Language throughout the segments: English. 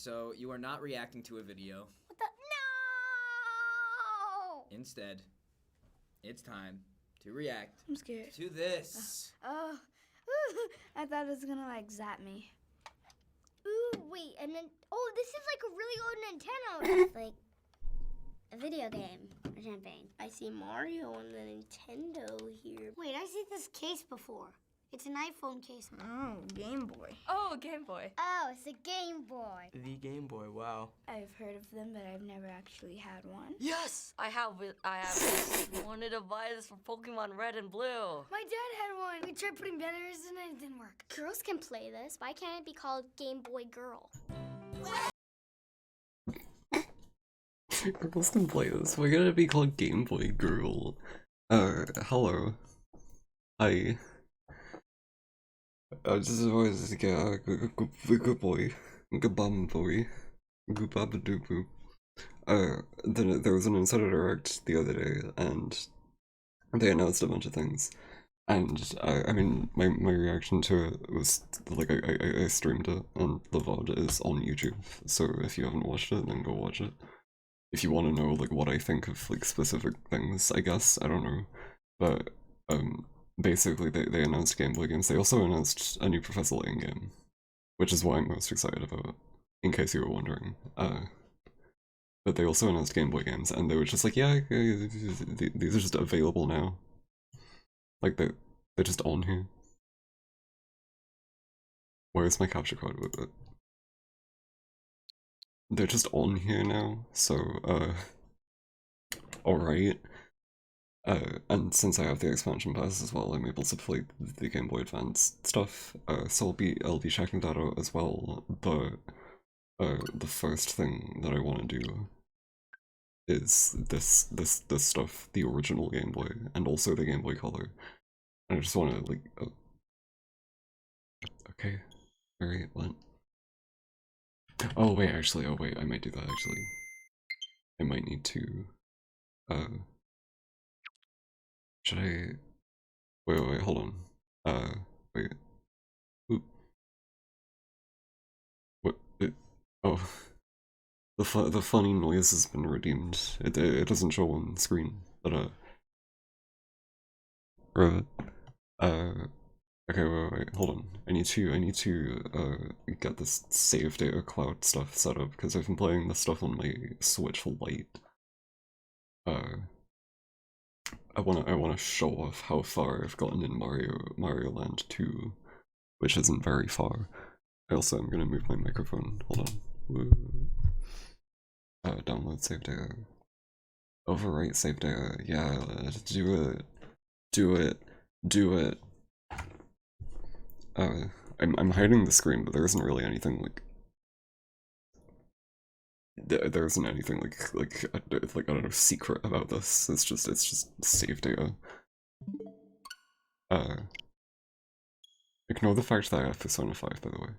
so you are not reacting to a video. What the? No! Instead, it's time to react I'm scared. to this. Oh, I thought it was gonna like zap me. Ooh, wait, and then this is like a really old Nintendo. It's like a video game or something. I see Mario on the Nintendo here. Wait, I've seen this case before. It's an iPhone case. Oh, Game Boy. Oh, Game Boy. Oh, it's a Game Boy. The Game Boy, wow. I've heard of them, but I've never actually had one. Yes, I have wanted to buy this for Pokemon Red and Blue. My dad had one. We tried putting batteries in it, it didn't work. Girls can play this. Why can't it be called Gameboygirl? Girls can play this. We're gonna be called gameboygirl. Hello. I just always get a good boy. Good bum boy. Good babadoo. Then there was an Insider Direct the other day, and they announced a bunch of things. And I mean, my reaction to it was like I streamed it, and the VOD is on YouTube. So if you haven't watched it, then go watch it. If you want to know like what I think of like specific things, I guess I don't know, but basically they announced Game Boy games. They also announced a new Professor Layton game, which is what I'm most excited about, in case you were wondering. But they also announced Game Boy games, and they were just like, yeah, these are just available now. Like they're just on here. Where's my capture card with it? They're just on here now, so alright. And since I have the expansion pass as well, I'm able to play the Game Boy Advance stuff. So I'll be checking that out as well. But the first thing that I want to do is this stuff, the original Game Boy, and also the Game Boy Color. And I just want to like, okay, alright, what? Oh wait, actually, I might do that actually. I might need to, should I, wait, hold on, wait, oop, what, oh, the funny noise has been redeemed. It doesn't show on screen, but okay, wait, hold on. I need to get this save data cloud stuff set up, because I've been playing this stuff on my Switch Lite. I wanna show off how far I've gotten in Mario Land 2, which isn't very far. I also am gonna move my microphone. Hold on. Woo. Download save data. Overwrite save data. Yeah, do it. I'm hiding the screen, but there isn't really anything like. There isn't anything like I don't know, secret about this. It's just save data. Ignore the fact that I have Persona 5, by the way.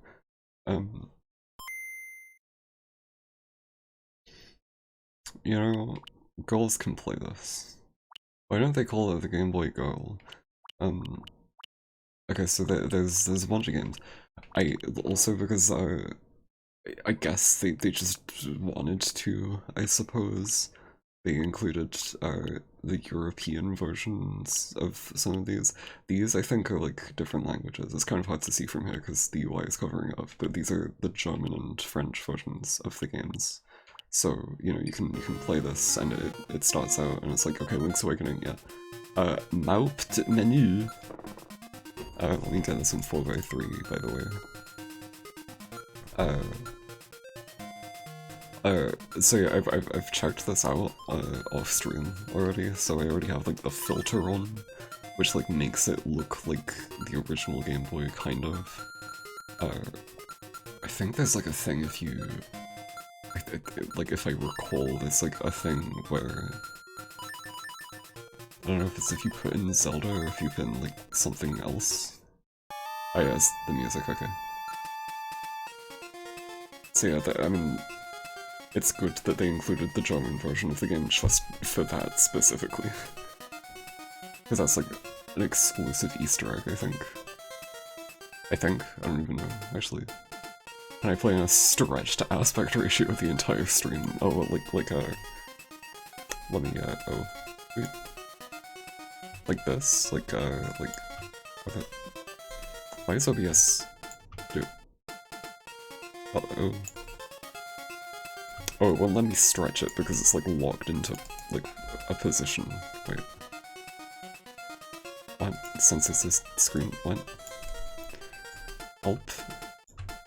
You know, girls can play this. Why don't they call it the Game Boy Girl? Okay, so there's a bunch of games. Because I guess they just wanted to, I suppose. They included the European versions of some of these. These I think are like different languages. It's kind of hard to see from here because the UI is covering it up, but these are the German and French versions of the games. So, you know, you can play this and it starts out and it's like, okay, Link's Awakening, yeah. Hauptmenü. Let me get this in 4x3, by the way. So yeah, I've checked this out off stream already, so I already have like the filter on, which like makes it look like the original Game Boy, kind of. I think there's like a thing if you, like if I recall, there's like a thing where, I don't know if it's if you put in Zelda or if you put in like something else. Oh yeah, it's the music, okay. So yeah, I mean, it's good that they included the German version of the game just for that specifically. Because that's like an exclusive Easter egg, I think. I don't even know, actually. And I play in a stretched aspect ratio of the entire stream. Oh, let me, oh, wait. Like this? Okay. Why is OBS do? Oh. Oh, it won't let me stretch it because it's, like, locked into, like, a position. Wait. What? Senses this screen. What? Help?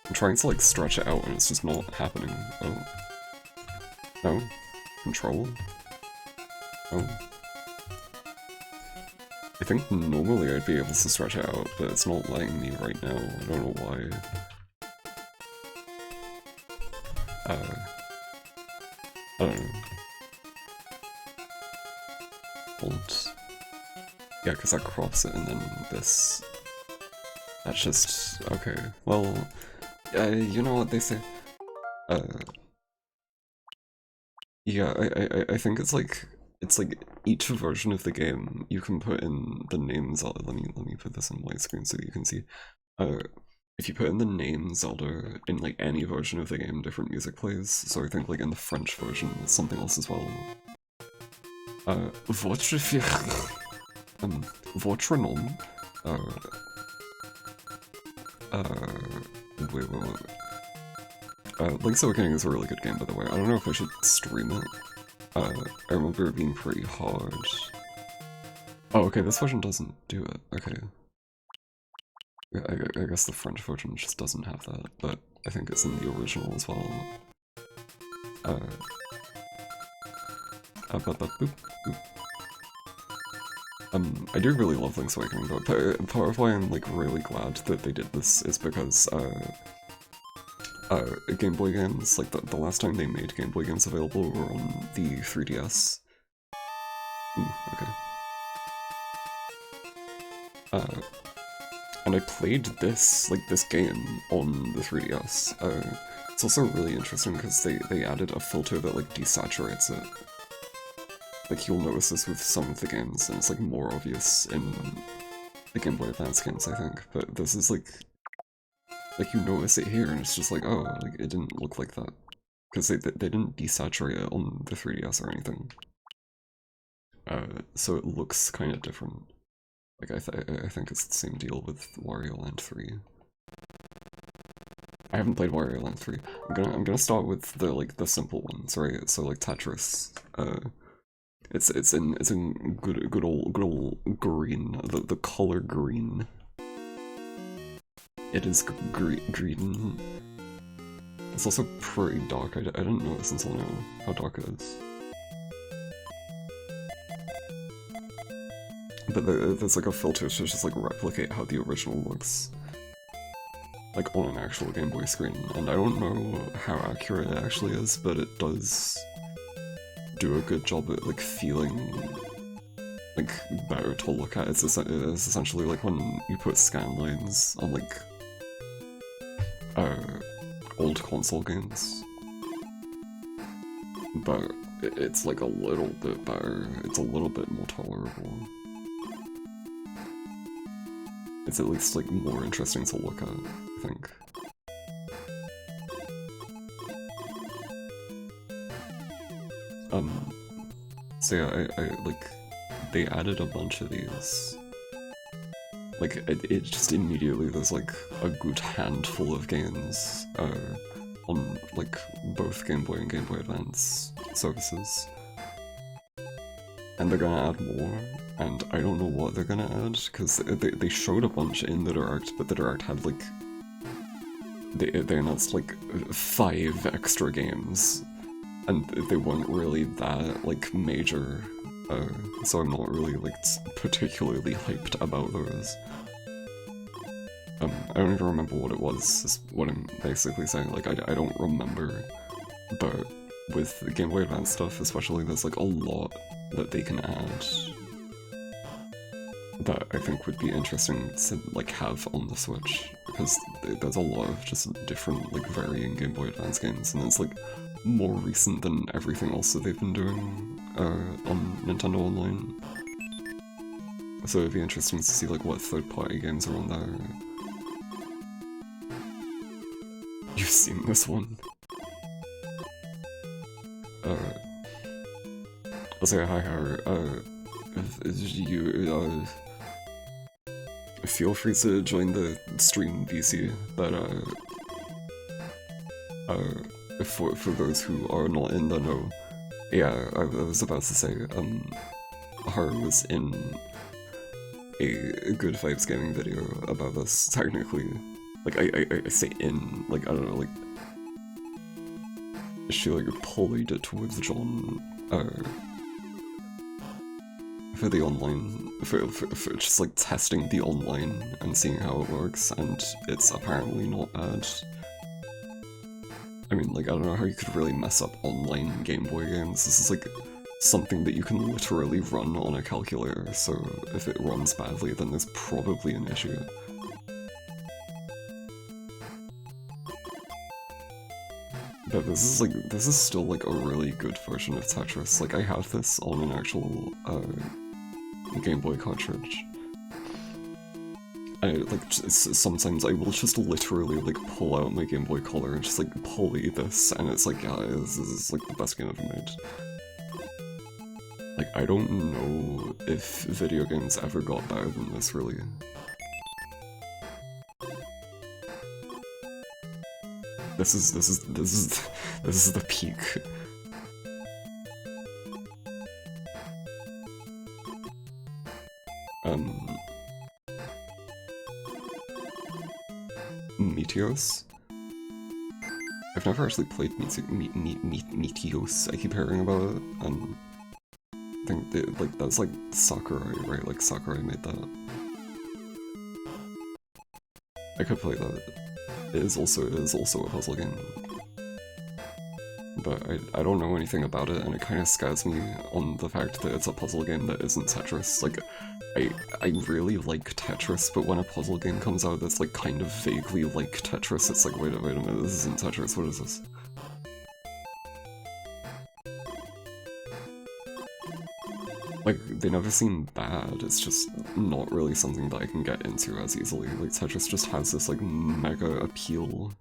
I'm trying to, like, stretch it out and it's just not happening. Oh. No? Control? Oh. I think normally I'd be able to stretch it out, but it's not letting me right now. I don't know why. I don't know. Hold. Yeah, because that crops it and then this. That's just... okay. Well, you know what they say? Yeah, I think it's like each version of the game you can put in the names. Let me put this on widescreen so you can see. If you put in the name Zelda in like any version of the game, different music plays. So I think like in the French version, it's something else as well. Votre nom? Wait. Link's Awakening is a really good game, by the way. I don't know if I should stream it. I remember it being pretty hard. Oh, okay, this version doesn't do it. Okay. I guess the French version just doesn't have that, but I think it's in the original as well. Boop. I do really love Link's Awakening, though. Part of why I'm, like, really glad that they did this is because, Game Boy games, like, the last time they made Game Boy games available were on the 3DS. Okay. And I played this game on the 3DS. It's also really interesting because they added a filter that, like, desaturates it. Like, you'll notice this with some of the games, and it's, like, more obvious in the Game Boy Advance games, I think. But this is, like, you notice it here, and it's just like, oh, like, it didn't look like that. Because they didn't desaturate it on the 3DS or anything. So it looks kind of different. Like, I think it's the same deal with Wario Land 3. I haven't played Wario Land 3. I'm gonna start with the simple ones, right? So, like, Tetris. It's in good old green. The color green. It is green. It's also pretty dark. I didn't notice until now how dark it is. But there's like a filter to just like replicate how the original looks. Like on an actual Game Boy screen. And I don't know how accurate it actually is, but it does do a good job at like feeling like better to look at. It's essentially like when you put scan lines on like old console games. But it's like a little bit better. It's a little bit more tolerable. It's at least like more interesting to look at, I think. So yeah, I like, they added a bunch of these. Like, it just immediately, there's like a good handful of games on like both Game Boy and Game Boy Advance services. And they're gonna add more, and I don't know what they're gonna add, because they showed a bunch in the Direct, but the Direct had like... They announced like 5 extra games, and they weren't really that like major, so I'm not really like particularly hyped about those. I don't even remember what it was, is what I'm basically saying. Like, I don't remember, but with the Game Boy Advance stuff especially, there's like a lot that they can add that I think would be interesting to like have on the Switch, because there's a lot of just different like varying Game Boy Advance games, and it's like more recent than everything else that they've been doing on Nintendo Online. So it'd be interesting to see like what third-party games are on there. You you've seen this one. I'll say hi, Haru. You, feel free to join the stream, VC, but, for those who are not in the know, yeah, I was about to say, Haru was in a Good Vibes Gaming video about this, technically. Like, I say in, like, I don't know, like, she, like, pulled it towards John, for the online, for just, like, testing the online and seeing how it works, and it's apparently not bad. I mean, like, I don't know how you could really mess up online Game Boy games. This is, like, something that you can literally run on a calculator, so if it runs badly, then there's probably an issue. But this is still, like, a really good version of Tetris. Like, I have this on an actual, Game Boy cartridge. Sometimes I will just literally, like, pull out my Game Boy Color and just, like, pulley this, and it's like, yeah, this is, like, the best game ever made. Like, I don't know if video games ever got better than this, really. This is the peak. Meteos? I've never actually played Meteos. I keep hearing about it, and I think like that's like Sakurai, right? Like Sakurai made that. I could play that. It is also a puzzle game. But I don't know anything about it, and it kind of scares me on the fact that it's a puzzle game that isn't Tetris. Like, I really like Tetris, but when a puzzle game comes out that's like kind of vaguely like Tetris, it's like, wait a minute, this isn't Tetris, what is this? Like, they never seem bad, it's just not really something that I can get into as easily. Like, Tetris just has this, like, mega appeal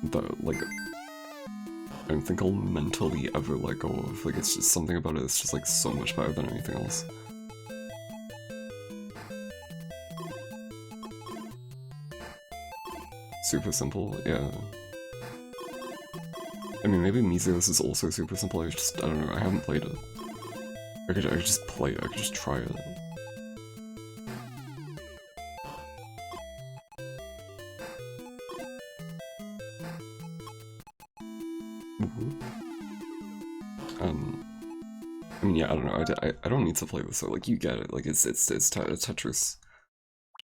that, like, I don't think I'll mentally ever let go of. Like, it's just something about it that's just, like, so much better than anything else. Super simple, yeah. I mean, maybe Meteos is also super simple, I don't know, I haven't played it. I could just play it, I could just try it. I mean, yeah, I don't know, I don't need to play this, so, like, you get it, like, it's Tetris.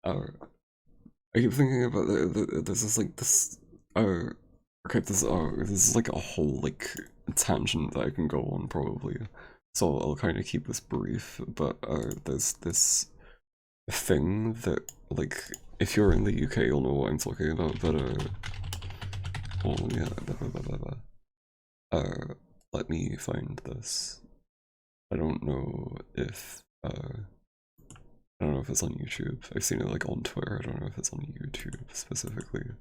I keep thinking about this is like this, okay, this is like a whole, like, tangent that I can go on, probably. So I'll kind of keep this brief, but, there's this thing that, like, if you're in the UK, you'll know what I'm talking about, but, oh, yeah, let me find this. I don't know if it's on YouTube. I've seen it, like, on Twitter. I don't know if it's on YouTube specifically.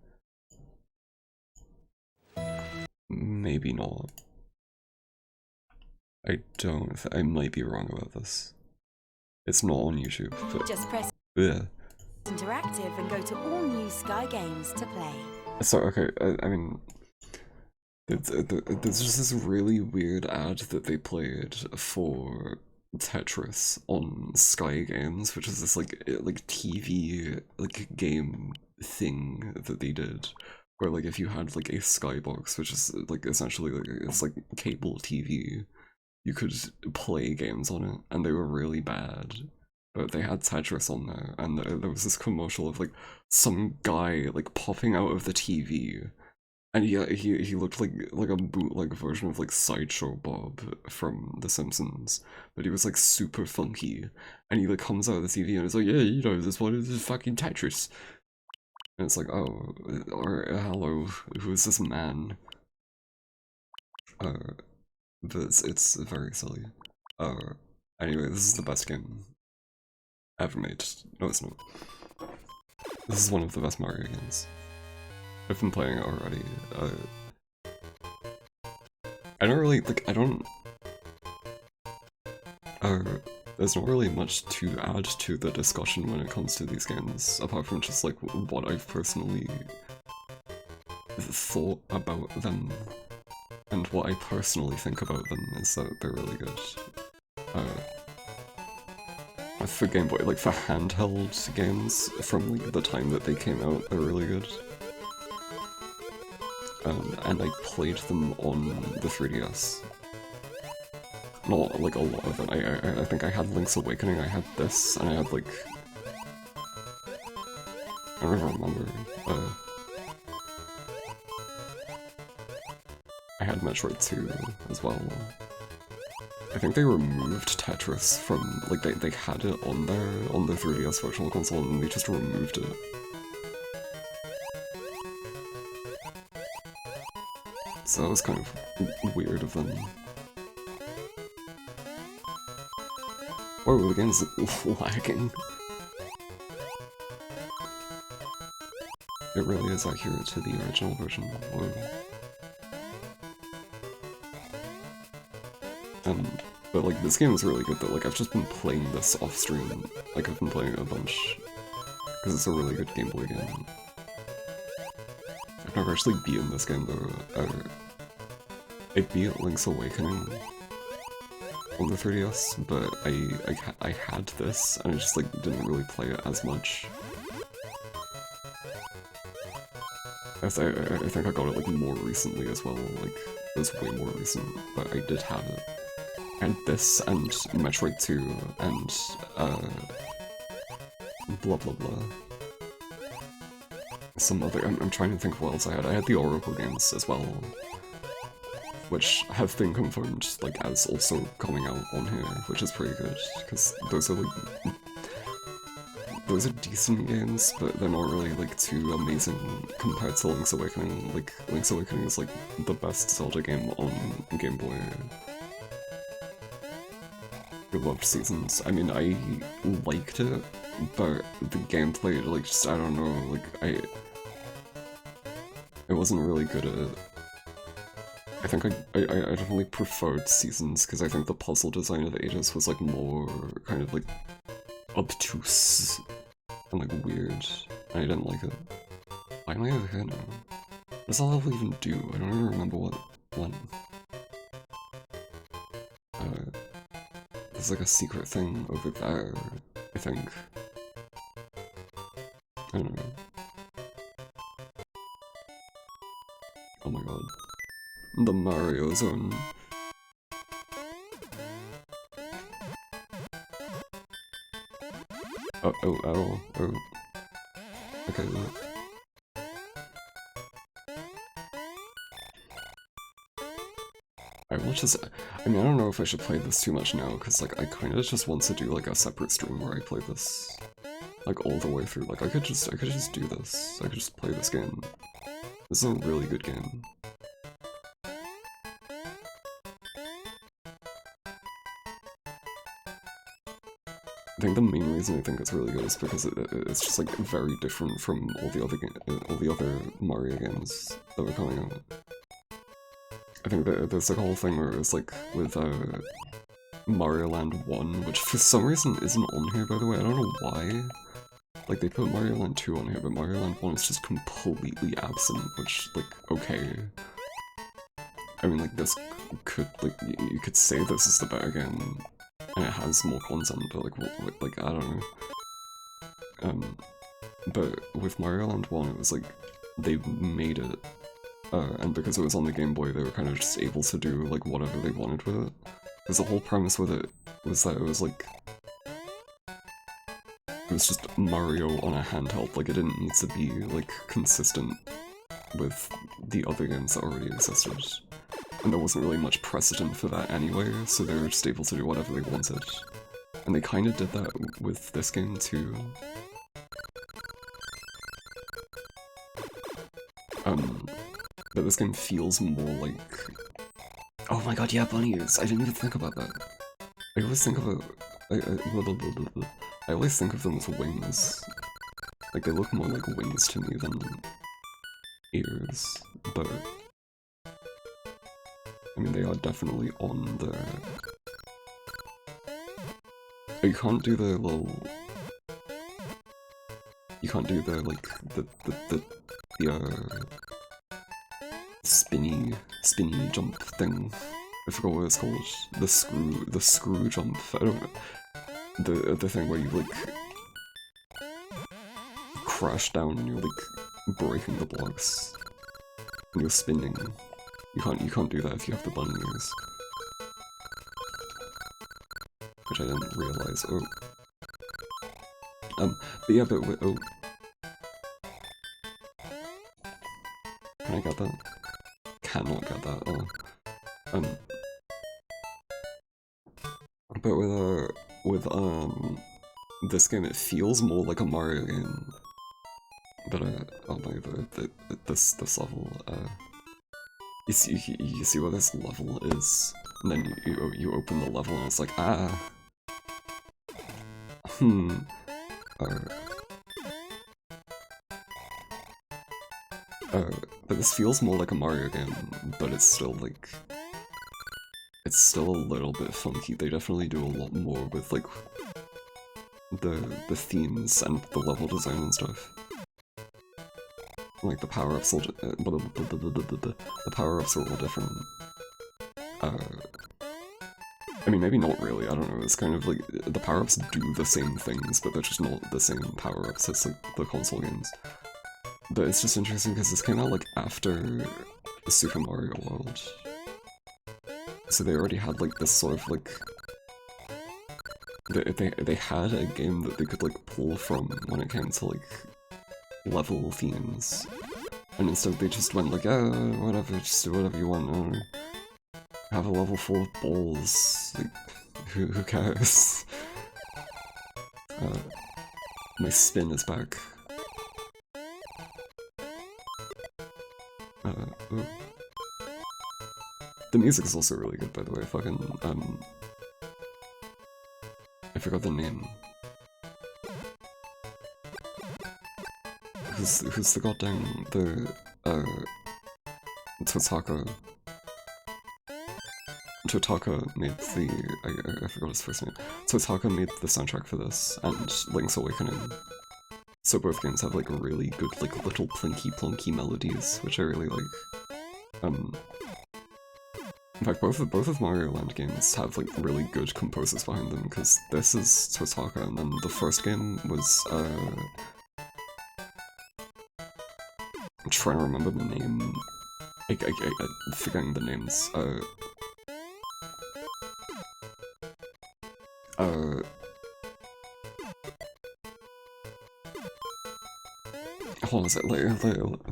Maybe not. I might be wrong about this. It's not on YouTube, but just press yeah. Interactive and go to all new Sky Games to play. So, okay, I mean, there's just this really weird ad that they played for Tetris on Sky Games, which is this like TV like game thing that they did, where like if you had like a Skybox, which is like essentially like it's like cable TV, you could play games on it, and they were really bad. But they had Tetris on there, and there was this commercial of like some guy like popping out of the TV. And yeah, he looked like a bootleg version of like Sideshow Bob from The Simpsons, but he was like super funky, and he like comes out of the TV and it's like, yeah, you know, this one is fucking Tetris, and it's like, oh, or hello, who is this man? But it's very silly. Anyway, this is the best game ever made. No, it's not. This is one of the best Mario games. I've been playing it already. I don't really, like, I don't... there's not really much to add to the discussion when it comes to these games, apart from just, like, what I've personally thought about them. And what I personally think about them is that they're really good. For Game Boy, like, for handheld games, from, like, the time that they came out, they're really good. And I played them on the 3DS. Not, like, a lot of them. I think I had Link's Awakening, I had this, and I had, like... I don't even remember. I had Metroid 2 as well. I think they removed Tetris from... like, they had it on there, on the 3DS Virtual Console, and they just removed it. So that was kind of weird of them. Whoa, the game's lagging. It really is accurate to the original version. Whoa. But like, this game is really good though. Like, I've just been playing this off stream. Like, I've been playing it a bunch. Because it's a really good Game Boy game. I've never actually beaten this game though. I beat Link's Awakening on the 3DS, but I had this, and I just like didn't really play it as much. I think I got it like more recently as well, like it was way more recent, but I did have it. And this, and Metroid 2, and blah blah blah. Some other, I'm trying to think what else I had. I had the Oracle games as well, which have been confirmed like as also coming out on here, which is pretty good, because those are like... those are decent games, but they're not really like too amazing compared to Link's Awakening. Like, Link's Awakening is like the best Zelda game on Game Boy. I loved Seasons. I mean, I liked it, but the gameplay, like, just, I don't know, like, it wasn't really good at it. I think I definitely preferred Seasons, because I think the puzzle design of Aegis was, like, more kind of, like, obtuse and, like, weird, and I didn't like it. Why am I over here now? What does that level even do? I don't even remember what one. There's, like, a secret thing over there, I think. I don't know. Oh my god. The Mario Zone. Oh. Okay, look. I will just... I mean, I don't know if I should play this too much now, because, like, I kinda just want to do, like, a separate stream where I play this, like, all the way through. Like, I could just do this. I could just play this game. This is a really good game. I think the main reason I think it's really good is because it's just like very different from all the other Mario games that were coming out. I think that there's like a whole thing where it's like with Mario Land 1, which for some reason isn't on here, by the way. I don't know why. Like, they put Mario Land 2 on here, but Mario Land 1 is just completely absent, which, like, okay. I mean, like, this could, like, you could say this is the better game, and it has more content, but, like, I don't know. But with Mario Land 1, it was, like, they made it, and because it was on the Game Boy, they were kind of just able to do, like, whatever they wanted with it. Because the whole premise with it was that it was, like, it was just Mario on a handheld. Like, it didn't need to be, like, consistent with the other games that already existed. And there wasn't really much precedent for that anyway, so they were just able to do whatever they wanted. And they kind of did that with this game too. But this game feels more like... Oh my god, yeah, bunnies! I didn't even think about that. I always think of I always think of them as wings. Like, they look more like wings to me than ears, but I mean, they are definitely on there. You can't do the little... You can't do the, like, the spinny jump thing. I forgot what it's called. The screw jump. I don't know. The thing where you, like, crash down and you're, like, breaking the blocks. And you're spinning. You can't do that if you have the bunny ears. Which I didn't realize. Oh. But yeah, but wait, oh. Can I get that? Cannot get that, oh. But with this game, it feels more like a Mario game. But oh my, this level, you see what this level is, and then you open the level and it's like, but this feels more like a Mario game, but it's still like, it's still a little bit funky. They definitely do a lot more with like the themes and the level design and stuff. Like the power-ups are the power-ups are all different. I mean, maybe not really, I don't know, it's kind of like, the power-ups do the same things, but they're just not the same power-ups as like the console games. But it's just interesting because this came out like after Super Mario World. So they already had like this sort of like... They had a game that they could like pull from when it came to like level themes. And instead they just went like, whatever, just do whatever you want, I don't know. Have a level full of balls, like, who cares? My spin is back. Ooh. The music is also really good, by the way, fucking, I forgot the name. Who's the goddamn, Totaka made the, I forgot his first name. Totaka made the soundtrack for this, and Link's Awakening. So both games have like really good, like, little plinky-plonky melodies, which I really like. In fact, both of Mario Land games have like really good composers behind them, because this is Totaka, and then the first game was, I'm trying to remember the name. I'm forgetting the names. Hold on a sec, let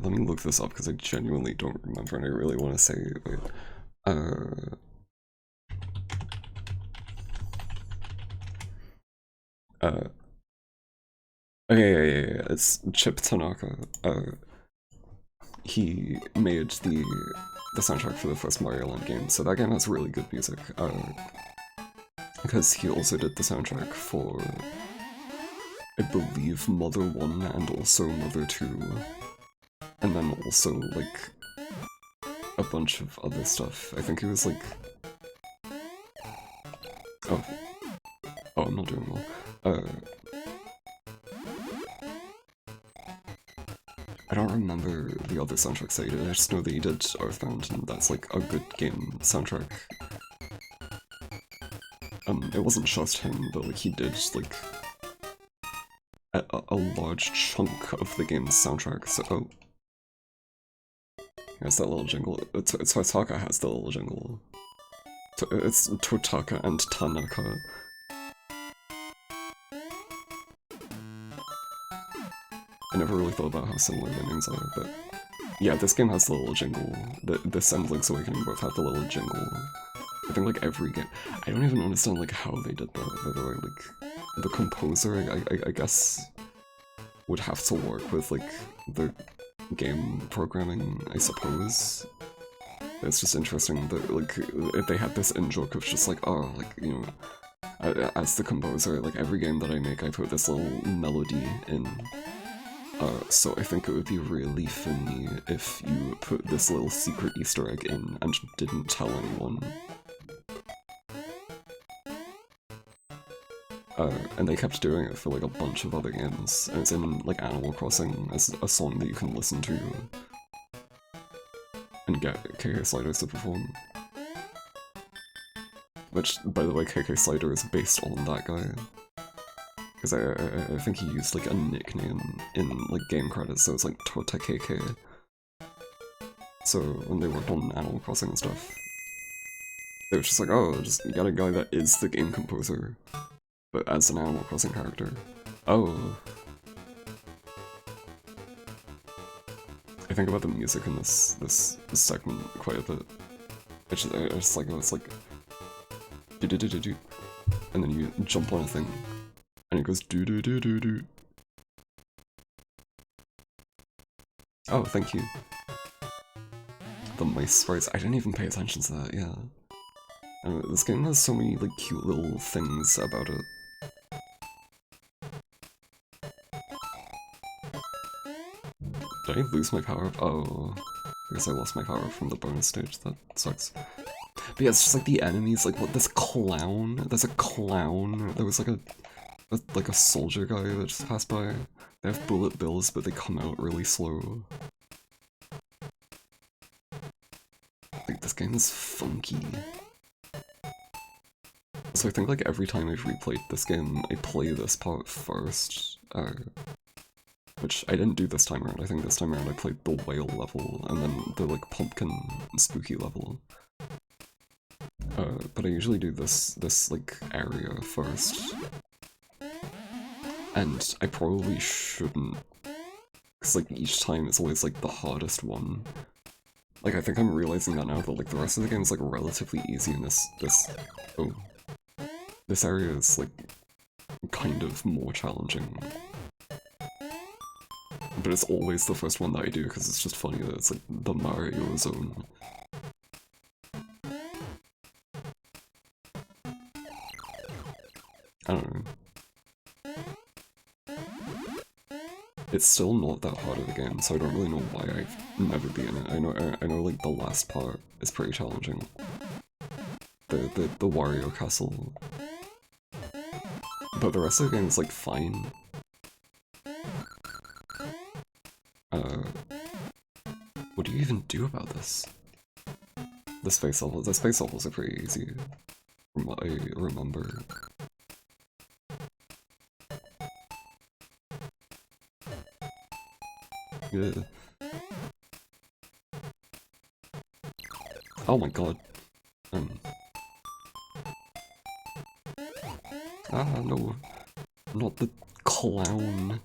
me look this up because I genuinely don't remember and I really want to say, wait, okay, yeah, it's Chip Tanaka. He made the soundtrack for the first Mario Land game, so that game has really good music, because he also did the soundtrack for, I believe, Mother 1 and also Mother 2, and then also, like, a bunch of other stuff. I think it was, like... Oh, I'm not doing well. I don't remember the other soundtracks that he did, I just know that he did Earthbound, and that's, like, a good game soundtrack. It wasn't just him, but, like, he did, like, a large chunk of the game's soundtrack, so... Oh. Has that little jingle. Totaka has the little jingle. It's Totaka and Tanaka. I never really thought about how similar their names are, but... Yeah, this game has the little jingle. This and Link's Awakening both have the little jingle. I think, like, every game... I don't even understand, like, how they did that, by the way, like... The composer, I guess, would have to work with, like, the game programming, I suppose. It's just interesting that, like, if they had this in-joke of just like, oh, like, you know, as the composer, like, every game that I make, I put this little melody in. So I think it would be really funny if you put this little secret Easter egg in and didn't tell anyone. And they kept doing it for like a bunch of other games, and it's in like Animal Crossing as a song that you can listen to and get KK Sliders to perform. Which, by the way, KK Slider is based on that guy. Because I think he used like a nickname in like game credits, so it's like Tota KK. So when they worked on Animal Crossing and stuff, they were just like, oh, just get a guy that is the game composer, but as an Animal Crossing character. Oh. I think about the music in this segment quite a bit. It's just like, it's like do do do do do, and then you jump on a thing, and it goes do do do do do. Oh, thank you. The mice sprites. I didn't even pay attention to that. Yeah. And this game has so many like cute little things about it. Did I lose my power up? Oh, because I lost my power up from the bonus stage. That sucks. But yeah, it's just like the enemies, like what, this clown? There's a clown. There was like a soldier guy that just passed by. They have bullet bills, but they come out really slow. Like, this game is funky. So I think like every time I've replayed this game, I play this part first. Which I didn't do this time around. I think this time around I played the whale level, and then the like pumpkin spooky level. But I usually do this like area first. And I probably shouldn't, because like each time it's always like the hardest one. Like I think I'm realizing that now, that like the rest of the game is like relatively easy, and this area is like kind of more challenging. But it's always the first one that I do, because it's just funny that it's like the Mario zone. I don't know. It's still not that hard of a game, so I don't really know why I've never been in it. I know like the last part is pretty challenging. The Wario Castle. But the rest of the game is like fine. What do you even do about this? The space levels are pretty easy, from what I remember. Yeah. Oh my god. Ah, no. Not the clown.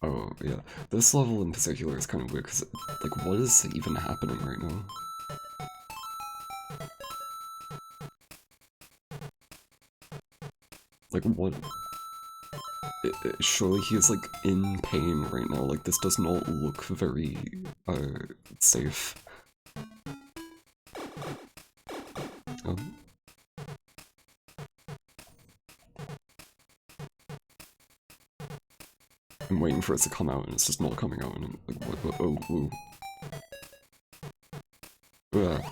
Oh, yeah. This level in particular is kind of weird, because, like, what is even happening right now? Like, what? Surely he is, like, in pain right now. Like, this does not look very, safe. Oh. I'm waiting for it to come out, and it's just not coming out, and I'm like, what, oh, whoa. Ugh.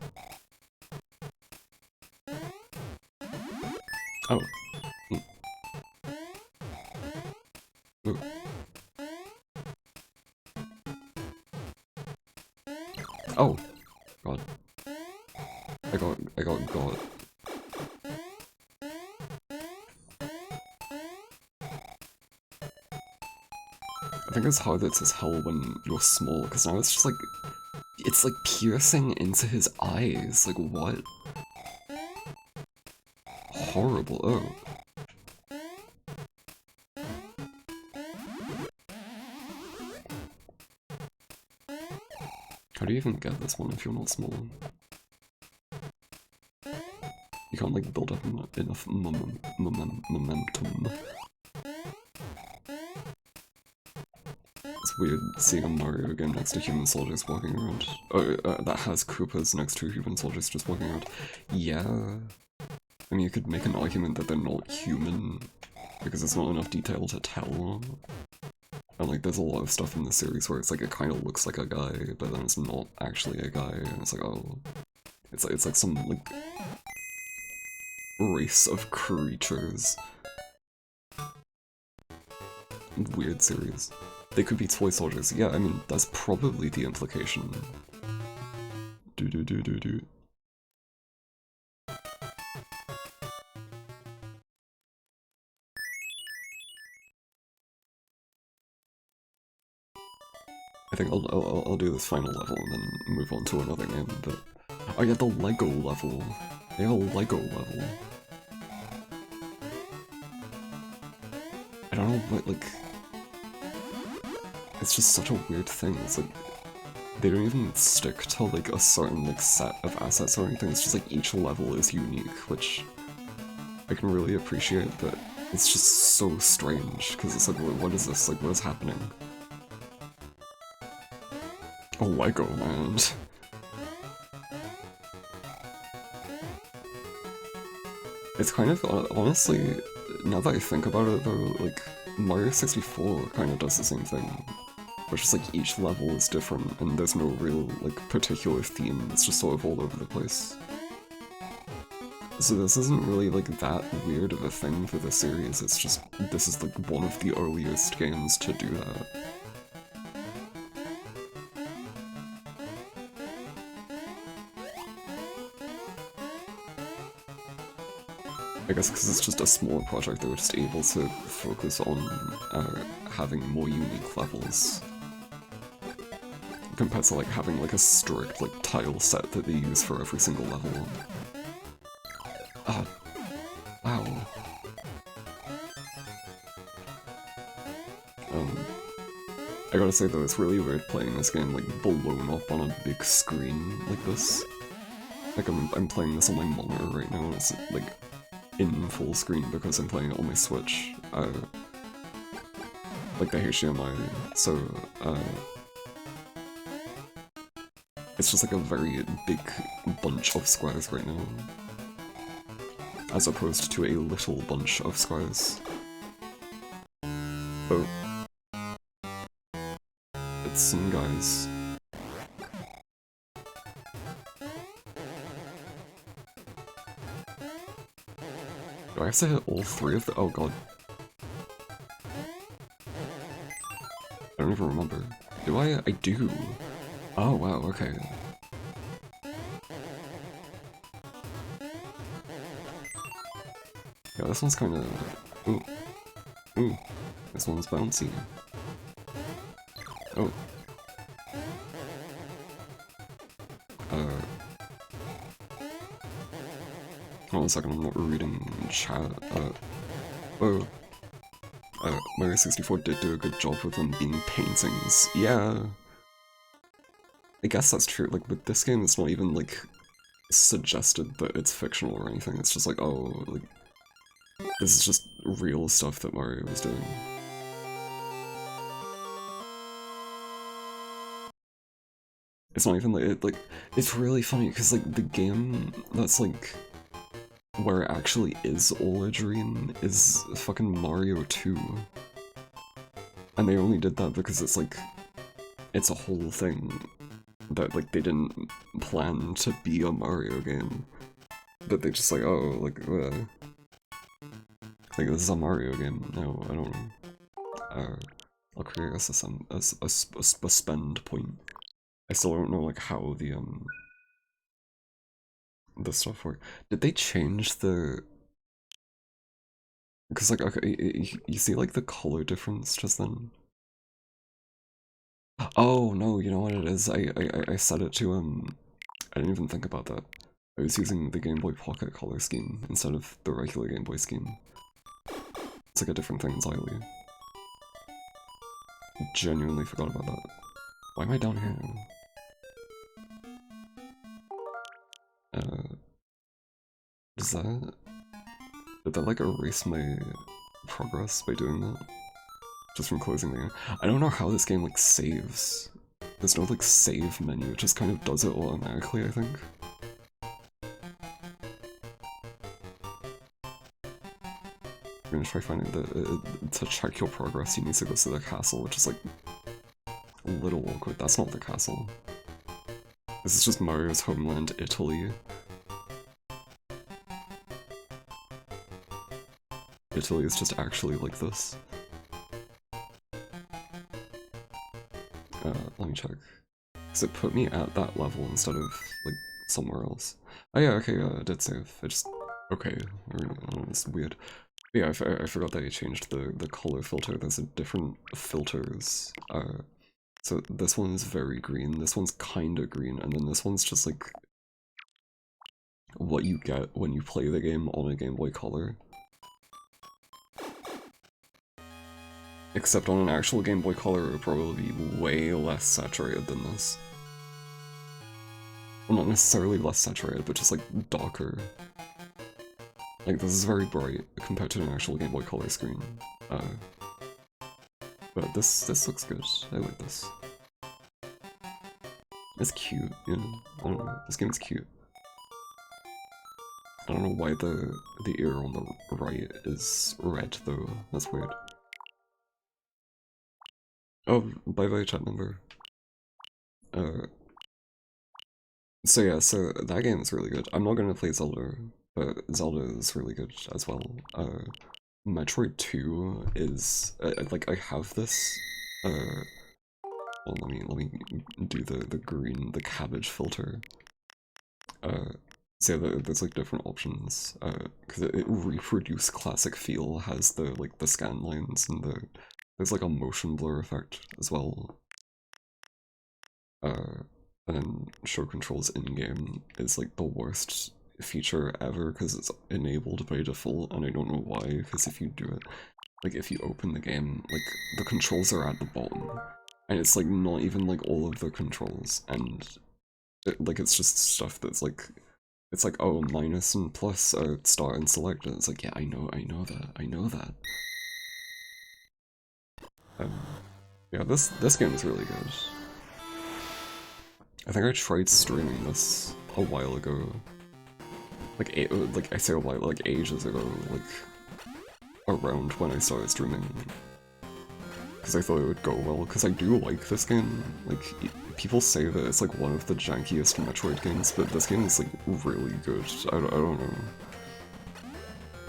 Oh. Ooh. Oh, god. I got. I think it's harder to tell when you're small, because now it's just like, it's like piercing into his eyes, like what? Horrible, oh. How do you even get this one if you're not small? You can't like build up enough momentum. It's weird seeing a Mario game next to human soldiers walking around. Oh, that has Koopas next to human soldiers just walking around. Yeah. I mean, you could make an argument that they're not human, because there's not enough detail to tell. And like, there's a lot of stuff in the series where it's like, it kind of looks like a guy, but then it's not actually a guy, and it's like, oh... It's like some, like... race of creatures. Weird series. They could be toy soldiers. Yeah, I mean, that's probably the implication. Do. I think I'll do this final level and then move on to another game, but... Oh yeah, the Lego level. They have a Lego level. I don't know what, like... It's just such a weird thing. It's like... They don't even stick to, like, a certain, like, set of assets or anything. It's just, like, each level is unique, which... I can really appreciate, but it's just so strange, because it's like, what is this? Like, what is happening? Oh, Lego Land. It's kind of, honestly, now that I think about it though, like, Mario 64 kind of does the same thing. Which is like, each level is different, and there's no real, like, particular theme, it's just sort of all over the place. So this isn't really, like, that weird of a thing for the series, it's just, this is, like, one of the earliest games to do that. I guess because it's just a smaller project, they were just able to focus on having more unique levels. Compared to like having like a strict like tile set that they use for every single level. Ah. Ow. I gotta say though, it's really weird playing this game like blown up on a big screen like this. Like I'm playing this on my monitor right now and it's like in full screen because I'm playing it on my Switch, like the HDMI, so, it's just like a very big bunch of squares right now, as opposed to a little bunch of squares. Oh. It's some guys. Do I have to hit all three of the- oh god. I don't even remember. Do I? I do. Oh wow, okay. Yeah, this one's kinda... Ooh. Ooh. This one's bouncy. Oh. Hold on a second, I'm not reading chat. Whoa. Mario 64 did do a good job with them being paintings. Yeah. I guess that's true. Like, with this game, it's not even, like, suggested that it's fictional or anything. It's just like, oh, like, this is just real stuff that Mario was doing. It's not even, like, it's really funny, because, like, the game that's, like, where it actually is all a dream is fucking Mario 2. And they only did that because it's like, it's a whole thing that like they didn't plan to be a Mario game. But they just like, oh, like this is a Mario game. No, I don't know. I'll create a spend point. I still don't know like how the stuff work. Did they change the... Because like, okay, you see like the color difference just then? Oh no, you know what it is? I set it to I didn't even think about that. I was using the Game Boy Pocket color scheme instead of the regular Game Boy scheme. It's like a different thing entirely. Genuinely forgot about that. Why am I down here? Did that like erase my progress by doing that? Just from closing the game? I don't know how this game like saves. There's no like save menu, it just kind of does it automatically, I think. I'm gonna try finding to check your progress, you need to go to the castle, which is like a little awkward. That's not the castle. This is just Mario's homeland, Italy. Italy is just actually like this. Let me check. Because it put me at that level instead of, like, somewhere else. Oh yeah, okay, I did save. I just... Okay, I don't know, it's weird. But yeah, I forgot that I changed the color filter. There's a different filters. So this one's very green, this one's kinda green, and then this one's just like what you get when you play the game on a Game Boy Color. Except on an actual Game Boy Color, it would probably be way less saturated than this. Well, not necessarily less saturated, but just like darker. Like, this is very bright compared to an actual Game Boy Color screen. But this looks good. I like this. It's cute, you know? I don't know. This game is cute. I don't know why the ear on the right is red though. That's weird. Oh, bye chat number. So yeah, so that game is really good. I'm not gonna play Zelda, but Zelda is really good as well. Metroid 2 is like I have this. Well, let me do the cabbage filter. So yeah, there's like different options. Because it reproduce classic feel has the scan lines and there's like a motion blur effect as well. And then show controls in game is like the worst feature ever because it's enabled by default, and I don't know why. Because if you do it, like if you open the game, like the controls are at the bottom, and it's like not even like all of the controls, and it's just stuff that's like, it's like, oh, minus and plus are start and select, and it's like, yeah, I know that. Yeah, this game is really good. I think I tried streaming this a while ago. Like I say a while, like ages ago, like around when I started streaming. Because I thought it would go well, because I do like this game. Like, people say that it's like one of the jankiest Metroid games, but this game is like really good. I don't know.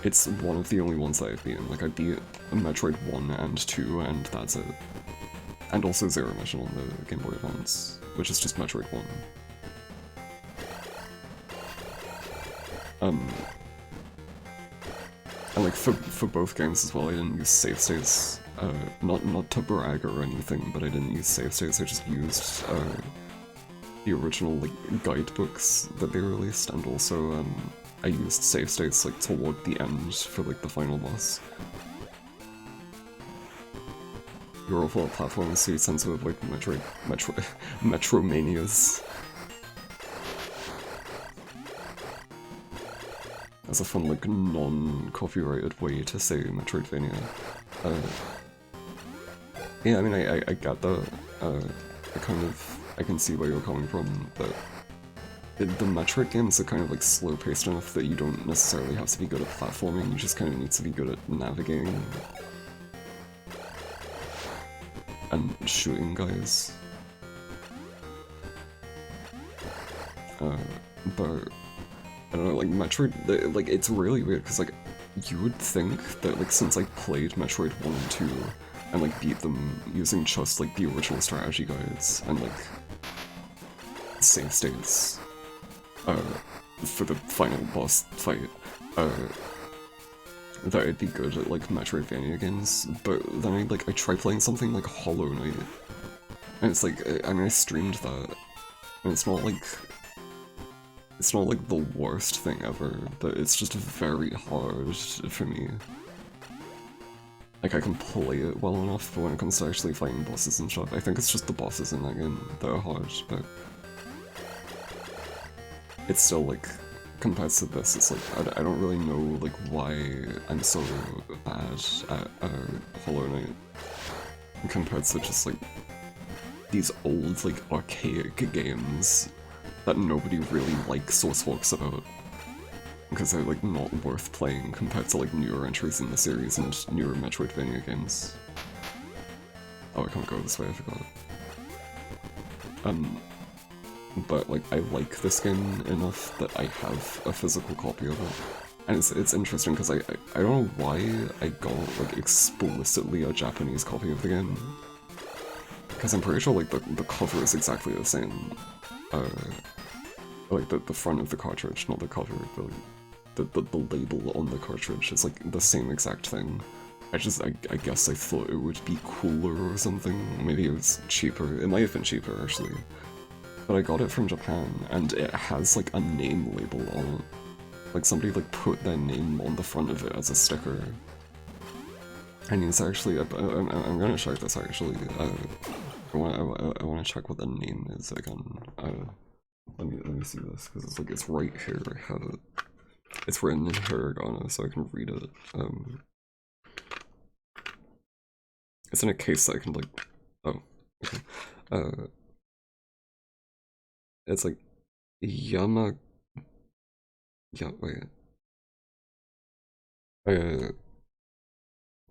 It's one of the only ones that I've beaten. Like, I beat Metroid 1 and 2, and that's it. And also Zero Mission on the Game Boy Advance, which is just Metroid 1. And like for both games as well, I didn't use save states. Not to brag or anything, but I didn't use save states. I just used the original like guidebooks that they released, and also I used save states like toward the end for like the final boss. You're awful at platforming, so you tend to avoid Metromanias. That's a fun, like, non-copyrighted way to say Metroidvania. Yeah, I mean, I get that. I can see where you're coming from, but the Metroid games are kind of, like, slow-paced enough that you don't necessarily have to be good at platforming, you just kind of need to be good at navigating and shooting guys. But I don't know, like, Metroid, like, it's really weird, because, like, you would think that, like, since I played Metroid 1 and 2, and, like, beat them using just, like, the original strategy guides, and, like, save states, for the final boss fight, that I'd be good at, like, Metroidvania games, but then I tried playing something like Hollow Knight, and it's like, I mean, I streamed that, and it's not like the worst thing ever, but it's just very hard for me. Like, I can play it well enough, but when it comes to actually fighting bosses and stuff, I think it's just the bosses in that game that are hard, but it's still, like, compared to this, it's like, I don't really know, like, why I'm so bad at Hollow Knight compared to just, like, these old, like, archaic games that nobody really likes or talks about. because they're like not worth playing compared to like newer entries in the series and newer Metroidvania games. Oh, I can't go this way, I forgot. But like I like this game enough that I have a physical copy of it. And it's interesting because I don't know why I got like explicitly a Japanese copy of the game. Because I'm pretty sure like the cover is exactly the same. Like the front of the cartridge, not the cover, but the label on the cartridge is like the same exact thing. I guess I thought it would be cooler or something. Maybe it was cheaper. It might have been cheaper actually. But I got it from Japan and it has like a name label on it. Like somebody like put their name on the front of it as a sticker. And it's actually, I'm gonna check this actually. I want to check what the name is again. Let me see this because it's like it's right here. I have it. It's written in hiragana, so I can read it. It's in a case that I can like. Oh, okay. It's like Yama. Yeah, wait.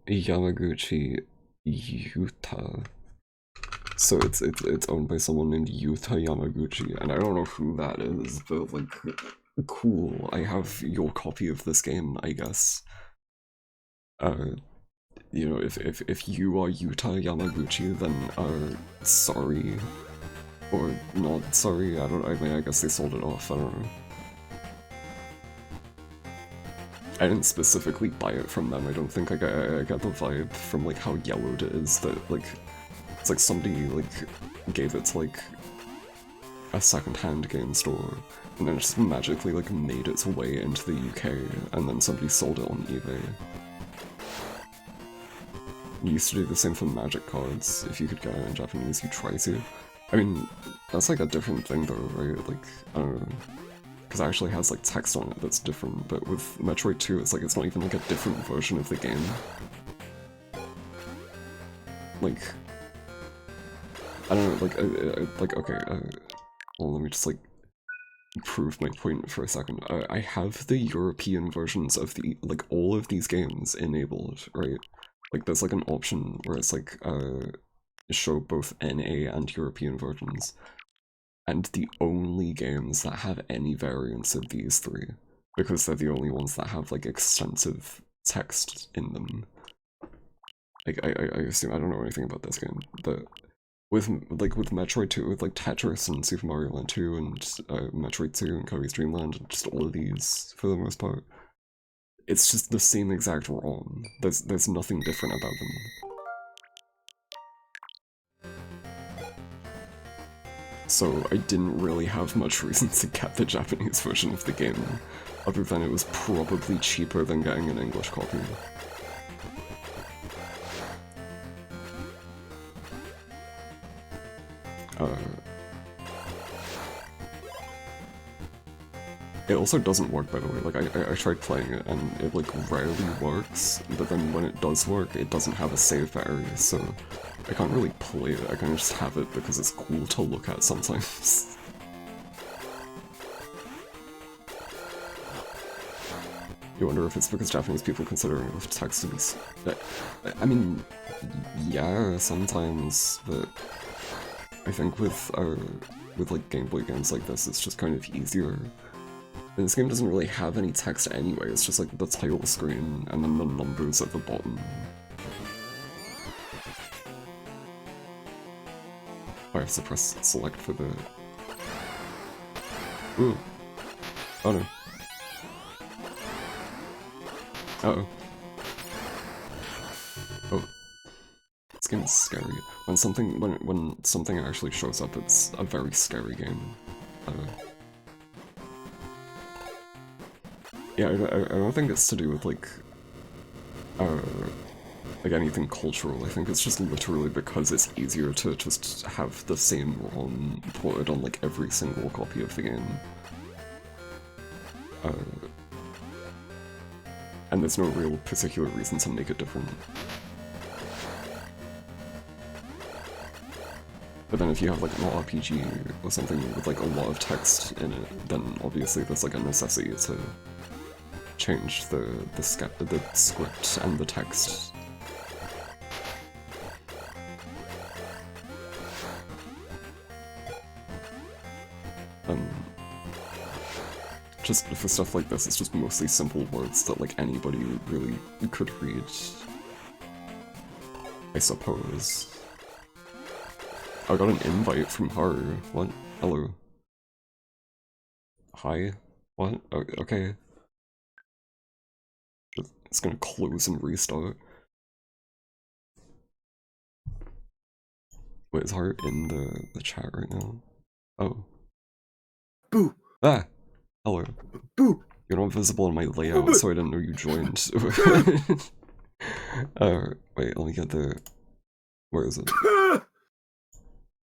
Yamaguchi Yuta. So it's owned by someone named Yuta Yamaguchi, and I don't know who that is, but like, cool. I have your copy of this game, I guess. You know, if you are Yuta Yamaguchi, then sorry, or not sorry. I mean, I guess they sold it off. I don't know. I didn't specifically buy it from them. I don't think I got the vibe from like how yellowed it is that like it's like somebody like gave it to like a second-hand game store and then it just magically like made its way into the UK and then somebody sold it on eBay. You used to do the same for Magic cards. If you could get it in Japanese, you try to. I mean, that's like a different thing though, right? Like, I don't know. Because it actually has like text on it that's different, but with Metroid 2 it's like it's not even like a different version of the game. Like, I don't know, like okay, well let me just like prove my point for a second. I have the European versions of the, like all of these games enabled, right? Like there's like an option where it's like, show both NA and European versions. And the only games that have any variants of these three, because they're the only ones that have like extensive text in them. Like I assume, I don't know anything about this game, but with Metroid 2, with like Tetris and Super Mario Land 2 and Metroid 2 and Kirby's Dream Land and just all of these for the most part, it's just the same exact ROM. There's nothing different about them. So I didn't really have much reason to get the Japanese version of the game, other than it was probably cheaper than getting an English copy. It also doesn't work, by the way. Like, I tried playing it, and it, like, rarely works, but then when it does work, it doesn't have a save area, so I can't really play it. I kind of just have it because it's cool to look at sometimes. You wonder if it's because Japanese people consider English text to be... I mean, yeah, sometimes, but I think with like Game Boy games like this, it's just kind of easier. And this game doesn't really have any text anyway, it's just like the title screen and then the numbers at the bottom. I have to press select for the... Ooh. Oh no. Uh-oh. Oh. This game is scary. When something actually shows up, it's a very scary game. Yeah, I don't think it's to do with like anything cultural. I think it's just literally because it's easier to just have the same ROM ported on like every single copy of the game. And there's no real particular reason to make it different. But then if you have like an RPG or something with like a lot of text in it, then obviously there's like a necessity to change the script and the text. Just for stuff like this, it's just mostly simple words that like anybody really could read, I suppose. I got an invite from Haru. What? Hello. Hi? What? Okay. It's gonna close and restart. Wait, is Haru in the chat right now? Oh. Boo! Ah! Hello. Boo! You're not visible in my layout, so I didn't know you joined. Wait, let me get the... Where is it?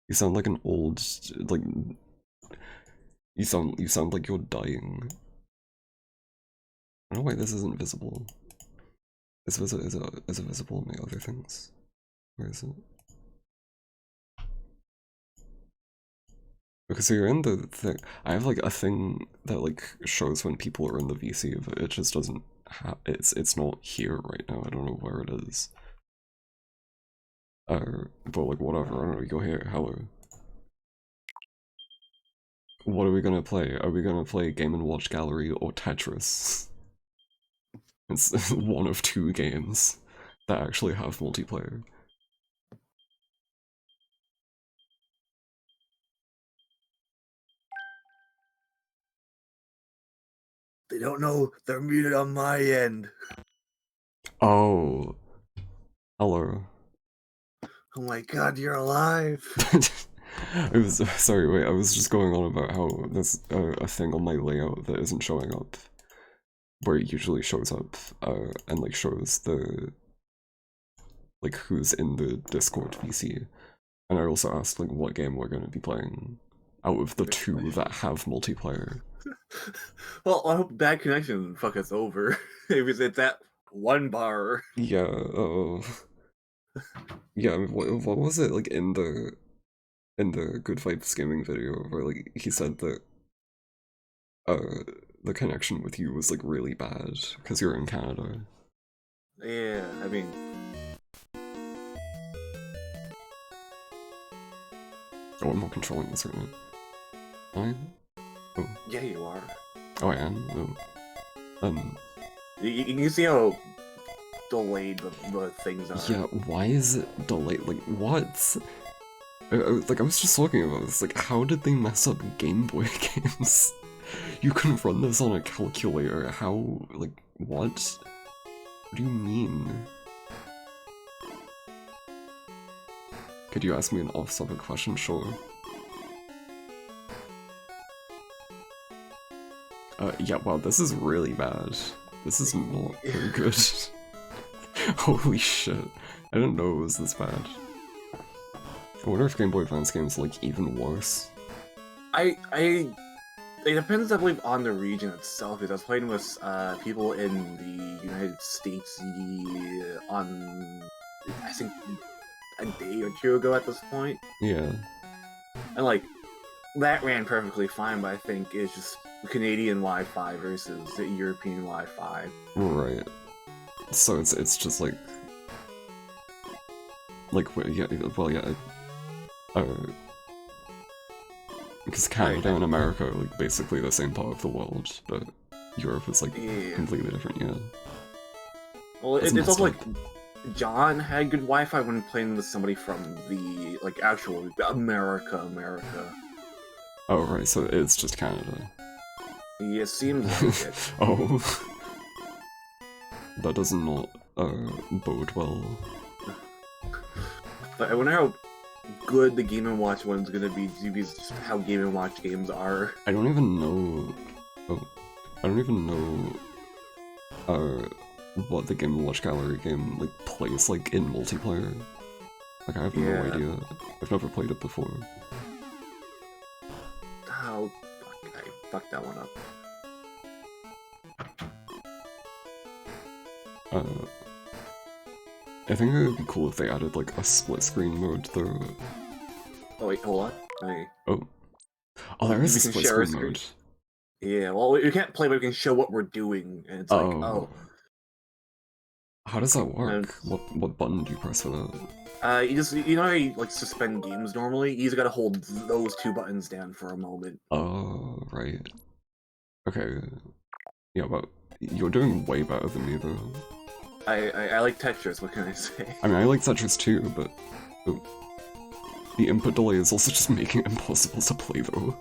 You sound like an old... like... You sound like you're dying. I don't know why this isn't visible. Is it visible in my other things? Where is it? Because you're in the thing. I have like a thing that like shows when people are in the VC, but it just doesn't have. It's not here right now. I don't know where it is. But like whatever. I don't know. Go here. Hello. What are we gonna play? Are we gonna play Game & Watch Gallery or Tetris? It's one of two games that actually have multiplayer. They don't know they're muted on my end. Oh. Hello. Oh my god, you're alive. I was sorry, wait, I was just going on about how there's a thing on my layout that isn't showing up. Where it usually shows up, and like shows the like who's in the Discord VC. And I also asked like what game we're gonna be playing out of the two that have multiplayer. Well, I hope bad connection fuck us over. If it's that one bar. Yeah, yeah, what was it like in the Good Vibes Gaming video where like he said that the connection with you was like really bad because you're in Canada. Yeah, I mean... Oh, I'm not controlling this right now. I? Oh. Yeah, you are. Oh, I am? Oh. You can see how delayed the things are. Yeah, why is it delayed? Like, what? Like, I was just talking about this, like, how did they mess up Game Boy games? You can run this on a calculator, how, like, what? What do you mean? Could you ask me an off-topic question? Sure. Yeah, wow, this is really bad. This is not very good. Holy shit. I didn't know it was this bad. I wonder if Game Boy Advance games are, like, even worse. It depends, I believe, on the region itself, because I was playing with people in the United States on, I think, a day or two ago at this point. Yeah. And, like, that ran perfectly fine, but I think it's just Canadian Wi-Fi versus the European Wi-Fi. Right. So it's just like... Like, yeah, well, yeah... because Canada and America are, like, basically the same part of the world, but Europe is, like, completely different, yeah. Well, it's also, like, John had good Wi-Fi when playing with somebody from the, like, actual America. Oh, right, so it's just Canada. Yeah, it seems like it. Oh. That does not, bode well. But I wonder how good the Game & Watch one's gonna be, because just how Game & Watch games are. I don't even know... Oh. I don't even know... what the Game & Watch Gallery game, like, plays like in multiplayer. Like, I have no idea. I've never played it before. Oh, fuck, I fucked that one up. I think it would be cool if they added, like, a split-screen mode, though. Oh wait, hold on. Hey. Oh. Oh, there is a split-screen mode. Yeah, well, we can't play, but we can show what we're doing, and it's like, oh. How does that And, work? What button do you press for that? you know how you like suspend games normally? You just gotta hold those two buttons down for a moment. Oh, right. Okay. Yeah, but you're doing way better than me, though. I like Tetris, what can I say? I mean, I like Tetris too, but the input delay is also just making it impossible to play, though.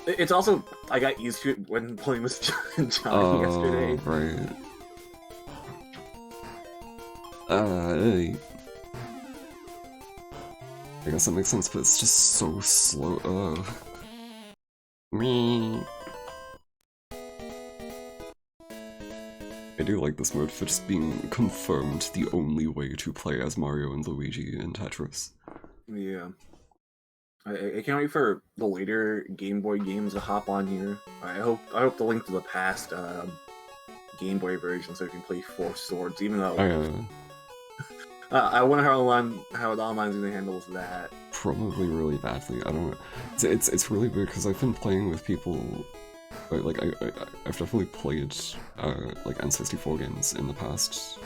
It's also, I got used to it when playing with John yesterday. Right. I guess that makes sense, but it's just so slow. Me. I do like this mode for just being confirmed the only way to play as Mario and Luigi in Tetris. Yeah. I can't wait for the later Game Boy games to hop on here. I hope the Link to the Past Game Boy version so we can play Four Swords, even though I wonder how the online's gonna handle that. Probably really badly. I don't know. It's really weird because I've been playing with people. Like I've definitely played like N64 games in the past.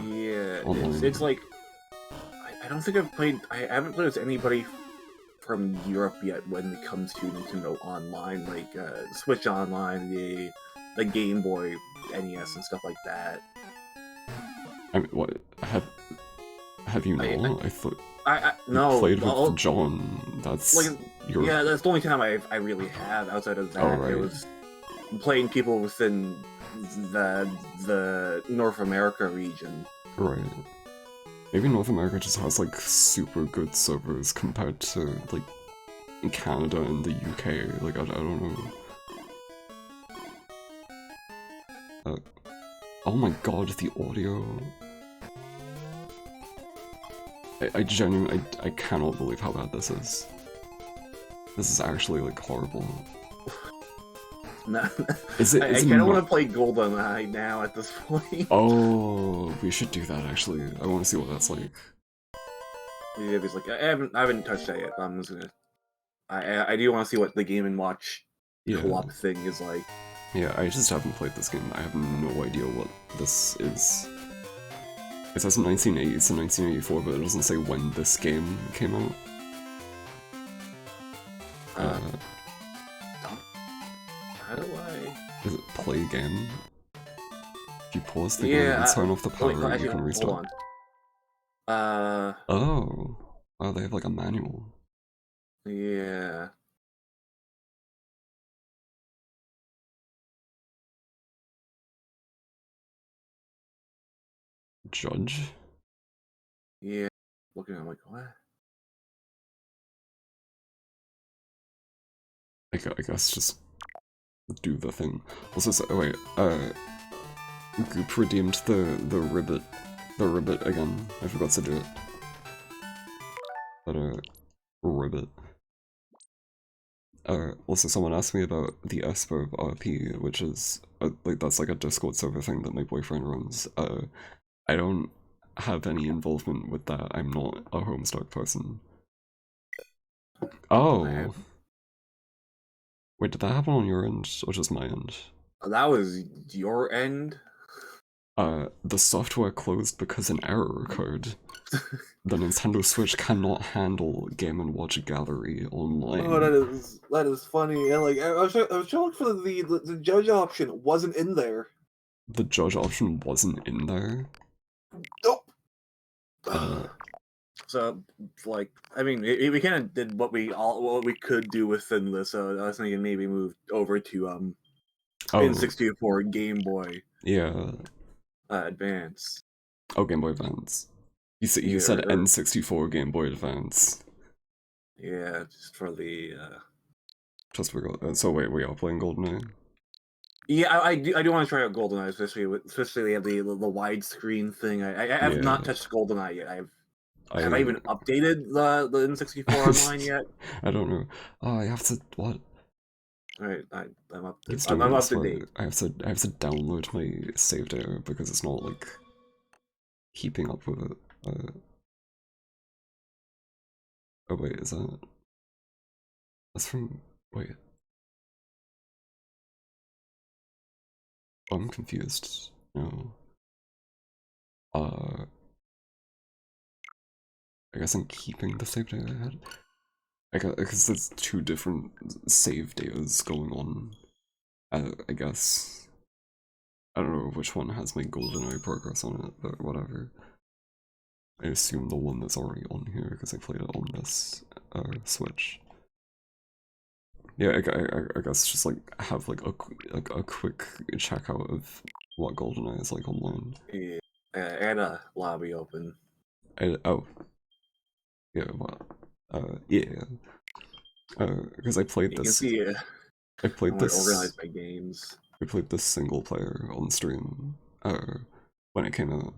Yeah, Online. it's like I don't think I haven't played with anybody from Europe yet when it comes to Nintendo Online, like Switch Online, the Game Boy, NES, and stuff like that. I mean, what have you not? I thought no, you played with John. That's like, yeah, that's the only time I really have. Outside of that, right. It was playing people within the North America region. Right. Maybe North America just has like super good servers compared to like in Canada and the UK. Like I don't know. Oh my god, the audio. I genuinely, I cannot believe how bad this is. This is actually, like, horrible. No, Is it? I kind of want to play GoldenEye now at this point. Oh, we should do that, actually. I want to see what that's like. Yeah, it's like, I haven't touched that yet, but I'm just gonna... I do want to see what the Game & Watch co-op thing is like. Yeah, I just haven't played this game. I have no idea what this is. It says 1980 to 1984, but it doesn't say when this game came out. How do I... Is it play game? If you pause the game and turn off the power, you can restart. Oh, they have like a manual. Yeah. Judge? Yeah. Looking at it, I'm like, what? I guess just do the thing. Also, wait, Goop redeemed the ribbit again. I forgot to do it. But, ribbit. Also someone asked me about the Esper of RP, which is, like, that's like a Discord server thing that my boyfriend runs. I don't have any involvement with that. I'm not a Homestuck person. Oh! Wait, did that happen on your end, or just my end? That was your end? The software closed because an error occurred. The Nintendo Switch cannot handle Game & Watch Gallery online. Oh, that is funny. And like, I was trying to look for the judge option. It wasn't in there. The judge option wasn't in there? Nope. So, like, I mean, we kind of did what we could do within this. So I was thinking maybe move over to N64 Game Boy. Yeah. Advance. Oh, Game Boy Advance. You said N64 Game Boy Advance. Yeah, just for the. Just for so wait, we are playing GoldenEye. Yeah, I do want to try out GoldenEye, especially they have the widescreen thing. I have not touched GoldenEye yet. Have I even updated the N64 online yet? I don't know. Oh, I have to what? Alright, I'm up to date. I have to download my save data because it's not like keeping up with it. Oh wait, is that's from wait? I'm confused. No. I guess I'm keeping the save data I had. Because there's two different save datas going on. I guess. I don't know which one has my goldeneye progress on it, but whatever. I assume the one that's already on here because I played it on this Switch. Yeah, I guess just like have like a quick checkout of what goldeneye is like online. Yeah, I had a lobby open. Oh. Yeah, what? Yeah. Because I played You can this. see I played this. Organize my games. I played this single player on stream. When it came out.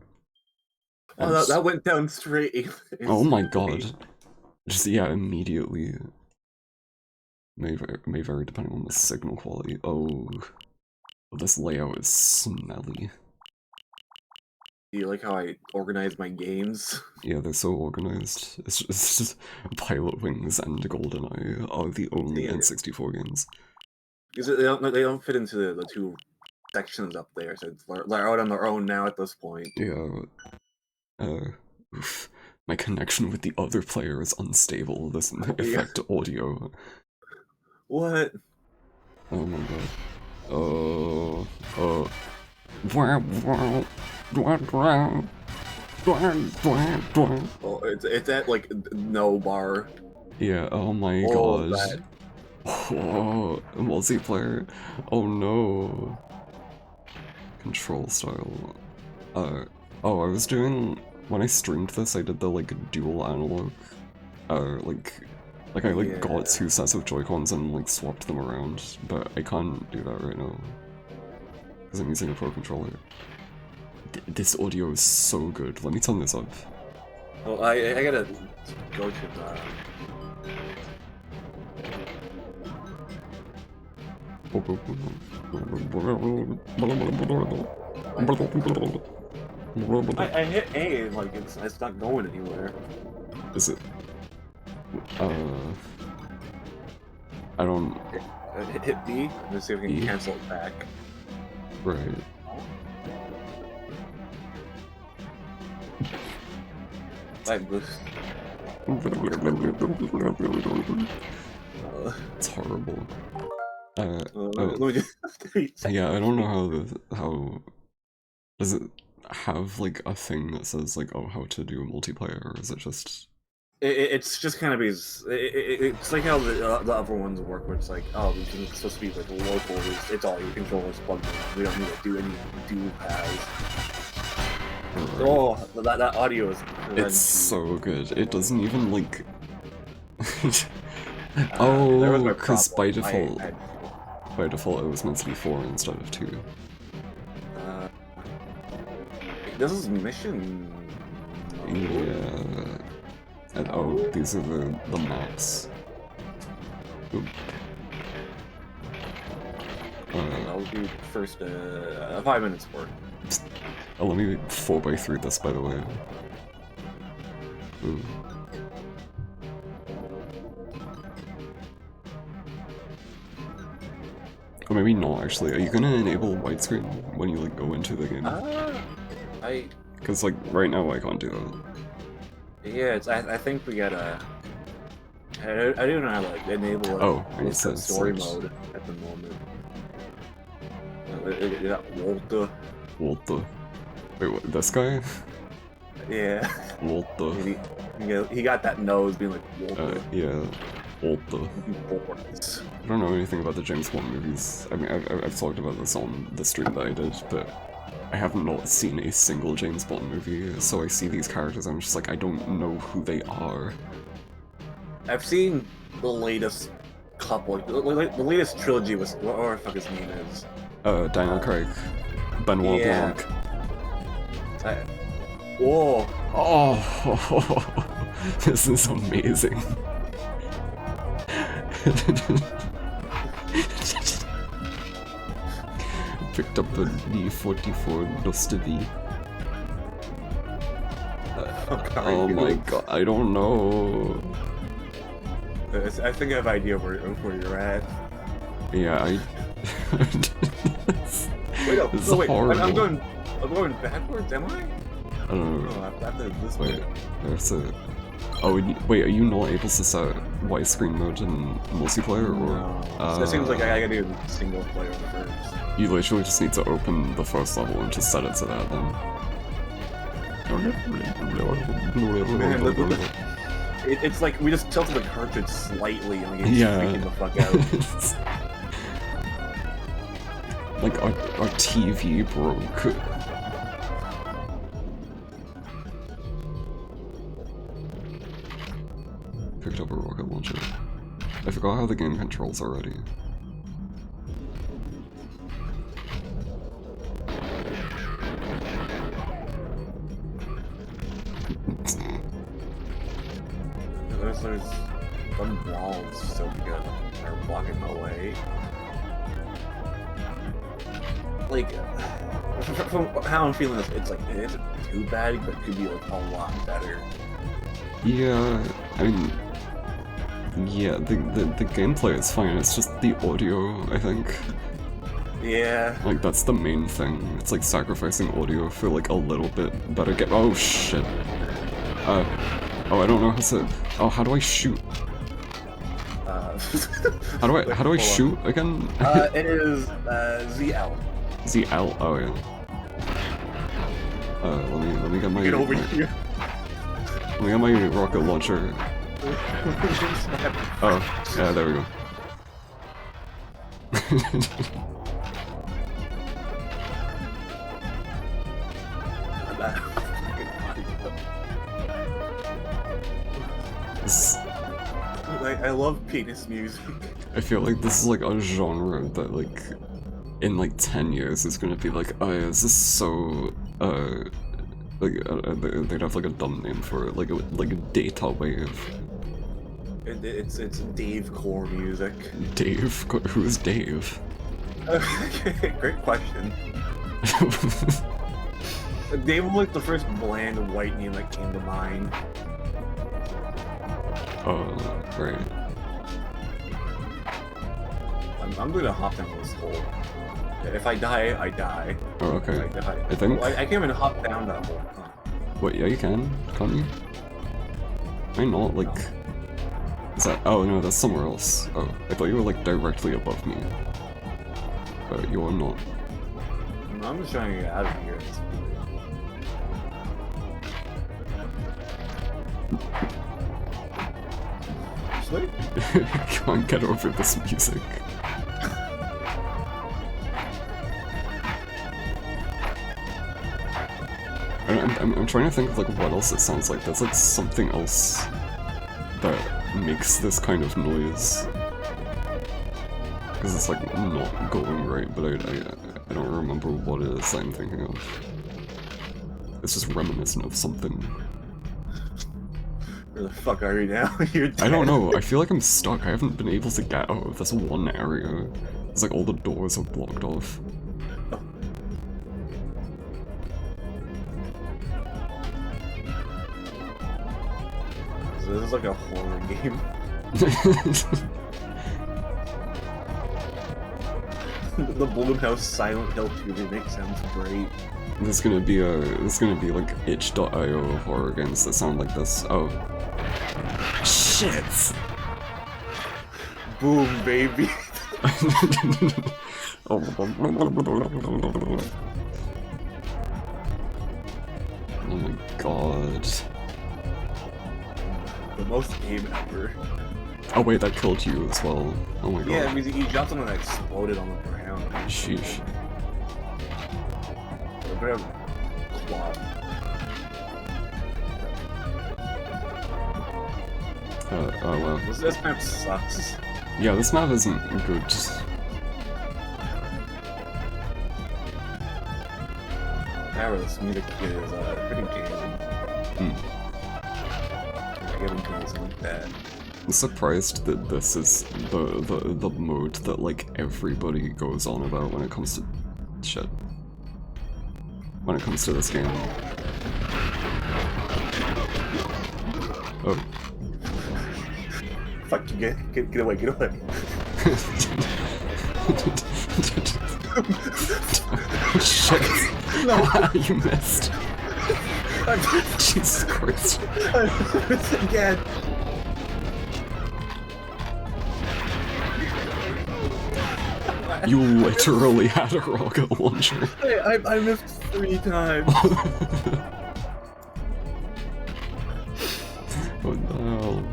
Oh, that went down straight. Oh my god! Just yeah, immediately. May vary depending on the signal quality. Oh, this layout is smelly. Do you like how I organize my games? Yeah, they're so organized. It's just Pilot Wings and GoldenEye are the only N64 games. Because they don't fit into the two sections up there, so they're out on their own now at this point. Yeah. Oof. My connection with the other player is unstable. This may affect audio. What? Oh my god. Oh, it's at like no bar. Yeah, oh my Oh, gosh. that. Oh, multiplayer. Oh no. Control style. Oh, I was doing, when I streamed this, I did the like dual analog. Like I like got two sets of Joy-Cons and like swapped them around, but I can't do that right now. Because I'm using a Pro Controller. This audio is so good. Let me turn this up. Well, I gotta go to the... I hit A and like it's not going anywhere. Is it? I don't... Hit B, let's see if we can cancel it back. Right. It's horrible. Yeah, I don't know how does it have like a thing that says like, oh, how to do multiplayer, or is it just? It's just kind of it's like how the other ones work, where it's like, oh, it's supposed to be like local. It's all your controllers plugged in. We don't need to do any dual paths. Right. Oh, that audio is. It's so good. It doesn't even like. Oh, because by default, it was meant to be 4 instead of 2. This is mission. Yeah. And oh, these are the maps. Oop. I'll do first 5 minutes for it. Oh, let me 4x3 this, by the way. Ooh. Or maybe not, actually. Are you gonna enable widescreen when you, like, go into the game? Because, like, right now I can't do that. Yeah, I think we gotta... I don't know how to, like, enable story mode at the moment. Walter. Walter. Wait, what, this guy? Yeah. Walter. He got that nose being like, Walter. Yeah. Walter. I don't know anything about the James Bond movies. I mean, I've talked about this on the stream that I did, but I have not seen a single James Bond movie, so I see these characters and I'm just like, I don't know who they are. I've seen the latest couple, the latest trilogy was, whatever the fuck his name is. Daniel Craig. Benoit Blanc. Whoa! Oh, this is amazing. Picked up a D44 Dostoevsky. Oh my god, I don't know. I think I have an idea where you're at. Yeah, Wait, no, It's no, wait. horrible. I'm going backwards. Am I? I don't know. No, I have to this Wait, way. there's a. Oh, wait, are you not able to set widescreen mode in multiplayer, or? No. It seems like I gotta do single player first. You literally just need to open the first level and just set it to that then. Man, it's like we just tilted the cartridge slightly and we get Yeah. freaking the fuck out. Like our TV broke. Picked up a rocket launcher. I forgot how the game controls already. There's some walls so good that are blocking the way. Like, from how I'm feeling this, it's like, it isn't too bad, but it could be like a lot better. Yeah, I mean, yeah, the gameplay is fine, it's just the audio, I think. Yeah. Like, that's the main thing. It's like sacrificing audio for like a little bit better oh shit. Oh, I don't know how to, oh, how do I shoot? How do I shoot again? It is, ZL. ZL, oh yeah. Let me get my... Get over here. Let me get my rocket launcher. Oh, yeah, there we go. This, I love penis music. I feel like this is like a genre that like in like 10 years is gonna be like, oh yeah, this is so like they'd have like a dumb name for it, like a data wave. It's Dave core music. Dave? Who's Dave? Great question. Dave was like the first bland white name that came to mind. Oh, right. I'm gonna hop down this hole. If I die, I die. Oh, okay. I die. I think... I can't even hop down that hole. Huh. Wait, yeah, you can, can't you? Am I not, like... Is that... Oh, no, that's somewhere else. Oh, I thought you were, like, directly above me. But you are not. No, I'm just trying to get out of here. Actually? Can't get over this music. I'm trying to think of like what else it sounds like. There's like something else that makes this kind of noise. Because it's like not going right, but I don't remember what it is I'm thinking of. It's just reminiscent of something. Where the fuck are you now? You're dead. I don't know, I feel like I'm stuck. I haven't been able to get out of this one area. It's like all the doors are blocked off. So this is like a horror game. The Bloomhouse Silent Hill 2 remake sounds great. There's gonna be like itch.io horror games that sound like this. Oh. Shit! Boom, baby. Oh my god. The most aim ever. Oh wait, that killed you as well. Oh my god. Yeah, because he dropped something that exploded on the ground. Sheesh. A bit of claw. Oh well. This map sucks. Yeah, this map isn't good. However, this music is pretty good. I get into something like that. I'm surprised that this is the mode that like everybody goes on about when it comes to shit. When it comes to this game. Oh. Fuck you, get away, get away. Shit. No. You missed. Jesus Christ. Again. You literally had a rocket launcher. I missed 3 times. Oh no.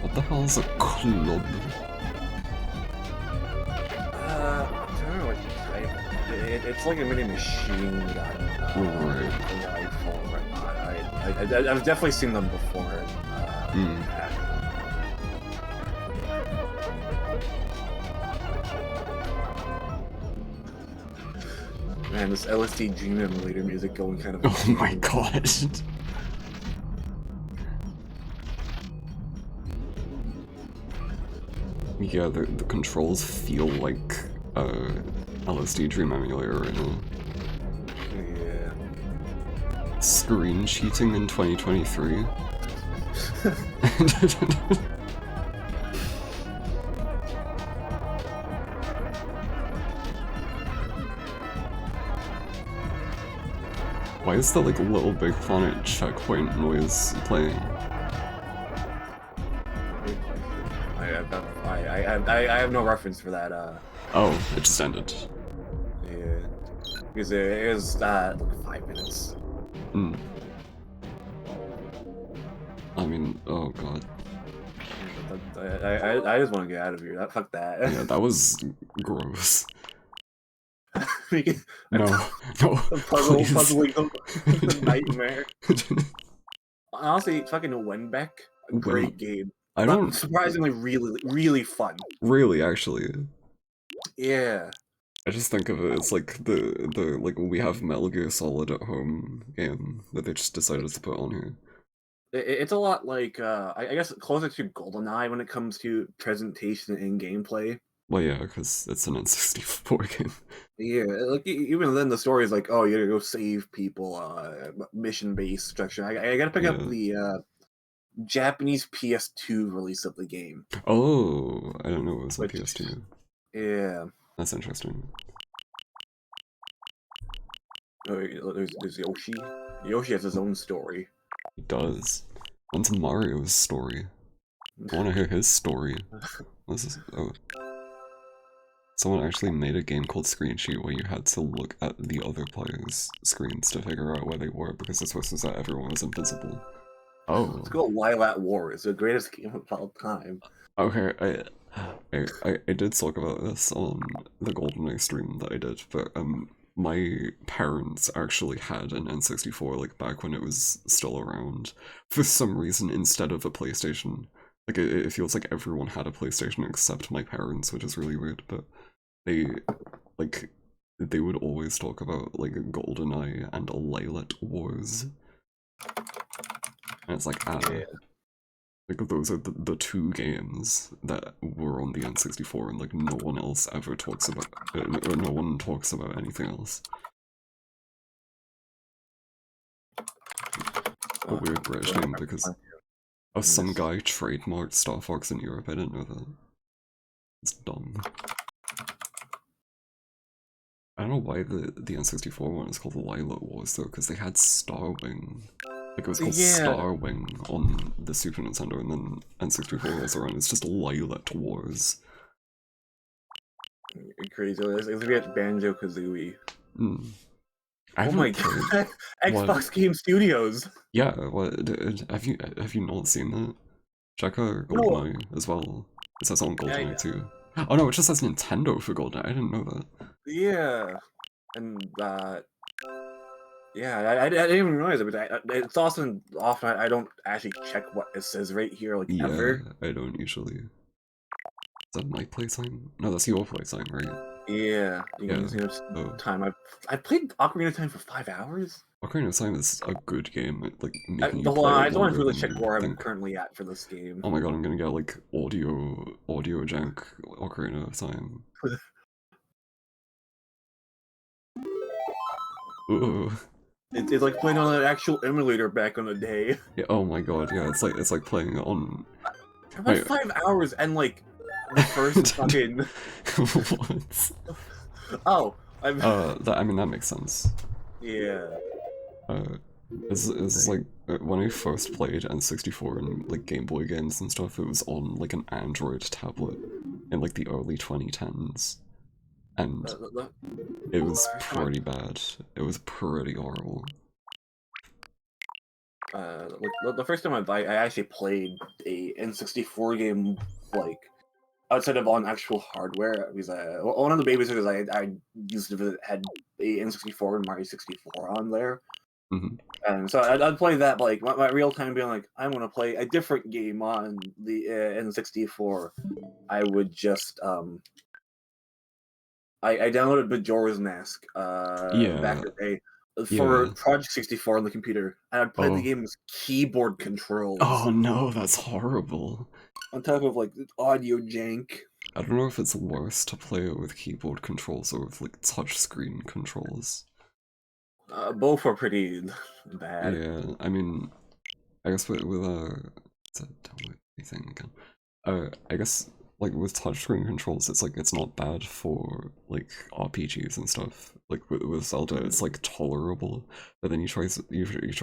What the hell is a club? I don't know what type. It's like a mini machine gun. Right. Rifle or whatnot. I've definitely seen them before. Man, this LSD Dream Emulator music going kind of. Oh my god. Yeah, the controls feel like LSD Dream Emulator right now. Yeah. Screen cheating in 2023. Why is the like Little Big Planet checkpoint noise playing? I have no reference for that. Oh, it just ended. Yeah, because it is like 5 minutes. Hmm. I mean, oh god. I just want to get out of here. Fuck that. Yeah, that was gross. No, no. puzzling nightmare. Honestly, fucking Wenbeck, a great game. I don't. Surprisingly, really fun. Really, actually. Yeah. I just think of it as like the like we have Metal Gear Solid at home game that they just decided to put on here. It's a lot like I guess closer to GoldenEye when it comes to presentation and gameplay. Well, yeah, because it's an N64 game. Yeah, like even then the story is like, oh, you gotta go save people, mission-based structure. I gotta pick up the Japanese PS2 release of the game. Oh, I don't know it was on PS2. Yeah. That's interesting. Oh, there's Yoshi. Yoshi has his own story. He does. When's Mario's story? I want to hear his story. This is someone actually made a game called Screen Sheet where you had to look at the other players' screens to figure out where they were because the twist was that everyone was invisible. Oh. It's called Lilat War. It's the greatest game of all time. Okay, I did talk about this on the GoldenEye stream that I did, but my parents actually had an N64 like back when it was still around. For some reason, instead of a PlayStation. Like it feels like everyone had a PlayStation except my parents, which is really weird, but they would always talk about like GoldenEye and Lilat Wars. And it's like, Yeah. like those are the 2 games that were on the N64 and like no one else ever talks about, no one talks about anything else. A weird British name because some guy trademarked Star Fox in Europe. I didn't know that. It's dumb. I don't know why the N64 one is called Lilat Wars though, because they had Starwing. Like it was called Starwing on the Super Nintendo, and then N64 rolls around. It's just Lilat Wars. Crazy. It's gonna be at Banjo-Kazooie. Mm. Oh my god! Xbox Game Studios. Yeah. What have you not seen that? Check out GoldenEye as well. It says on GoldenEye too. Oh no, it just says Nintendo for GoldenEye. I didn't know that. Yeah, and yeah, I didn't even realize it, but it's also often I don't actually check what it says right here, like ever. I don't usually. Is that my play sign? No, that's your play sign, right? Yeah, time. I played Ocarina of Time for 5 hours. Ocarina of Time is a good game. Like I just want to really check where I'm currently at for this game. Oh my god, I'm gonna get like audio jank Ocarina of Time. Ooh. It's like playing on an actual emulator back in the day. Yeah, oh my god, yeah, it's like playing on. About Wait. 5 hours and like the first fucking. What? Oh, I mean that makes sense. yeah. It's like when I first played N64 and like Game Boy games and stuff, it was on like an Android tablet in like the early 2010s, and it was pretty bad. It was pretty horrible. Like, the first time I actually played a N64 game, like outside of on actual hardware, because one of the babysitters I used to visit had a N64 and Mario 64 on there. Mm-hmm. And so I'd play that, but like my real time being like, I'm gonna play a different game on the N64. I would just I downloaded Majora's Mask Yeah. back in the day for Project 64 on the computer, and I'd play the Oh. game with keyboard controls. Oh no, that's horrible. On top of like audio jank. I don't know if it's worse to play it with keyboard controls or with like touchscreen controls. Both are pretty bad. Yeah, I mean, I guess with it's a download anything again. I guess like with touchscreen controls, it's like it's not bad for like RPGs and stuff. Like with Zelda, it's like tolerable. But then you try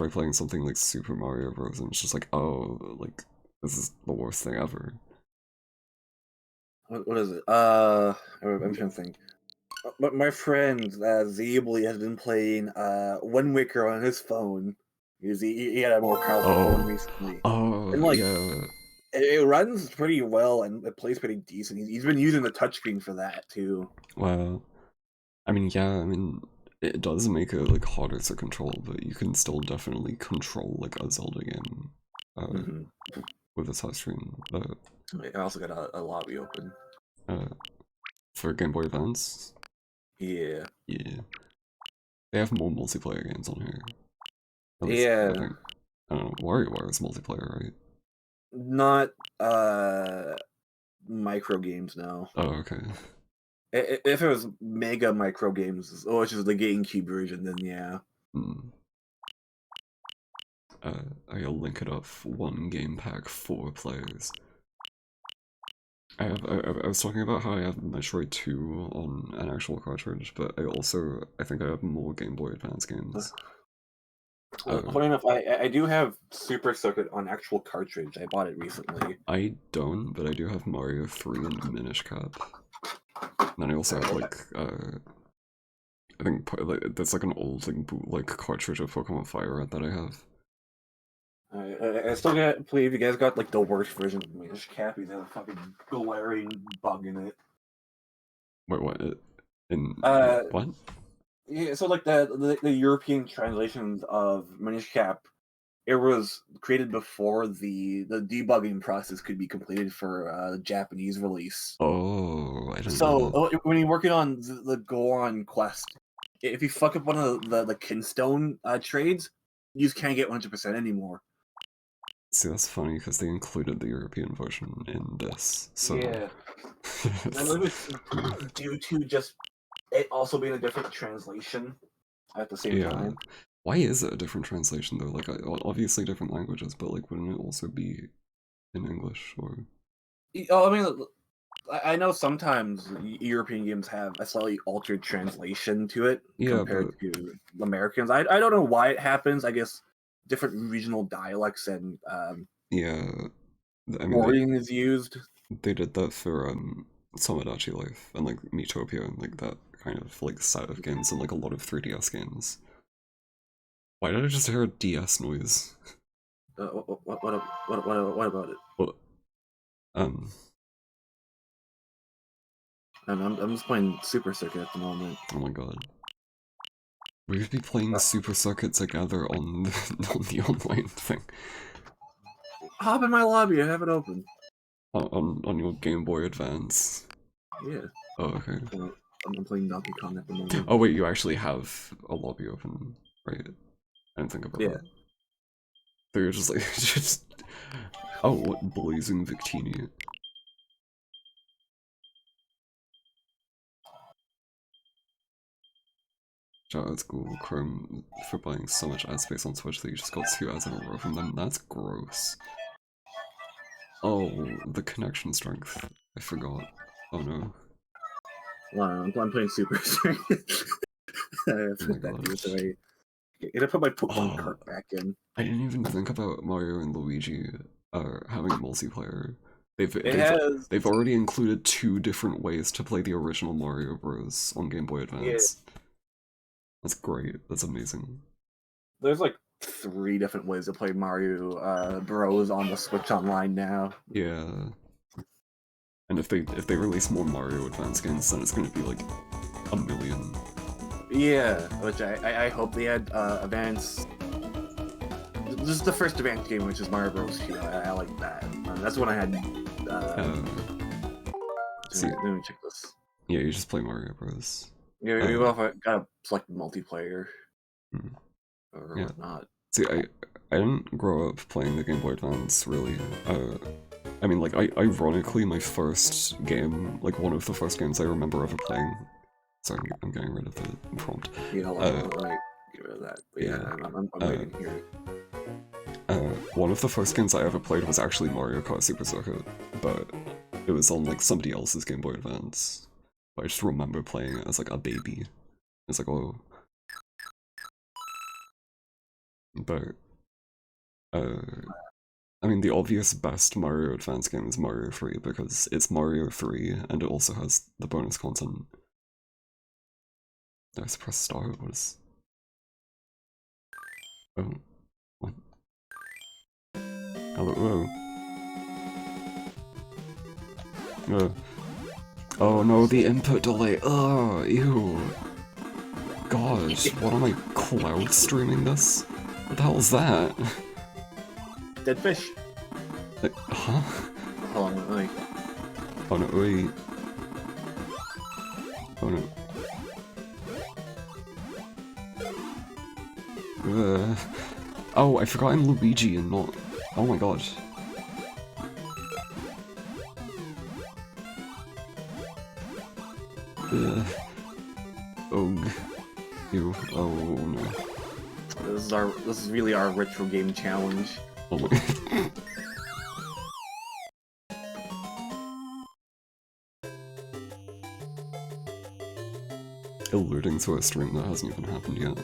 playing something like Super Mario Bros. And it's just like, oh, like this is the worst thing ever. What is it? I'm trying to think. My friend Zeebly has been playing Wind Waker on his phone. Because he had a more powerful phone recently. Oh, And like, yeah. it runs pretty well and it plays pretty decent. He's been using the touchscreen for that too. Well, I mean, yeah, I mean, it does make it like harder to control, but you can still definitely control like a Zelda game with a touchscreen. I also got a lobby open. For Game Boy Advance. Yeah. Yeah. They have more multiplayer games on here. Yeah. I don't know. WarioWare is multiplayer, right? Not micro games now. Oh, okay. If it was mega micro games, which is the GameCube version, then yeah. I'll link it up. 1 game pack, 4 players. I was talking about how I have Metroid 2 on an actual cartridge, but I think I have more Game Boy Advance games. Funny enough, I do have Super Circuit on actual cartridge. I bought it recently. I don't, but I do have Mario 3 and Minish Cap. And then I also have like I think that's like an old like bootleg cartridge of Pokemon Fire Red that I have. I still can't believe you guys got like the worst version of Minish Cap. He's a fucking glaring bug in it. Wait, what? What? Yeah, so like the European translations of Minish Cap, it was created before the debugging process could be completed for the Japanese release. Oh, I didn't know So that. when you're working on the Goron quest, if you fuck up one of the Kinstone trades, you just can't get 100% anymore. See, that's funny because they included the European version in this. So Yeah. I believe it's due to just it also being a different translation at the same time. Why is it a different translation though? Like, obviously different languages, but like, wouldn't it also be in English or? Oh, I mean, I know sometimes European games have a slightly altered translation to it compared to Americans. I don't know why it happens. I guess different regional dialects and yeah, I mean, wording is used. They did that for Tomodachi Life and like Miitopia and like that kind of like set of games and like a lot of 3DS games. Why did I just hear a DS noise? What about it? What? I'm just playing Super Circuit at the moment. Oh my god. We would be playing Super Circuit together on the online thing. Hop in my lobby, I have it open. On your Game Boy Advance. Yeah. Oh, okay. I'm playing Donkey Kong at the moment. Oh wait, you actually have a lobby open, right? I didn't think about that. So you're just like, oh, what Blazing Victini? Shout out to Google Chrome for buying so much ad space on Twitch that you just got 2 ads in a row from them. That's gross. Oh, the connection strength. I forgot. Oh no. Wow, I'm playing Super Circuit. I put that news away. I put my Pokemon cart back in. I didn't even think about Mario and Luigi having multiplayer. They've already included 2 different ways to play the original Mario Bros. On Game Boy Advance. Yeah. That's great. That's amazing. There's like 3 different ways to play Mario Bros. On the Switch Online now. Yeah. And if they release more Mario Advance games, then it's gonna be like a million. Yeah, which I hope they had Advance. This is the first Advance game, which is Mario Bros. 2. I like that. That's when I had. Let me check this. Yeah, you just play Mario Bros. Yeah, we gotta select multiplayer or whatnot. See, I didn't grow up playing the Game Boy Advance really. I mean, like, ironically, my first game, like one of the first games I remember ever playing. Sorry, I'm getting rid of the prompt. Yeah, hold on, let me get rid of that. But yeah, I'm waiting here. One of the first games I ever played was actually Mario Kart Super Circuit, but it was on like somebody else's Game Boy Advance. But I just remember playing it as like a baby. It's like, oh. But I mean, the obvious best Mario Advance game is Mario 3 because it's Mario 3 and it also has the bonus content. Did I press start? What is... Oh. What? Hello? Oh no, the input delay. Oh, ew. God, what am I cloud streaming this? What the hell is that? Dead fish. Huh? Hold on, wait. Oh no, wait. Oh no. Oh, I forgot I'm Luigi and not... Oh my god. Ugh. Ew. Oh no. This is really our retro game challenge. Oh my. Alluding to a stream that hasn't even happened yet.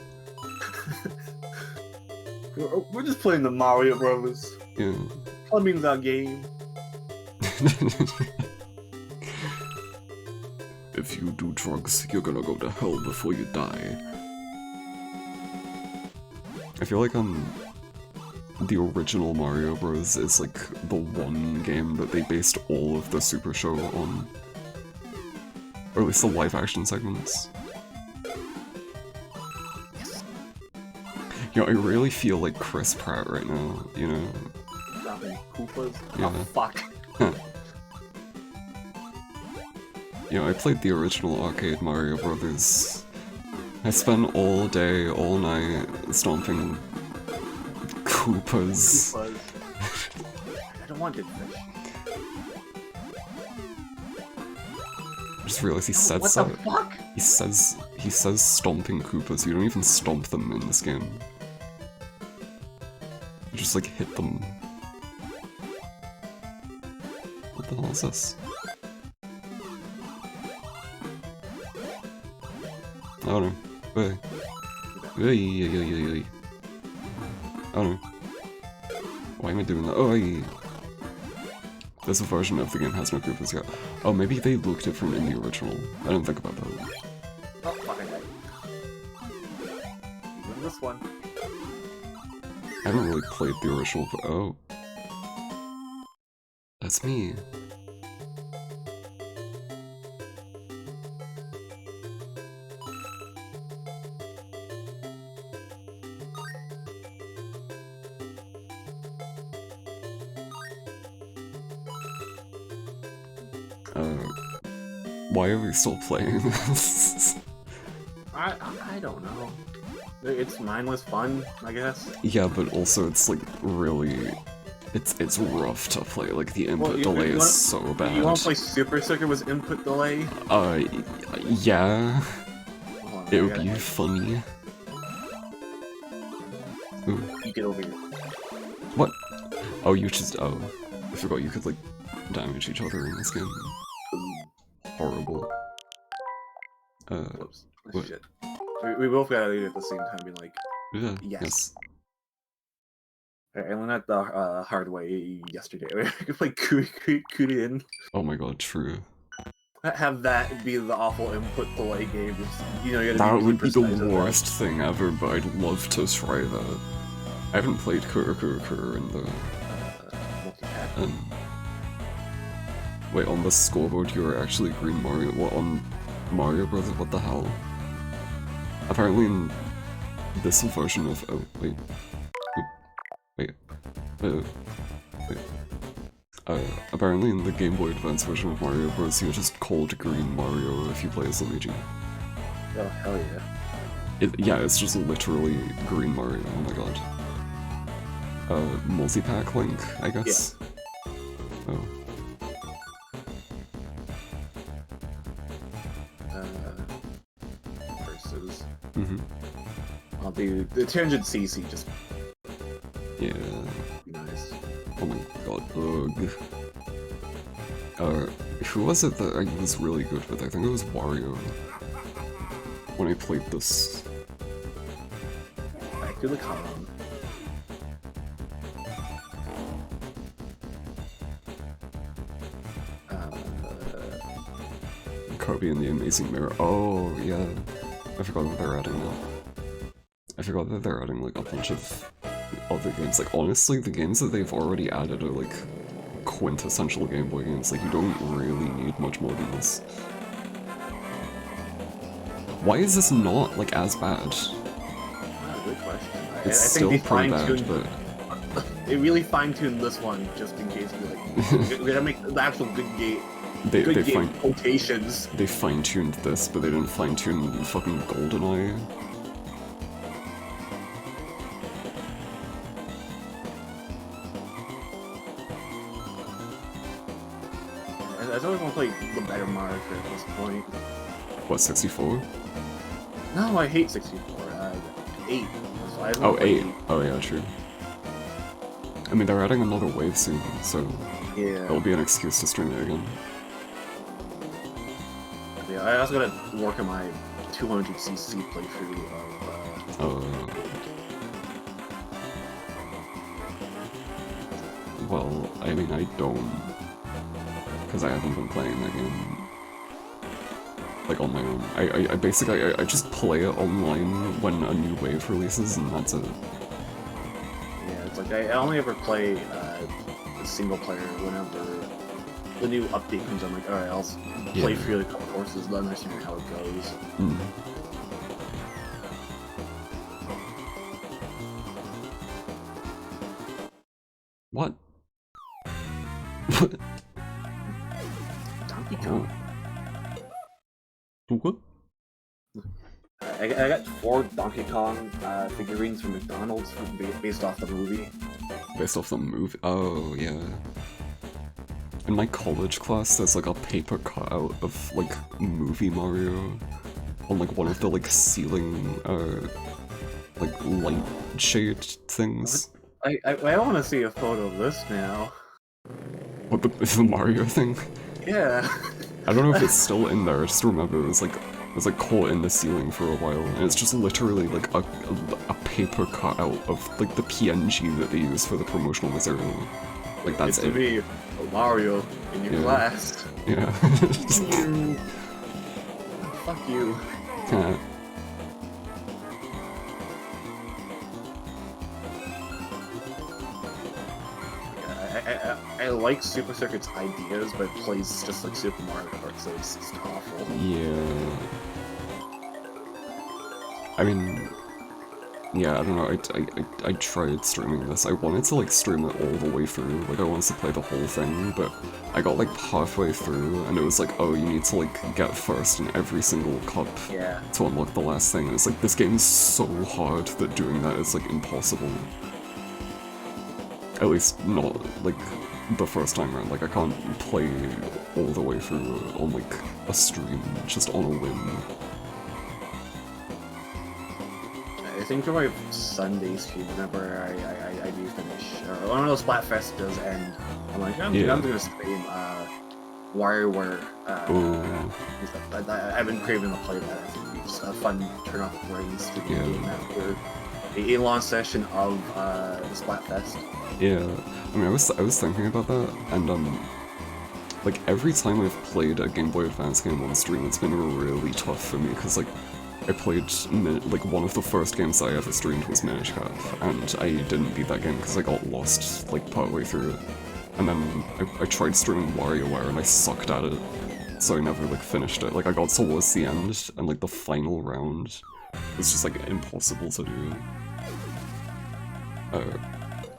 We're just playing the Mario Bros. Yeah. Plumbing's our game. If you do drugs, you're gonna go to hell before you die. I feel like the original Mario Bros. Is like the one game that they based all of the Super Show on. Or at least the live action segments. You know, I really feel like Chris Pratt right now, you know? Dropping Koopas? Yeah. Oh, fuck. You know, I played the original arcade Mario Brothers. I spent all day, all night, stomping Koopas. I don't want dead fish. I just realized he said what so. The fuck? He says stomping Koopas. You don't even stomp them in this game. You just like hit them. What the hell is this? Oh no. Wait. Oh no. Why am I doing that? Oh, there's a version of the game has no Koopas yet. Oh, maybe they look different in the original. I didn't think about that. Oh, fuck, I died. Even this one. I haven't really played the original, but oh. That's me. Why are we still playing this? I don't know. It's mindless fun, I guess. Yeah, but also it's like really... It's rough to play, like the input delay is so bad. You wanna play Super Circuit with input delay? Yeah. Hold It would be funny. Ooh. You get over here. What? Oh, you just. Oh. I forgot you could, like, damage each other in this game. Horrible. Whoops. What? Shit. We both got it at the same time, being like, Yeah. yes. I learned that the hard way yesterday. I could play kururin. Oh my god, true. Have that be the awful input delay game. You know, you gotta That be would be the precise. worst thing ever, but I'd love to try that. I haven't played Kururin though. Multi-pack. Wait, on the scoreboard you're actually Green Mario. What, on Mario Bros? What the hell? Apparently in this version of... Oh, wait. Wait. Wait. Apparently in the Game Boy Advance version of Mario Bros. You're just called Green Mario if you play as Luigi. Oh, hell yeah. Yeah, it's just literally Green Mario, oh my god. Multi-pack Link, I guess? Yeah. Oh. Versus. Mm-hmm. Oh, dude, the tangent CC just Yeah. nice. Oh my god, ugh. Who was it that I was really good with? I think it was Wario. When I played this. Back to the column. Kirby and the Amazing Mirror. Oh, yeah. I forgot that they're adding that. I forgot that they're adding, like, a bunch of other games. Like, honestly, the games that they've already added are, like, quintessential Game Boy games. Like, you don't really need much more than this. Why is this not, like, as bad? Good question. It's I still think they pretty bad, fine-tuned. but... They really fine-tuned this one just in case we like. We're gonna make the actual good game. They quotations. They fine-tuned this, but they didn't fine-tune fucking GoldenEye. I always want to play the better Mario Kart at this point. What, 64? No, I hate 64. 8. So I Oh, 8. Oh, yeah, true. I mean, they're adding another wave soon, so Yeah. it'll be an excuse to stream it again. Yeah, I also gotta work on my 200cc playthrough of. Well, I mean, I don't. Because I haven't been playing that game. Like, on my own. I basically, I just play it online when a new wave releases, and that's it. Yeah, it's like I only ever play the single player whenever the new update comes. I'm like, alright, I'll play through a couple courses, then I see how it goes. Mm. What? Donkey Kong. What? I got 4 Donkey Kong figurines from McDonald's based off the movie. Based off the movie? Oh, yeah. In my college class, there's like a paper cutout of like movie Mario on like one of the like ceiling like light shade things. I want to see a photo of this now. What, the Mario thing? Yeah. I don't know if it's still in there. I just remember it was like caught in the ceiling for a while, and it's just literally like a paper cutout of like the PNG that they use for the promotional material. Like that's it's it. Me, Mario, in your class. Yeah. You. Fuck you. Yeah. I like Super Circuit's ideas, but it plays just like Super Mario Kart, so it's just awful. Yeah. I mean, yeah, I don't know, I tried streaming this. I wanted to like stream it all the way through, like I wanted to play the whole thing, but I got like halfway through and it was like, oh, you need to like get first in every single cup to unlock the last thing. And it's like, this game is so hard that doing that is like impossible. At least not like the first time around. Like I can't play all the way through on like a stream just on a whim. think for my Sunday stream, whenever I do finish, or one of those Splatfest does end, I'm like, I'm gonna stream WarioWare. I've been craving to play that. I think it's a fun turn off the brains to game after a long session of the Splatfest. Yeah, I mean, I was thinking about that, and like every time I've played a Game Boy Advance game on stream, it's been really tough for me because like I played like one of the first games I ever streamed was Minish Cap, and I didn't beat that game because I got lost like partway through it, and then I tried streaming WarioWare and I sucked at it, so I never like finished it. Like I got towards the end, and like the final round was just like impossible to do.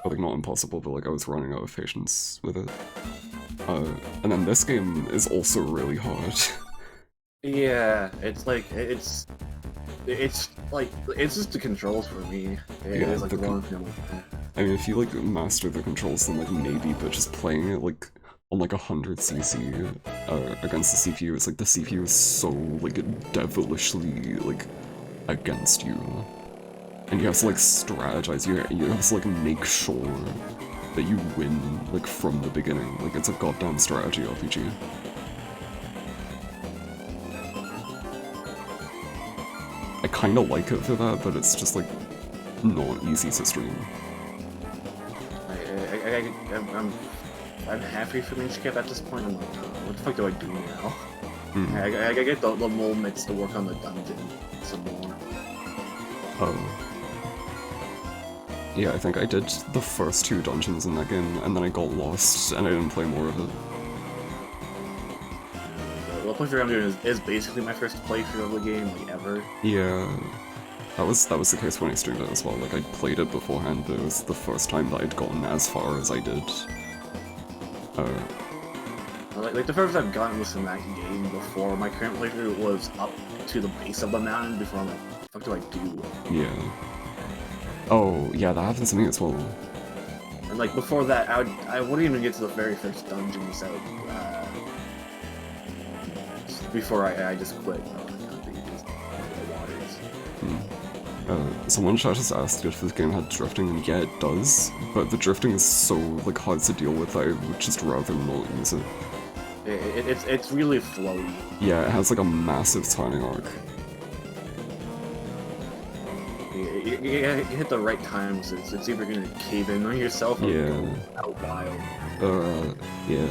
Like not impossible, but like I was running out of patience with it. And then this game is also really hard. Yeah, it's like it's just the controls for me. It's like one thing like that. I mean, if you like master the controls, then like maybe, but just playing it like on like 100cc against the CPU, it's like the CPU is so like devilishly like against you. And you have to like strategize, you have to like make sure that you win like from the beginning. Like it's a goddamn strategy RPG. I kinda like it for that, but it's just like not easy to stream. I'm happy for Minish Cap at this point. I'm like, what the fuck do I do now? I get the moments to work on the dungeon some more. Yeah, I think I did the first 2 dungeons in that game, and then I got lost, and I didn't play more of it. The playthrough I'm doing is basically my first playthrough of the game, like, ever. Yeah, that was the case when I streamed it as well. Like, I'd played it beforehand, but it was the first time that I'd gotten as far as I did. Like the furthest I've gotten was in that game before. My current playthrough was up to the base of the mountain before I'm like, what the fuck do I do? Yeah. Oh, yeah, that happens to me as well. And like before that, I wouldn't even get to the very first dungeons out, before I just quit. Someone just asked if this game had drifting, and yeah, it does, but the drifting is so like hard to deal with that I would just rather not use it. It's really floaty. Yeah, it has like a massive turning arc. You hit the right times, it's either gonna cave in on yourself or go out wild. Yeah.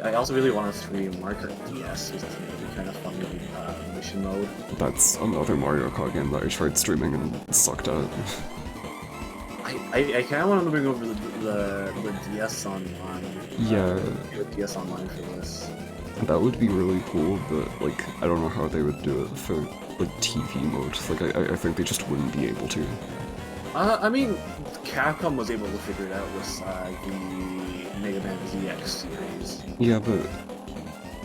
I also really want to stream Mario Kart DS, which is really kind of fun mission mode. That's another Mario Kart game that I tried streaming and sucked at. I kind of want to bring over the DS Online. Yeah. DS Online for this. That would be really cool, but like I don't know how they would do it for like TV mode. Like I think they just wouldn't be able to. I mean, Capcom was able to figure it out with the Mega Man ZX series. Yeah, but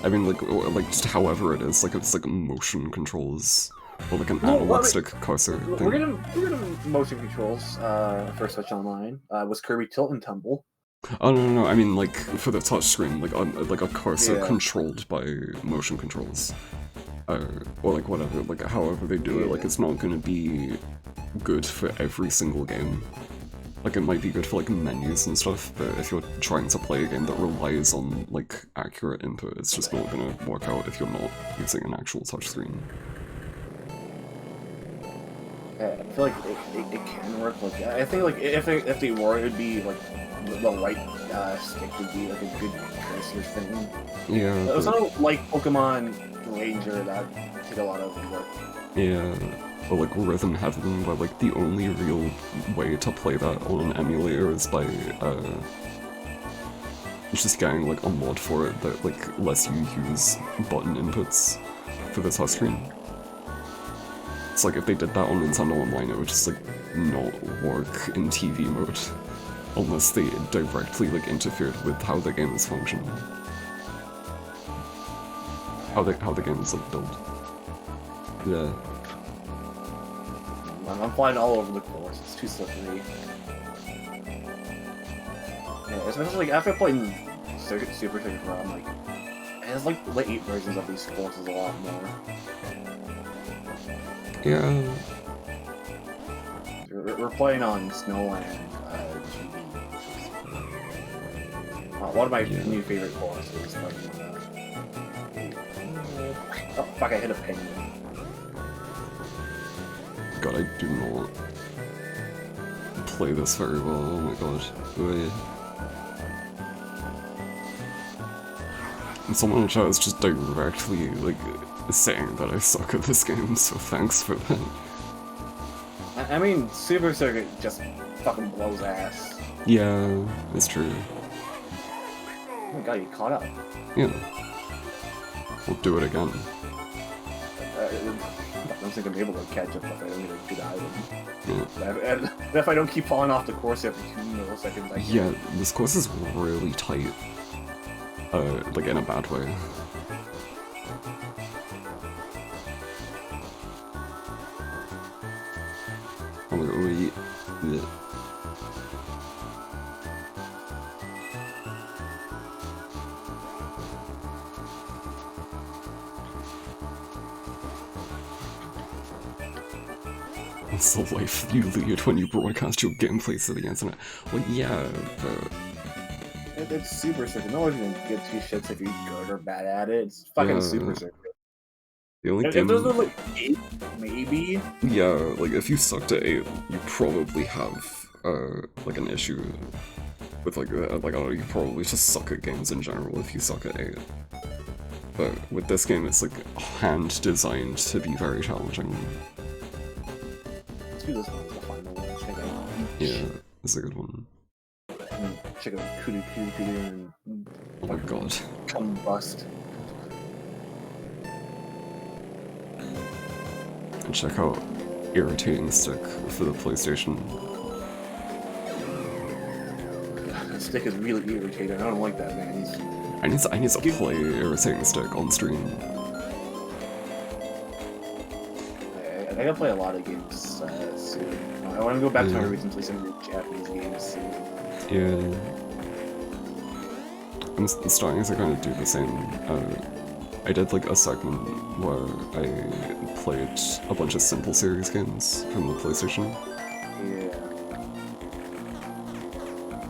I mean, like just however it is, like it's like motion controls or like an analog stick cursor thing. We're gonna motion controls for Switch Online was Kirby Tilt and Tumble. Oh no! I mean, like for the touchscreen, like a cursor controlled by motion controls, or like whatever, like however they do it. Like it's not gonna be good for every single game. Like it might be good for like menus and stuff, but if you're trying to play a game that relies on like accurate input, it's just not gonna work out if you're not using an actual touchscreen. I feel like it can work. Like I think like if they were, it'd be like the right stick would be like a good cursor thing. Yeah. It's not like Pokemon Ranger that take a lot of work. Yeah. Or like Rhythm Heaven, where like the only real way to play that on an emulator is by just getting like a mod for it that like lets you use button inputs for the touchscreen. It's like if they did that on Nintendo Online, it would just like not work in TV mode unless they directly like interfered with how the game is functioning, how the game is like built. Yeah. I'm flying all over the course. It's too slippery. Yeah, especially like after playing Super Circuit Pro, I'm like, there's like late versions of these courses a lot more. Yeah. We're playing on Snowland GB. One of my new favorite courses. Oh fuck! I hit a penguin. God, I do not play this very well. Oh my god. Wait. And someone in chat is just directly like saying that I suck at this game, so thanks for that. I mean, Super Circuit just fucking blows ass. Yeah, it's true. Oh my god, you caught up. Yeah. We'll do it again. I don't think I'm able to catch up if I don't get a good item. Yeah. And if I don't keep falling off the course every 2 milliseconds, I Yeah, this course is really tight. Like in a bad way. Oh my god, wait. Yeah. What's the life you lead when you broadcast your gameplays to the internet? Well, yeah, but... It's Super Circuit. No one's gonna give two shits if you're good or bad at it. It's fucking Yeah. Super Circuit. The only If game... there's like 8, maybe. Yeah, like if you sucked at 8, you probably have, like an issue with like I don't know, you probably just suck at games in general if you suck at 8. But with this game, it's like hand designed to be very challenging. Let's do this one as the final one. Check out. Yeah, it's a good one. Check out kuru and Oh my god. combust. And check out Irritating Stick for the PlayStation. That stick is really irritating. I don't like that, man. I need to play Irritating Stick on stream. I gotta play a lot of games soon. I want to go back to my roots and play some of the Japanese games soon. Yeah. I'm starting to kind of do the same. I did like a segment where I played a bunch of simple series games from the PlayStation.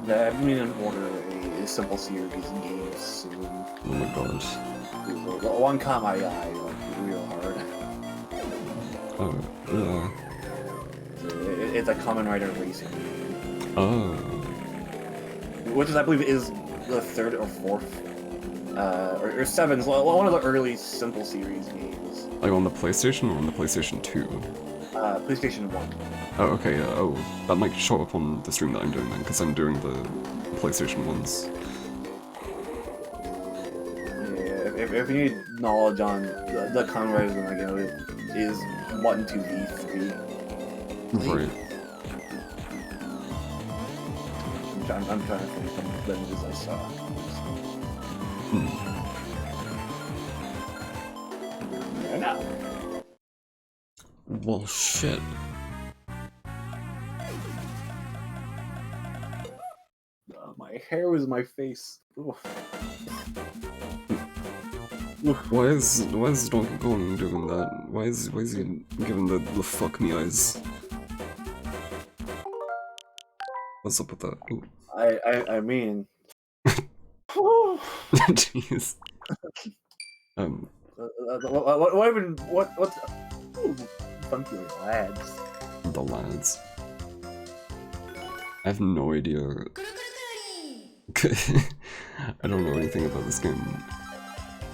Yeah. I've been in order a simple series games soon. Oh my god. One caught my eye like real hard. Oh, yeah. It's a Kamen Rider racing game. Oh. Which is, I believe, is the 3rd or 4th, or 7th, one of the early simple series games. Like on the PlayStation or on the PlayStation 2? PlayStation 1. Oh, okay, yeah, oh. That might show up on the stream that I'm doing then, because I'm doing the PlayStation ones. Yeah, if you need knowledge on the Kamen Riders, like, you know, it is 1 to V3. Right. I'm trying to think of the images I saw. I know. Well, shit. My hair was in my face. Oof. Why is Donkey Kong doing that? Why is he giving the fuck me eyes? What's up with that? Ooh. I mean. Jeez. What? Ooh, funky lads. The lads. I have no idea. I don't know anything about this game.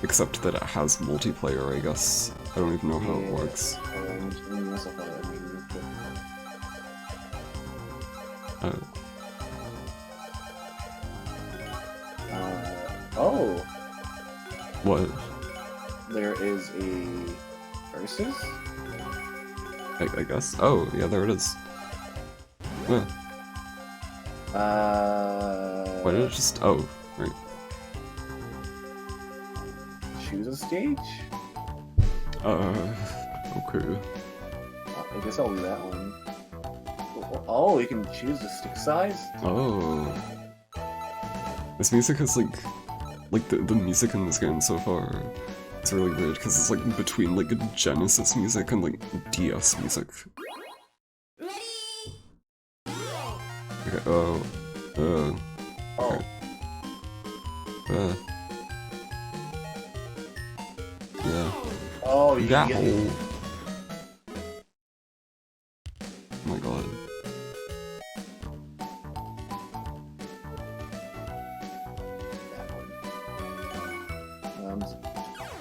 Except that it has multiplayer, I guess. I don't even know how it works. Oh. What? There is a versus? I guess. Oh, yeah, there it is. Yeah. Why did it just... Oh, right. Choose a stage? Okay. I guess I'll do that one. Oh, you can choose the stick size? Oh. This music is like the music in this game so far It's really weird because it's like between like Genesis music and like DS music. Okay, Oh. okay. Yeah. Oh, yeah. Oh my god.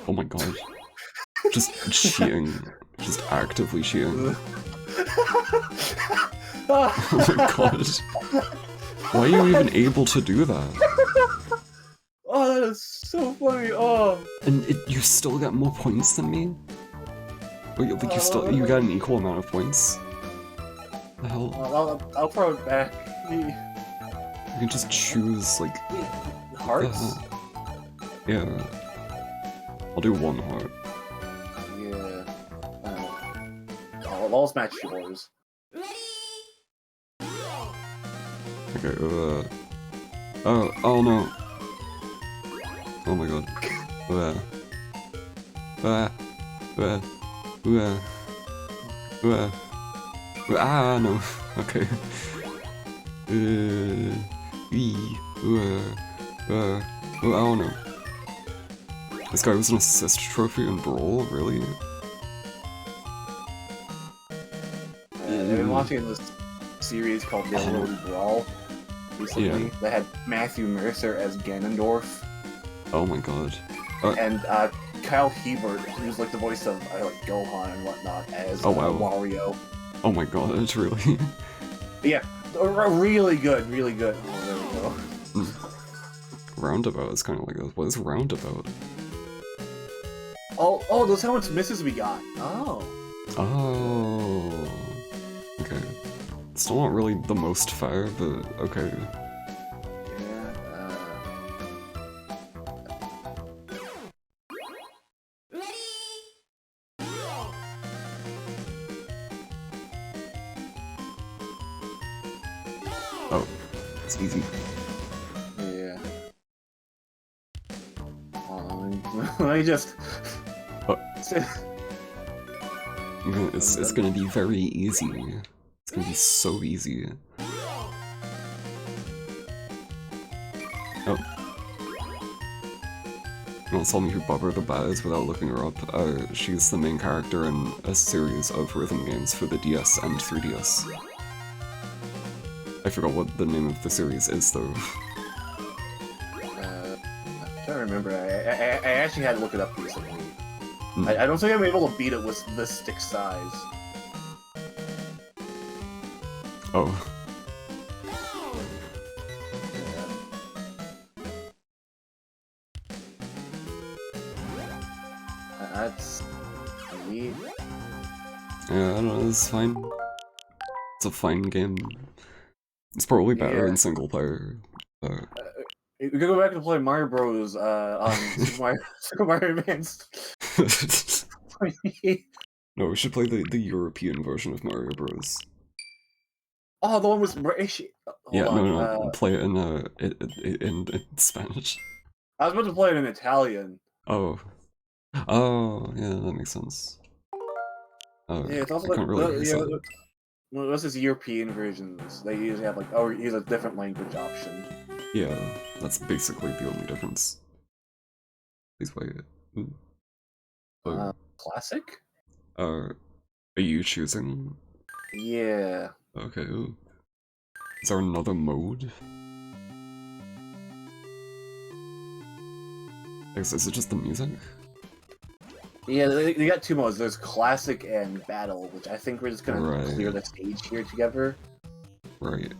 Oh my god. Just cheating. Just actively cheating. Oh my god. Why are you even able to do that? Oh, that is so funny. Oh. And you still got more points than me? Or you you got an equal amount of points? The hell? I'll throw it back. You can just choose like Hearts? Yeah. I'll do one heart. Yeah. I'll match yours. Okay, oh no. Oh my god. Ah, no. Okay. Oh no. This guy was an assist trophy in Brawl? Really? I've been watching this series called Gameboy Brawl recently. Yeah. That had Matthew Mercer as Ganondorf. Oh my god. And Kyle Hebert, who's like the voice of like Gohan and whatnot, as Oh, wow. Wario. Oh my god, really? Yeah, really good, really good. Oh, there we go. Roundabout is kind of like this. What is Roundabout? Oh, those how much misses we got. Oh. Oh. Okay. Still not really the most fair, but okay. Oh, it's easy. Yeah. Let me just. It's gonna be very easy. It's gonna be so easy. Oh. Don't tell me who Bubba the Bat is without looking her up. She's the main character in a series of rhythm games for the DS and 3DS. I forgot what the name of the series is, though. I'm trying to remember. I actually had to look it up recently. I don't think I'm able to beat it with this stick size. Oh. That's neat. Yeah, I don't know, it's fine. It's a fine game. It's probably better in single player. We could go back and play Mario Bros. On Super Mario Advance. No, we should play the European version of Mario Bros. Oh, the one with British. Yeah, no, play it in Spanish. I was about to play it in Italian. Oh. Oh, yeah, that makes sense. Yeah, it's also I can't really hear that. What's this European versions? They usually have like, use a different language option. Yeah, that's basically the only difference. Please wait. Ooh. Classic? Are you choosing? Yeah. Okay, ooh. Is there another mode? Is it just the music? Yeah, they got two modes. There's classic and battle, which I think we're just gonna clear the stage here together. Right.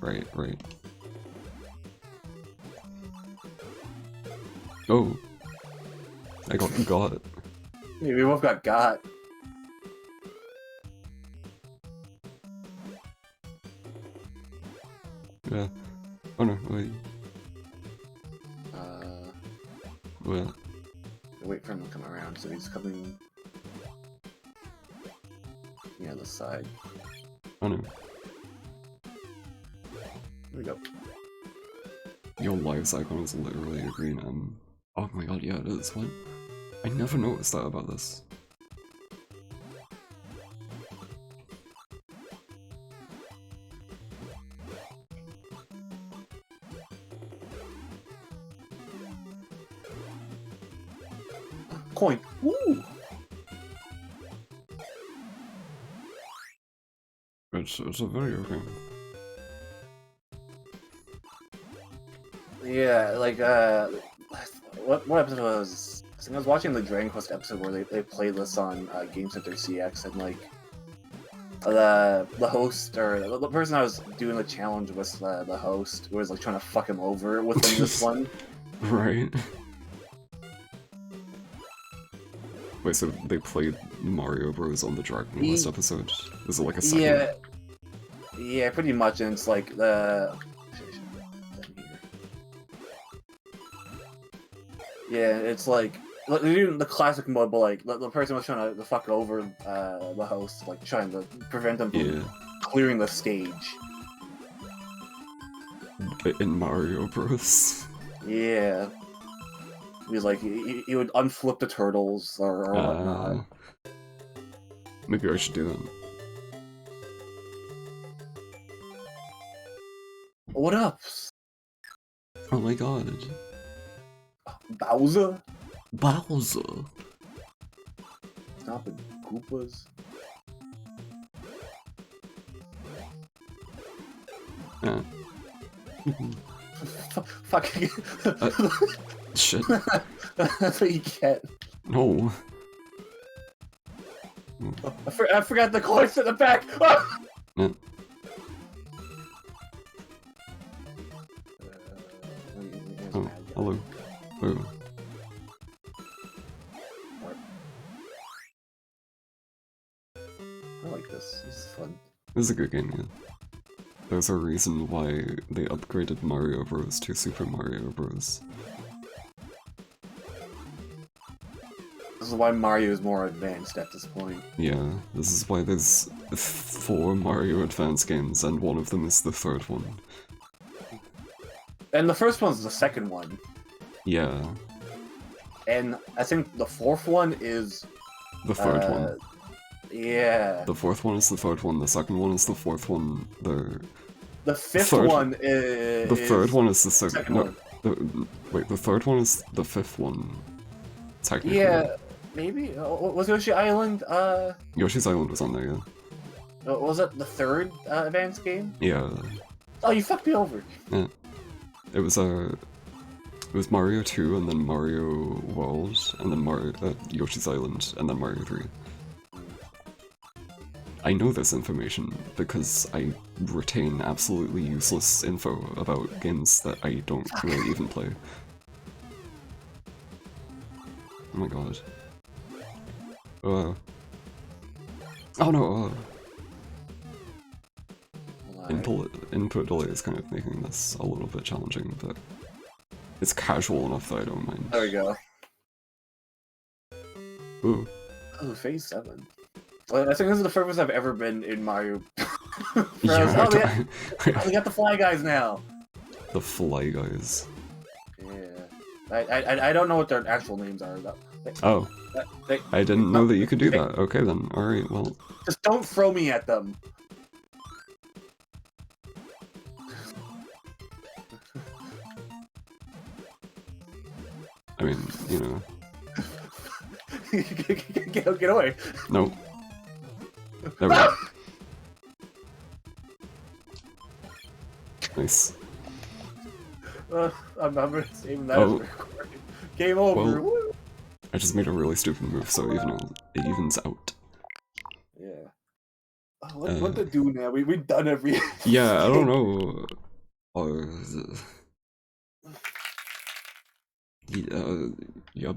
Oh. I got it. Yeah, we both got. Yeah. Oh no, wait. Well. Wait for him to come around, so he's coming. Yeah, this side. Oh no. Here we go. Your lives icon is literally a green M. Oh my god, yeah, it is. What? I never noticed that about this. Coin. Woo! It's a video game. Yeah, like, what episode was... I think I was watching the Dragon Quest episode where they played this on Game Center CX, and like, the host, or the person I was doing the challenge with, the host, was like trying to fuck him over within this one. Right. Wait, so they played Mario Bros. On the Dragon Quest episode? Is it like a second? Yeah, pretty much, and it's like the... Yeah, it's like, they're doing the classic mode, but like, the person was trying to fuck over the host, like trying to prevent them from clearing the stage. In Mario Bros. Yeah. He was like, he would unflip the turtles or whatnot. Maybe I should do that. What up? Oh my god. Bowser? Bowser. Stop it, Koopas. Yeah. Fucking. Shit. That's what you get. No. Oh, I forgot the coins in the back! Ah! Yeah. Oh, hello. Oh. I like this. This is fun. This is a good game, yeah. There's a reason why they upgraded Mario Bros. To Super Mario Bros. This is why Mario is more advanced at this point. Yeah, this is why there's 4 Mario Advance games, and one of them is the 3rd one. And the first one's the second one. Yeah. And I think the 4th one is... The 3rd one. Yeah. The 4th one is the 3rd one, the 2nd one is the 4th one, The 5th one is... The 3rd one is the 2nd one. Wait, the 3rd one is the 5th one. Technically. Yeah, maybe? Was Yoshi Island, Yoshi's Island was on there, yeah. Was it the 3rd Advance game? Yeah. Oh, you fucked me over. Yeah. It was Mario 2, and then Mario World, and then Yoshi's Island, and then Mario 3. I know this information because I retain absolutely useless info about games that I don't really even play. Oh my god. Oh no! Input delay is kind of making this a little bit challenging, but it's casual enough that I don't mind. There we go. Ooh. Oh, phase 7. Well, I think this is the furthest I've ever been in Mario. Yeah, we got the Fly Guys now! The Fly Guys. Yeah. I don't know what their actual names are, though. Oh. I didn't know that you could do that. Okay then, alright, well... Just don't throw me at them! I mean, you know... Get away! Nope. There we go. Nice. I'm gonna save that as recording. Game over! Well, I just made a really stupid move, so it evens out. Yeah. What to do now? We've done everything. Yeah, I don't know. Yup.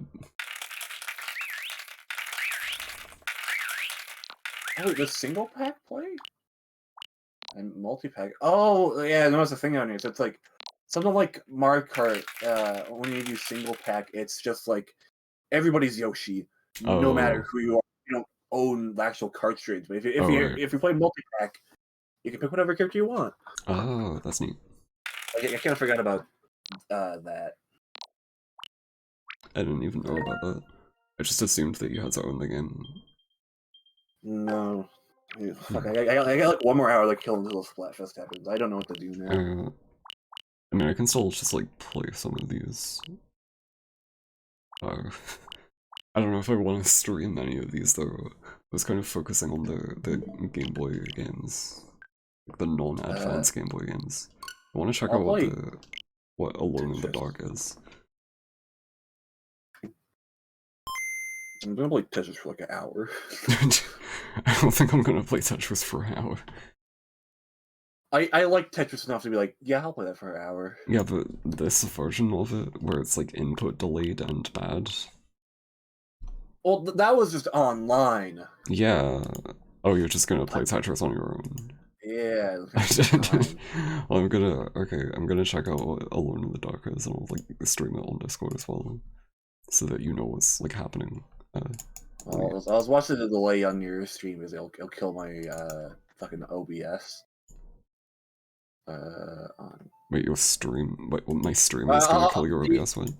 Oh, wait, does single pack play? And multi-pack? Oh, yeah, no, that's the thing on here. So it's like, something like Mario Kart, when you do single pack, it's just like, everybody's Yoshi, no matter who you are. You don't own the actual cartridge, but if you play multi-pack, you can pick whatever character you want. Oh, that's neat. I kind of forgot about that. I didn't even know about that. just assumed that you had to own the game. No. Fuck, I got like 1 more hour to kill until the Splatfest happens. I don't know what to do now. I mean, I can still just like play some of these. I don't know if I want to stream any of these though. I was kind of focusing on the Game Boy games, like the non-advanced Game Boy games. I want to check out what Alone in the Dark is. I'm gonna play Tetris for like an hour. I don't think I'm gonna play Tetris for an hour. I like Tetris enough to be like, yeah, I'll play that for an hour. Yeah, but this version of it, where it's like input delayed and bad. Well, that was just online. Yeah. Oh, you're just gonna play Tetris on your own. Yeah. Well, I'm gonna check out what Alone in the Dark is, and I'll like stream it on Discord as well, so that you know what's like happening. Well, I was watching the delay on your stream because it'll kill my fucking OBS. Wait, your stream? Wait, well, my stream is gonna kill your OBS one?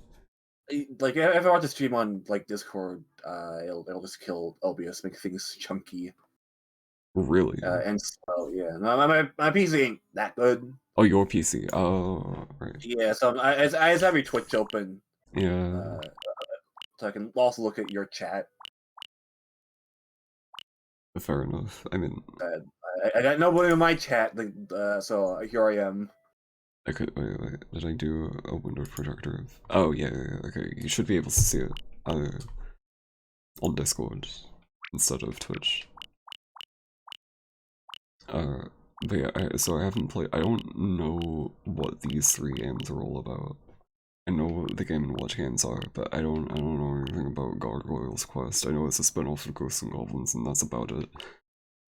Like, if I watch the stream on like Discord, it'll just kill OBS, make things chunky. Really? And slow. Yeah, my PC ain't that good. Oh, your PC. Oh, right. Yeah, so I just have your Twitch open. Yeah. So I can also look at your chat. Fair enough. I mean, I got nobody in my chat, so here I am. Okay, wait, did I do a window projector? Oh, yeah, okay, you should be able to see it on Discord instead of Twitch. But yeah, so I haven't played, I don't know what these 3 games are all about. I know what the Game & Watch games are, but I don't know anything about Gargoyle's Quest. I know it's a spin-off of Ghosts and Goblins, and that's about it.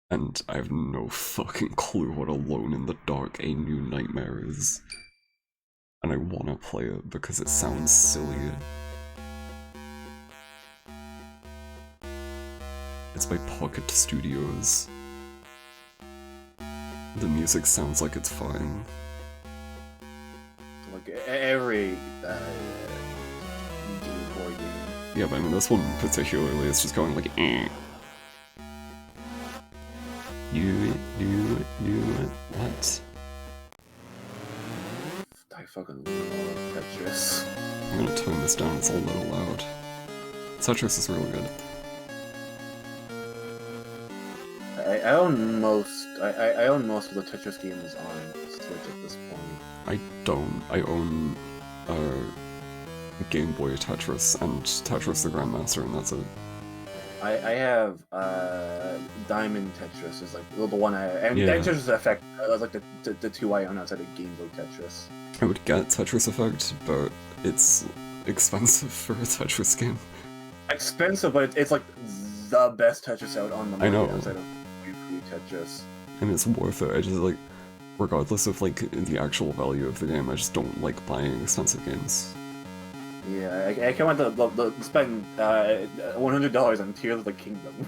And I have no fucking clue what Alone in the Dark, A New Nightmare is. And I wanna play it because it sounds silly. It's by Pocket Studios. The music sounds like it's fine. Like every Game Boy game. Yeah, but I mean this one particularly, it's just going like eh. Do it, what? I fucking love Tetris. I'm gonna tone this down, it's a little loud. Tetris is really good. I own most of the Tetris games on Switch at this point. I don't. I own Game Boy Tetris and Tetris the Grandmaster, and that's it. I have Diamond Tetris is like the one and Yeah. Tetris Effect. That's like the 2 I own outside of Game Boy Tetris. I would get Tetris Effect, but it's expensive for a Tetris game. Expensive, but it's like the best Tetris out on the market. I know. Outside of Tetris. And it's worth it. I just like, regardless of like the actual value of the game, I just don't like buying expensive games. Yeah, I can't want to spend $100 on Tears of the Kingdom.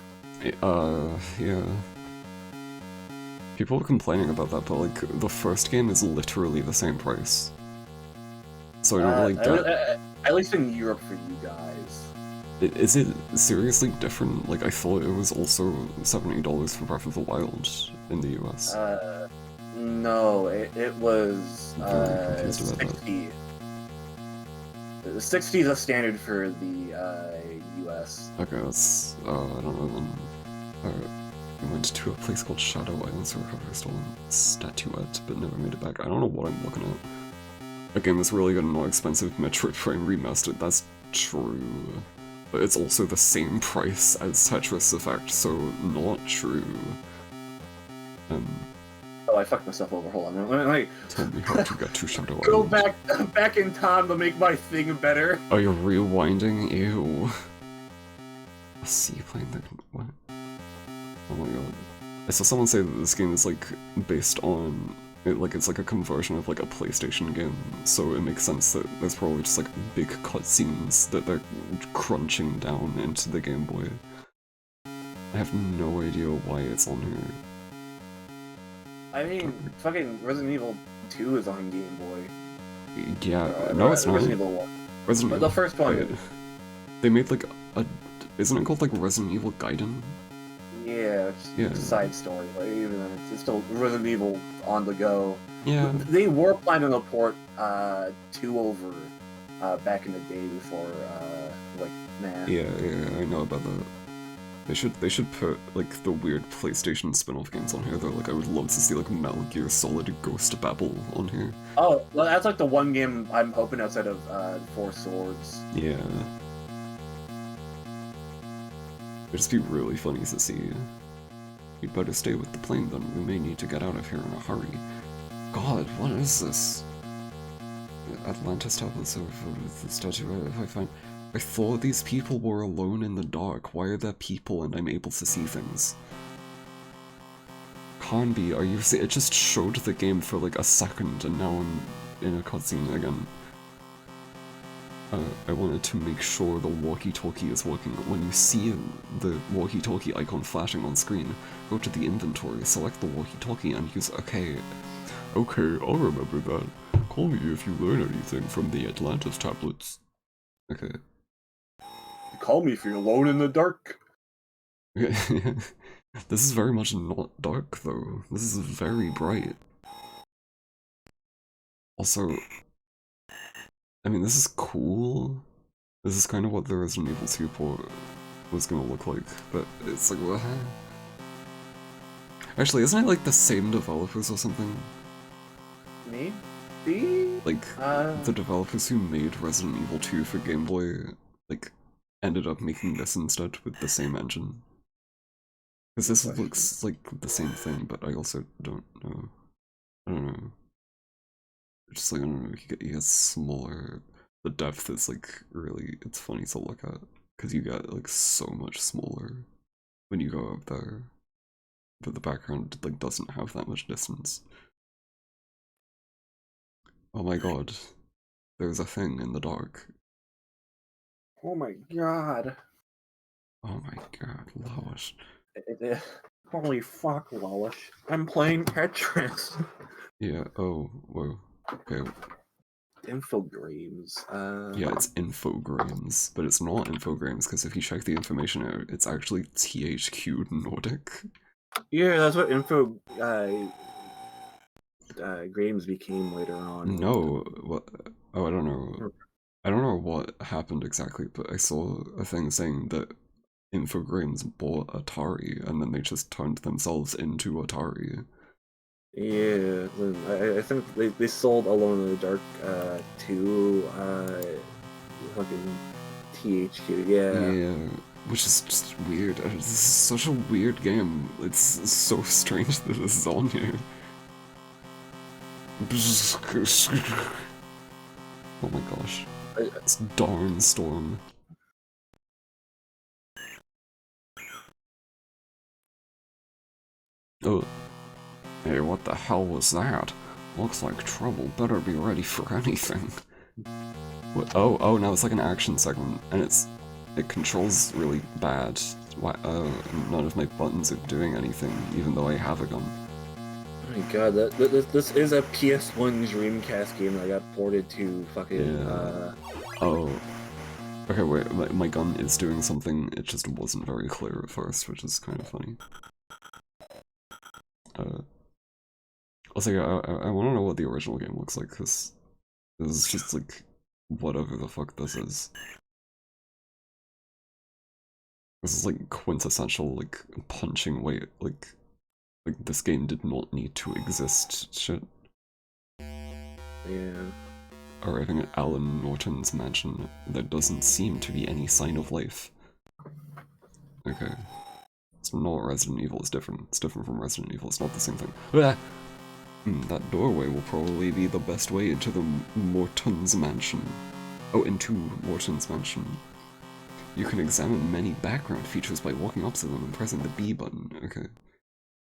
Yeah. People are complaining about that, but like, the first game is literally the same price. So I don't really get... At least in Europe for you guys. Is it seriously different? Like, I thought it was also $70 for Breath of the Wild in the US. No, it was I'm very confused about 60. 60 is a standard for the US. Okay, that's, I don't know then. I went to a place called Shadow Islands to recover a stolen statuette, but never made it back. I don't know what I'm looking at. A game that's really good and not expensive, Metroid Prime Remastered, that's true. But it's also the same price as Tetris Effect, so not true. Oh, I fucked myself over. Hold on. Let me Tell me how to get to Shadow go Island. back in time to make my thing better. Oh, you're rewinding? Ew. I see you playing the... what? Oh my god. I saw someone say that this game is like based on... it's like a conversion of like a PlayStation game, so it makes sense that there's probably just like big cutscenes that they're crunching down into the Game Boy. I have no idea why it's on here. I mean, fucking Resident Evil 2 is on Game Boy. Yeah, no it's not. Resident Evil 1. Resident But Evil. the first one. They made like Isn't it called like Resident Evil Gaiden? Yeah, it's a side story, but even then, it's still Resident Evil on the go. Yeah. They were planning to port 2 over back in the day before, like, man. Yeah, I know about that. They should put like the weird PlayStation spin-off games on here though. Like I would love to see like Metal Gear Solid Ghost Babel on here. Oh, well, that's like the one game I'm hoping outside of Four Swords. Yeah. It'd just be really funny to see. We'd better stay with the plane then. We may need to get out of here in a hurry. God, what is this? Atlantis tablets of the statue I thought these people were alone in the dark. Why are there people and I'm able to see things? Can't be, are you it just showed the game for like a second and now I'm in a cutscene again. I wanted to make sure the walkie-talkie is working. When you see the walkie-talkie icon flashing on screen, go to the inventory, select the walkie-talkie and use okay, I'll remember that. Call me if you learn anything from the Atlantis tablets. Okay. Call me if you're alone in the dark. This is very much not dark though. This is very bright. Also, I mean, this is cool. This is kind of what the Resident Evil 2 port was gonna look like, but it's like, what? Actually, isn't it like the same developers or something? Maybe? Like, the developers who made Resident Evil 2 for Game Boy, like, ended up making this instead with the same engine. Because this looks like the same thing, but I also don't know. I don't know. Just like, I don't know, you get smaller. The depth is like really, it's funny to look at. Because you get like so much smaller when you go up there. But the background like doesn't have that much distance. Oh my god. There's a thing in the dark. Oh my god. Oh my god, Lois. Holy fuck, Lois. I'm playing Tetris. Yeah, oh, whoa. Okay. Infogrames. Yeah, it's Infogrames, but it's not Infogrames because if you check the information out, it's actually THQ Nordic. Yeah, that's what Grames became later on. No, what? Oh, I don't know. I don't know what happened exactly, but I saw a thing saying that Infogrames bought Atari and then they just turned themselves into Atari. Yeah, I think they sold Alone in the Dark to fucking THQ, yeah. Yeah, which is just weird. This is such a weird game. It's so strange that this is on here. Oh my gosh. It's darn storm. Oh. Hey, what the hell was that? Looks like trouble. Better be ready for anything. What? Oh, now it's like an action segment, and it controls really bad. Why? None of my buttons are doing anything, even though I have a gun. Oh my god, this is a PS1 Dreamcast game that got ported to fucking, Yeah. Oh. Okay, wait, my gun is doing something, it just wasn't very clear at first, which is kind of funny. Also, yeah, I want to know what the original game looks like, because this is just like, whatever the fuck this is. This is like quintessential, like, punching weight, like this game did not need to exist shit. yeah. Arriving at Alan Norton's mansion, there doesn't seem to be any sign of life. Okay. It's not Resident Evil, it's different. It's different from Resident Evil, it's not the same thing. Ah! That doorway will probably be the best way into the Morton's mansion. Oh, into Morton's mansion. You can examine many background features by walking up to them and pressing the B button. Okay.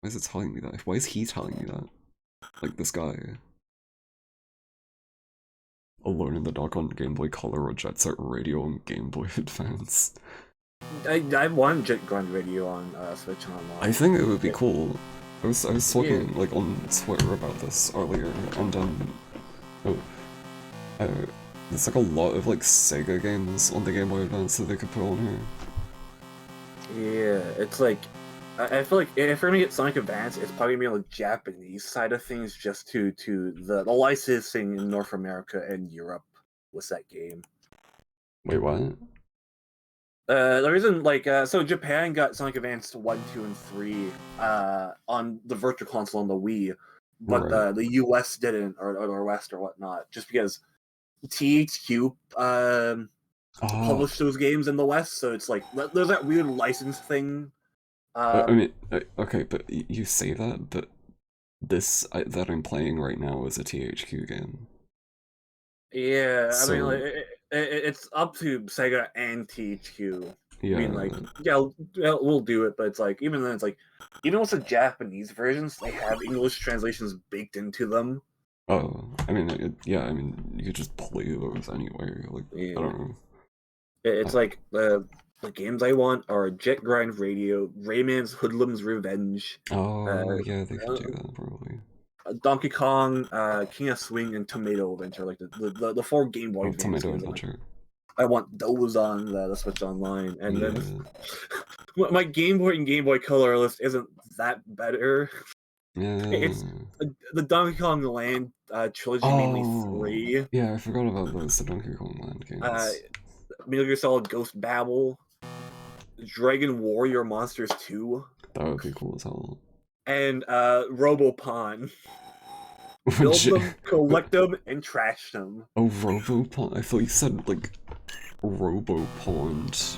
Why is it telling me that? Why is he telling me that? Like this guy. Alone in the Dark on Game Boy Color or Jet Set Radio on Game Boy Advance. I want Jet Gun Radio on Switch Online. I think it would be cool. I was talking like on Twitter about this earlier, and there's like a lot of like Sega games on the Game Boy Advance that they could put on here. Yeah, it's like I feel like if we're gonna get Sonic Advance, it's probably gonna be on the Japanese side of things, just to the licensing in North America and Europe with that game. Wait, what? The reason, so Japan got Sonic Advance 1, 2, and 3 on the Virtual Console on the Wii, but Right. the US didn't, or West or whatnot, just because THQ Oh, published those games in the West, so it's like there's that weird license thing. I mean, okay, but you say that, but this that I'm playing right now is a THQ game. Yeah, I mean, So, like it's up to Sega and THQ. I mean, like, yeah. yeah, we'll do it, but it's like even then, it's like even with the Japanese versions, they have English translations baked into them. Oh, I mean, yeah, I mean, you could just play those anyway. Like, Yeah. I don't know. It's like the games I want are Jet Grind Radio, Rayman's Hoodlum's Revenge. Oh, yeah, they could do that probably. Donkey Kong, King of Swing, and Tomato Adventure, like the 4 Game Boy Oh, Advance Tomato games. Adventure. I want those on the Switch Online, and Yeah. then my Game Boy and Game Boy Color list isn't that better. Yeah. It's the Donkey Kong Land trilogy, mainly 3. Yeah, I forgot about those, the Donkey Kong Land games. Metal Gear Solid Ghost Babel, Dragon Warrior Monsters 2. That would be cool as hell. And Robopon. Build them, collect them, and trash them. Oh, Robopon? I thought you said, like, Robopond.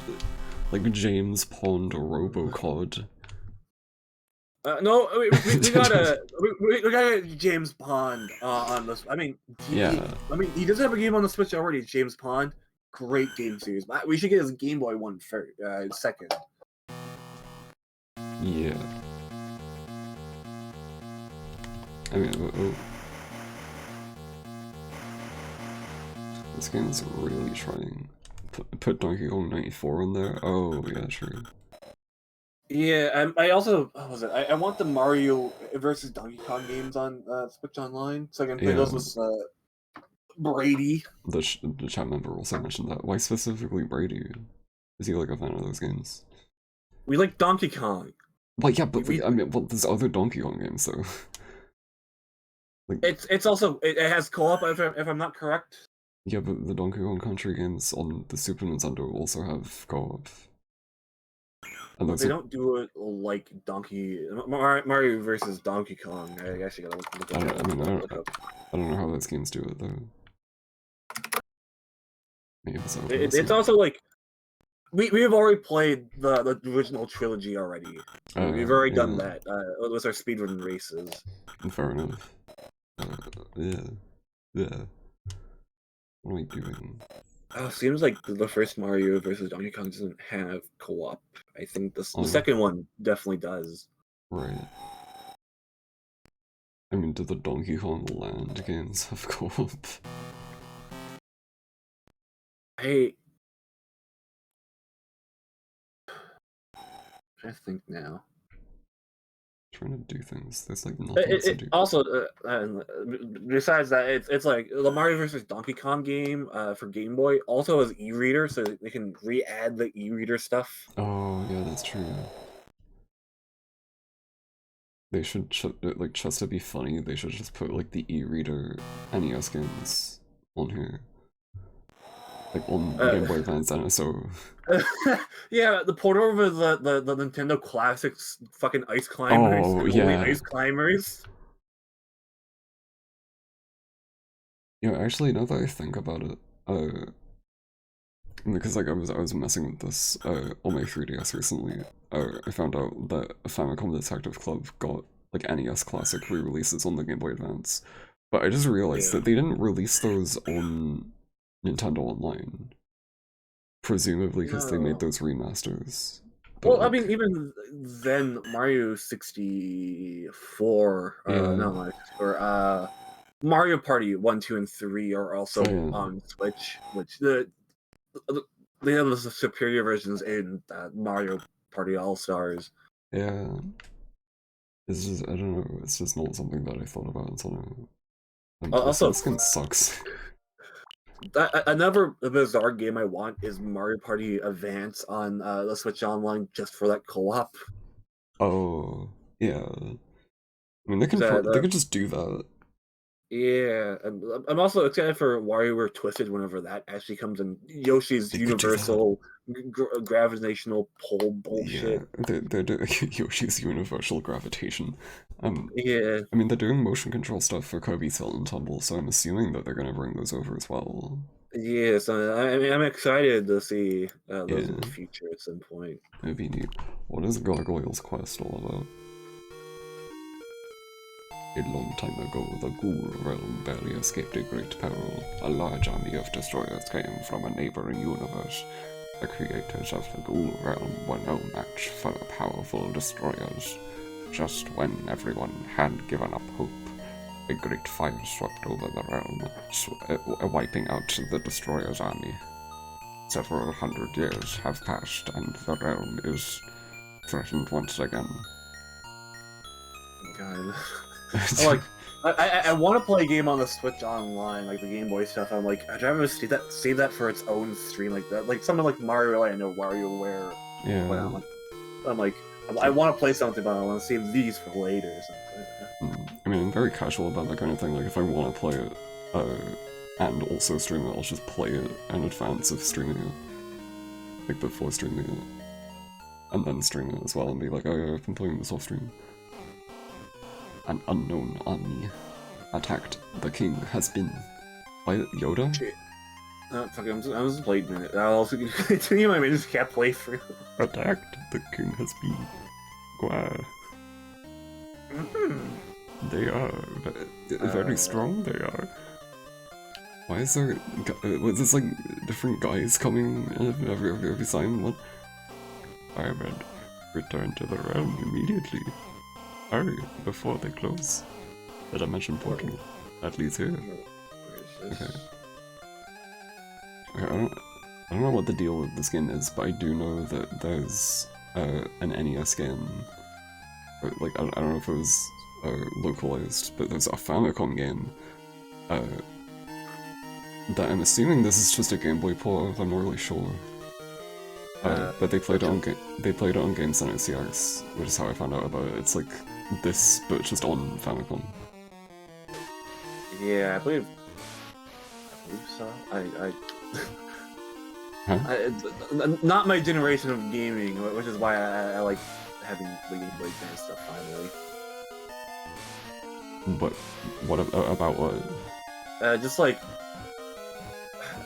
Like James Pond or Robocod. No, we got a James Pond on this. I mean, he does have a game on the Switch already. James Pond, great game series. We should get his Game Boy one first, second. Yeah. I mean, this game is really trying. Put Donkey Kong 94 in there? Oh, yeah, sure. Yeah, I also, what was it? I want the Mario versus Donkey Kong games on Switch Online, so I can play those with Brady. The chat member also mentioned that. Why specifically Brady? Is he like a fan of those games? We like Donkey Kong. Well, yeah, but I mean, well, there's other Donkey Kong games though. Like, it's also it has co-op if I'm not correct. Yeah, but the Donkey Kong Country games on the Super Nintendo also have co-op. And they don't do it like Mario versus Donkey Kong. I actually gotta look I don't know how those games do it though. Maybe it's also like we have already played the original trilogy already. We've already done that with our speedrun races. Fair enough. Yeah. What am I doing? Seems like the first Mario versus Donkey Kong doesn't have co-op. I think the second one definitely does. Right. I mean, do the Donkey Kong Land games have co-op? I think now. Trying to do things. There's like nothing to do. Also, besides that, it's like the Mario vs. Donkey Kong game for Game Boy also has e-reader, so they can re-add the e-reader stuff. Oh yeah, that's true. They should like, just to be funny, they should just put like the e-reader NES games on here. Like on Game Boy Advance and so. Yeah, the port over the Nintendo Classics fucking Ice Climbers. Oh yeah, Ice Climbers. You know, actually, now that I think about it, because like I was messing with this on my 3DS recently. I found out that Famicom Detective Club got like NES Classic re-releases on the Game Boy Advance, but I just realized that they didn't release those on Nintendo Online. Presumably because they made those remasters. But, well, like, I mean, even then, Mario 64, or Mario Party 1, 2, and 3 are also on Switch, which they have the superior versions in Mario Party All-Stars. Yeah. It's just, I don't know, it's just not something that I thought about until now. Also, this game sucks. Another bizarre game I want is Mario Party Advance on the Switch Online just for that co-op. Oh, yeah. I mean, they could just do that. Yeah, I'm also excited for WarioWare Twisted whenever that actually comes in. Yoshi's They could do universal gravitational pull bullshit. Yeah, they're doing Yoshi's universal gravitation. Yeah. I mean, they're doing motion control stuff for Kirby Tilt and Tumble, so I'm assuming that they're gonna bring those over as well. Yeah, so I mean, I'm excited to see those in the Yeah. future at some point. It'd be neat. What is Gargoyle's quest all about? A long time ago, the Ghoul realm barely escaped a great peril. A large army of destroyers came from a neighboring universe. The creators of the Ghoul realm were no match for the powerful destroyers. Just when everyone had given up hope, a great fire swept over the realm, wiping out the destroyers' army. Several hundred years have passed, and the realm is threatened once again. God. I want to play a game on the Switch Online, like the Game Boy stuff. I'm like, I'd rather save that for its own stream, like that, like something like Mario. I know WarioWare. Yeah. But I'm like, I want to play something, but I want to save these for later or something. I mean, I'm very casual about that kind of thing. Like, if I want to play it, and also stream it, I'll just play it in advance of streaming it. Like, before streaming it. And then stream it as well and be like, oh yeah, I've been playing this off stream. An unknown army attacked. The king has been. By Yoda? Shit. Fuck it, I was playing a minute. I'll also continue my just can't play through. Attacked. The king has been. Wow. They are very strong. They are. Why is there? Was this like different guys coming every time? What? Fireman, return to the realm immediately. Hurry before they close. The dimension portal that leads here. Okay. Okay, I don't know what the deal with this game is, but I do know that there's an NES game. Like I don't know if it was localized, but there's a Famicom game. That I'm assuming this is just a Game Boy port of. I'm not really sure. But they played it on Game Center CX, which is how I found out about it. It's like this, but just on Famicom. Yeah, I believe so. Not my generation of gaming, which is why I like having the Game Boy Advance stuff finally. But what about what? Just like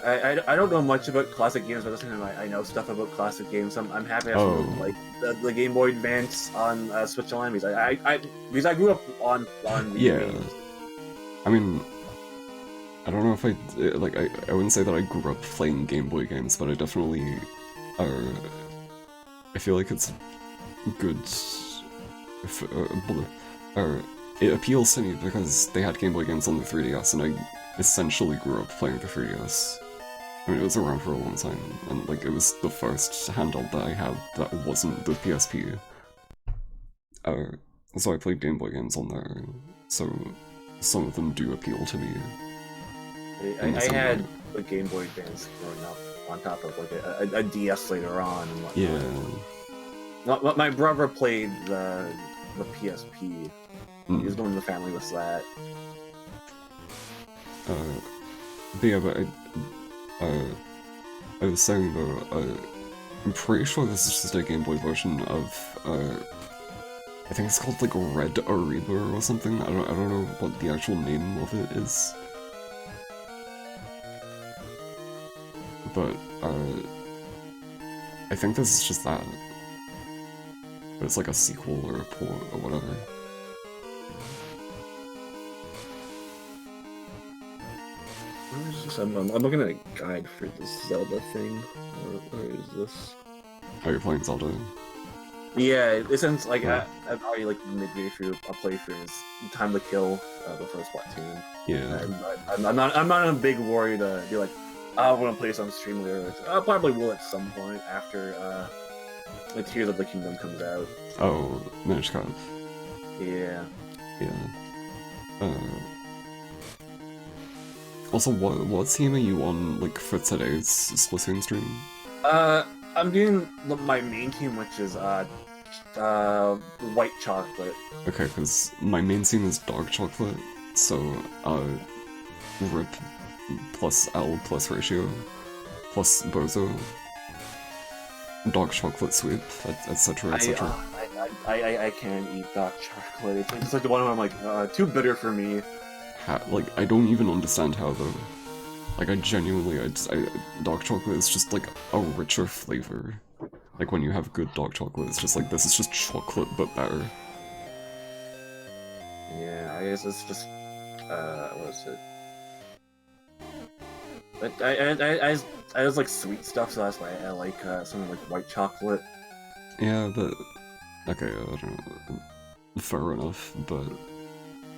I don't know much about classic games, but at the same time I know stuff about classic games. So I'm happy to have like the Game Boy Advance on Switch Online because I grew up on yeah. games. I mean, I don't know if I wouldn't say that I grew up playing Game Boy games, but I definitely I feel like it's good. It appeals to me because they had Game Boy games on the 3DS, and I essentially grew up playing the 3DS. I mean, it was around for a long time, and like it was the first handheld that I had that wasn't the PSP. So I played Game Boy games on there, so some of them do appeal to me. I had the Game Boy Advance growing up on top of like a DS later on and whatnot. Yeah. My brother played the PSP. He was going to the family with that. But yeah, but I was saying though, I'm pretty sure this is just a Game Boy version of, I think it's called like Red Ariba or something. I don't know what the actual name of it is. But, I think this is just that. But it's like a sequel or a port or whatever. I'm looking at a guide for this Zelda thing. Where is this? Oh, you're playing Zelda? Yeah, it sounds like I'm already like midway through a playthrough. It's time to kill the first Splatoon. Yeah. I'm not in a big worry to be like, I want to play some stream later. I probably will at some point after the Tears of the Kingdom comes out. Oh, Minish Cap. Yeah. Yeah. Also, what team are you on, like, for today's Splatoon stream? I'm doing my main team, which is white chocolate. Okay, because my main team is dark chocolate, so, rip plus L plus ratio plus bozo, dark chocolate sweep, etc, etc. I can't eat dark chocolate. It's like the one where I'm like, too bitter for me. Like, I don't even understand how, though. Like, I genuinely, dark chocolate is just, like, a richer flavor. Like, when you have good dark chocolate, it's just like, this is just chocolate, but better. Yeah, I guess it's just, what is it? I just like sweet stuff, so that's why I like, something like white chocolate. Yeah, but... Okay, I don't know. Fair enough, but...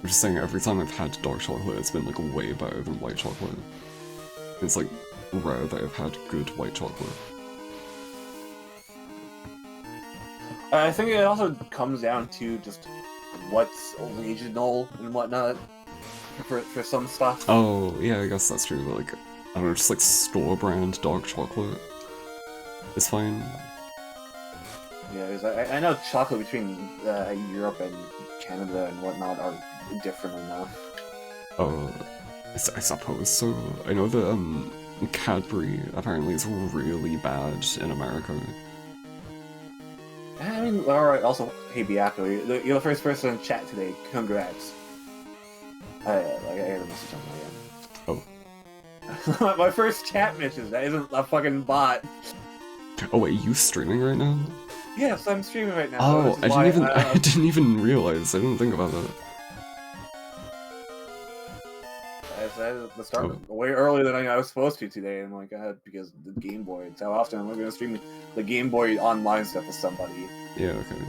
I'm just saying, every time I've had dark chocolate, it's been, like, way better than white chocolate. It's, like, rare that I've had good white chocolate. I think it also comes down to just what's regional and whatnot for some stuff. Oh, yeah, I guess that's true, but, like, I don't know, just, like, store-brand dark chocolate is fine. Yeah, because I know chocolate between Europe and Canada and whatnot are different enough. Oh, I suppose so. I know that, Cadbury apparently is really bad in America. I mean, alright, also, hey Biako, you're the first person in chat today, congrats. I got a message on my end. Oh. My first chat message, that isn't a fucking bot. Oh wait, you streaming right now? Yes, I'm streaming right now. Oh, I didn't even realize, I didn't think about that. I decided to start way earlier than I was supposed to today, and I'm like, because the Game Boy, it's how often I'm going to stream the Game Boy online stuff with somebody. Yeah, okay.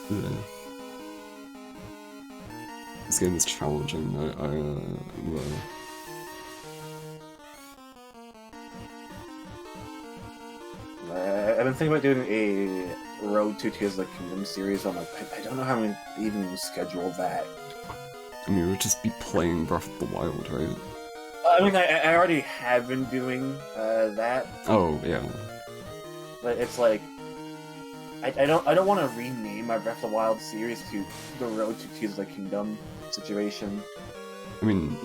Yeah. This game is challenging, I've been thinking about doing a Road to Tears of the Kingdom series. I'm like, I don't know how I'm going to even schedule that. I mean, you would just be playing Breath of the Wild, right? I mean, I already have been doing that. Oh, yeah. But it's like, I don't want to rename my Breath of the Wild series to the Road to Tears of the Kingdom situation. I mean,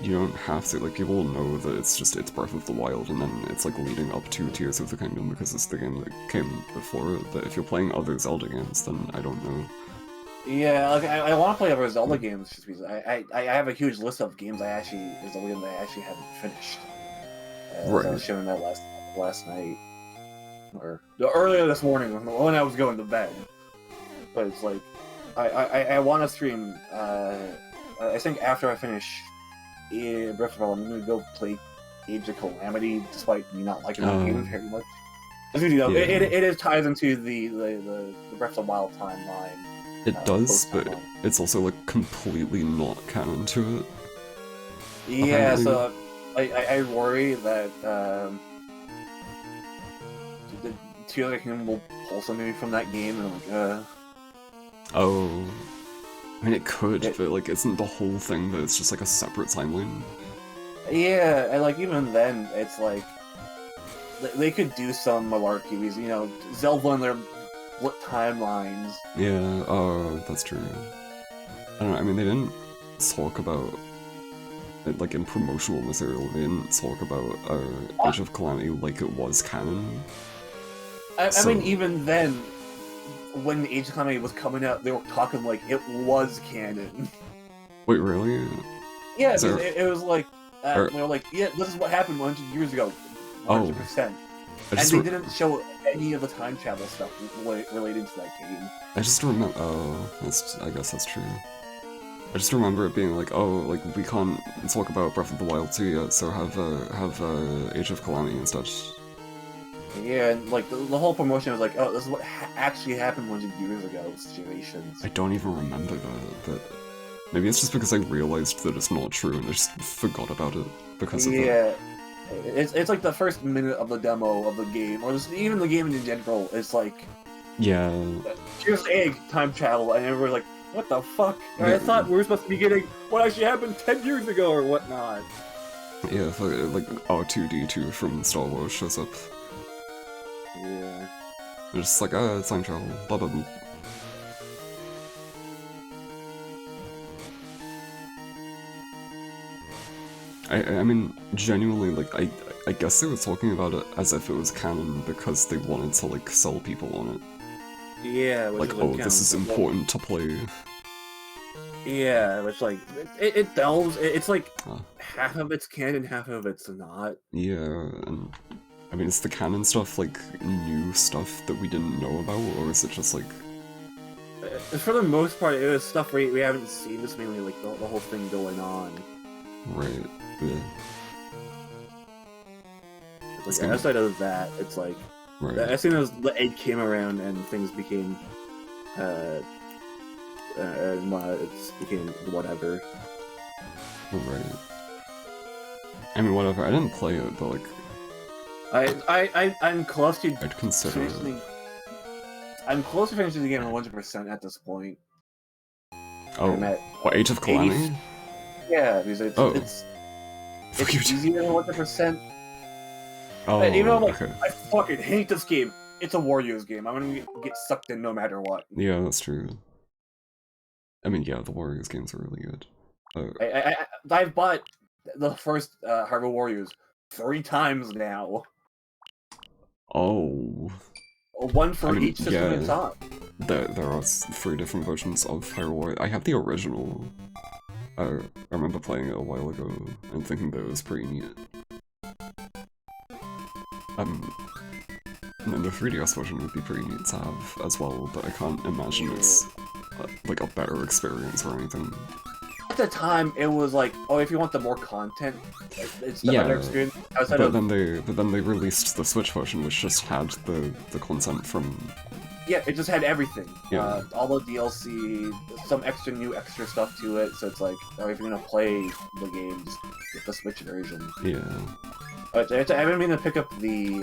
you don't have to, like, people will know that it's Breath of the Wild, and then it's, like, leading up to Tears of the Kingdom because it's the game that came before it, but if you're playing other Zelda games, then I don't know. Yeah, like, I want to play other Zelda games just because I have a huge list of games Zelda games I actually haven't finished. Right. I was showing that last night, or earlier this morning when I was going to bed. But it's like, I want to stream, I think after I finish Breath of the Wild, I'm going to go play Age of Calamity, despite me not liking that game very much. As you know, yeah. it ties into the Breath of the Wild timeline. It does, but it's also, like, completely not canon to it. Yeah, apparently. so I worry that the Tears of the Kingdom will pull something from that game, and I'm like, Oh. I mean, it could, but, like, isn't the whole thing that it's just, like, a separate timeline? Yeah, and, like, even then, it's like, they could do some malarkey, you know, Zelda and their split timelines. Yeah, that's true. I don't know, I mean, they didn't talk about, like, in promotional material, they didn't talk about Age of Calamity like it was canon. I mean, even then, when Age of Calamity was coming out, they were talking like it was canon. Wait, really? Yeah, There... it was like, they were like, yeah, this is what happened 100 years ago. 100%. And they didn't show any of the time travel stuff related to that game. I just remember, I guess that's true. I just remember it being like, oh, like, we can't talk about Breath of the Wild 2 yet, so have Age of Calamity instead. Yeah, and like, the whole promotion was like, oh, this is what actually happened 100 years ago, situations. I don't even remember that, but maybe it's just because I realized that it's not true and I just forgot about it because of that. Yeah. It's like the first minute of the demo of the game, or just even the game in general, it's like... Yeah. Here's egg, time travel, and everyone's like, What the fuck? I thought we were supposed to be getting what actually happened 10 years ago or whatnot. Yeah, like R2-D2 from Star Wars shows up. Yeah. It's just like, time travel, blah blah blah. I mean, genuinely, like, I guess they were talking about it as if it was canon because they wanted to, like, sell people on it. Yeah, which Like, is oh, this is important to play. Yeah, which, like, it delves, it's like, Huh. half of it's canon, half of it's not. Yeah, and I mean, is the canon stuff, like, new stuff that we didn't know about, or is it just, like... For the most part, it was stuff we haven't seen, just mainly, like, the whole thing going on. Right, yeah. Like, outside of that, it's like, Right. as soon as the 8 came around and things became, it became whatever. Right. I mean, whatever, I didn't play it, but, like... I'm close to I'd consider it. finishing... I'm close to finishing the game 100% at this point. Oh, I'm at what, Age of Calamity? Yeah, because it's Fuck you. easier than 100%. Oh, Even though, like, okay. I fucking hate this game. It's a Warriors game. I'm gonna get sucked in no matter what. Yeah, that's true. I mean, yeah, the Warriors games are really good. I've bought the first Haru Warriors 3 times now. Oh. One for I mean, each system yeah. it's on. There are 3 different versions of Haru Warriors. I have the original. I remember playing it a while ago and thinking that it was pretty neat. And then the 3DS version would be pretty neat to have as well, but I can't imagine it's like a better experience or anything. At the time, it was like, oh, if you want the more content, it's the Yeah, better experience. Outside but of then they released the Switch version, which just had the content from... yeah, it just had everything. Yeah. All the DLC, some extra stuff to it. So it's like, oh, if you're gonna play the games, get the Switch version. Yeah. I've been meaning to pick up the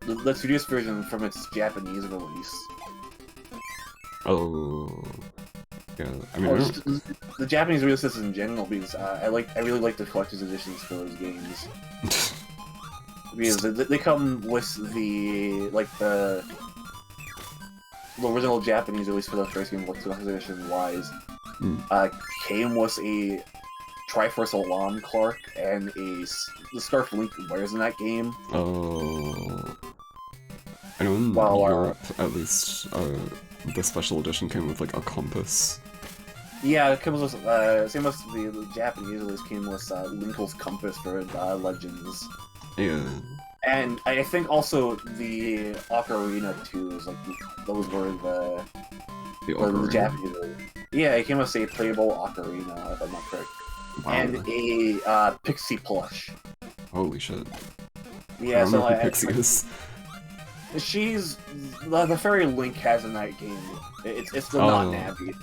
3DS version from its Japanese release. Oh. Yeah, I mean, Or just the Japanese releases in general, because I really like the collector's editions for those games. Because they come with the original Japanese release for the first game, like collector's edition wise, came with a Triforce Alarm Clark and the scarf Link wears in that game. Oh. I know in Europe, at least, the special edition came with, like, a compass. Yeah, it comes with, same as the Japanese release came with Linkle's compass for Legends. Yeah. And I think also the Ocarina too is like, those were the Japanese release. Yeah, it came with a playable Ocarina, if I'm not correct. Wow. And a Pixie plush. Holy shit. Yeah, I don't know who Pixie is. She's the fairy Link has in that game. It's the not Navi.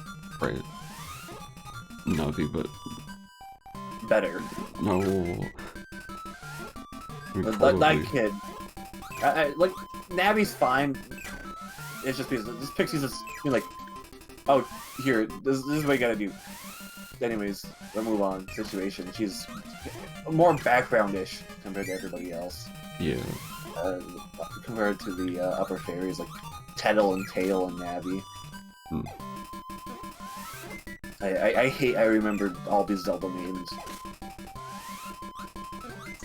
Right. Navi, but Better. no. I mean, That kid. Like, Navi's fine. It's just because this Pixie's just like, oh, here, this is what you gotta do. Anyways, let's move on. Situation. She's more background-ish compared to everybody else. Yeah. Compared to the upper fairies like Tettle and Tail and Navi. I remembered all these Zelda names.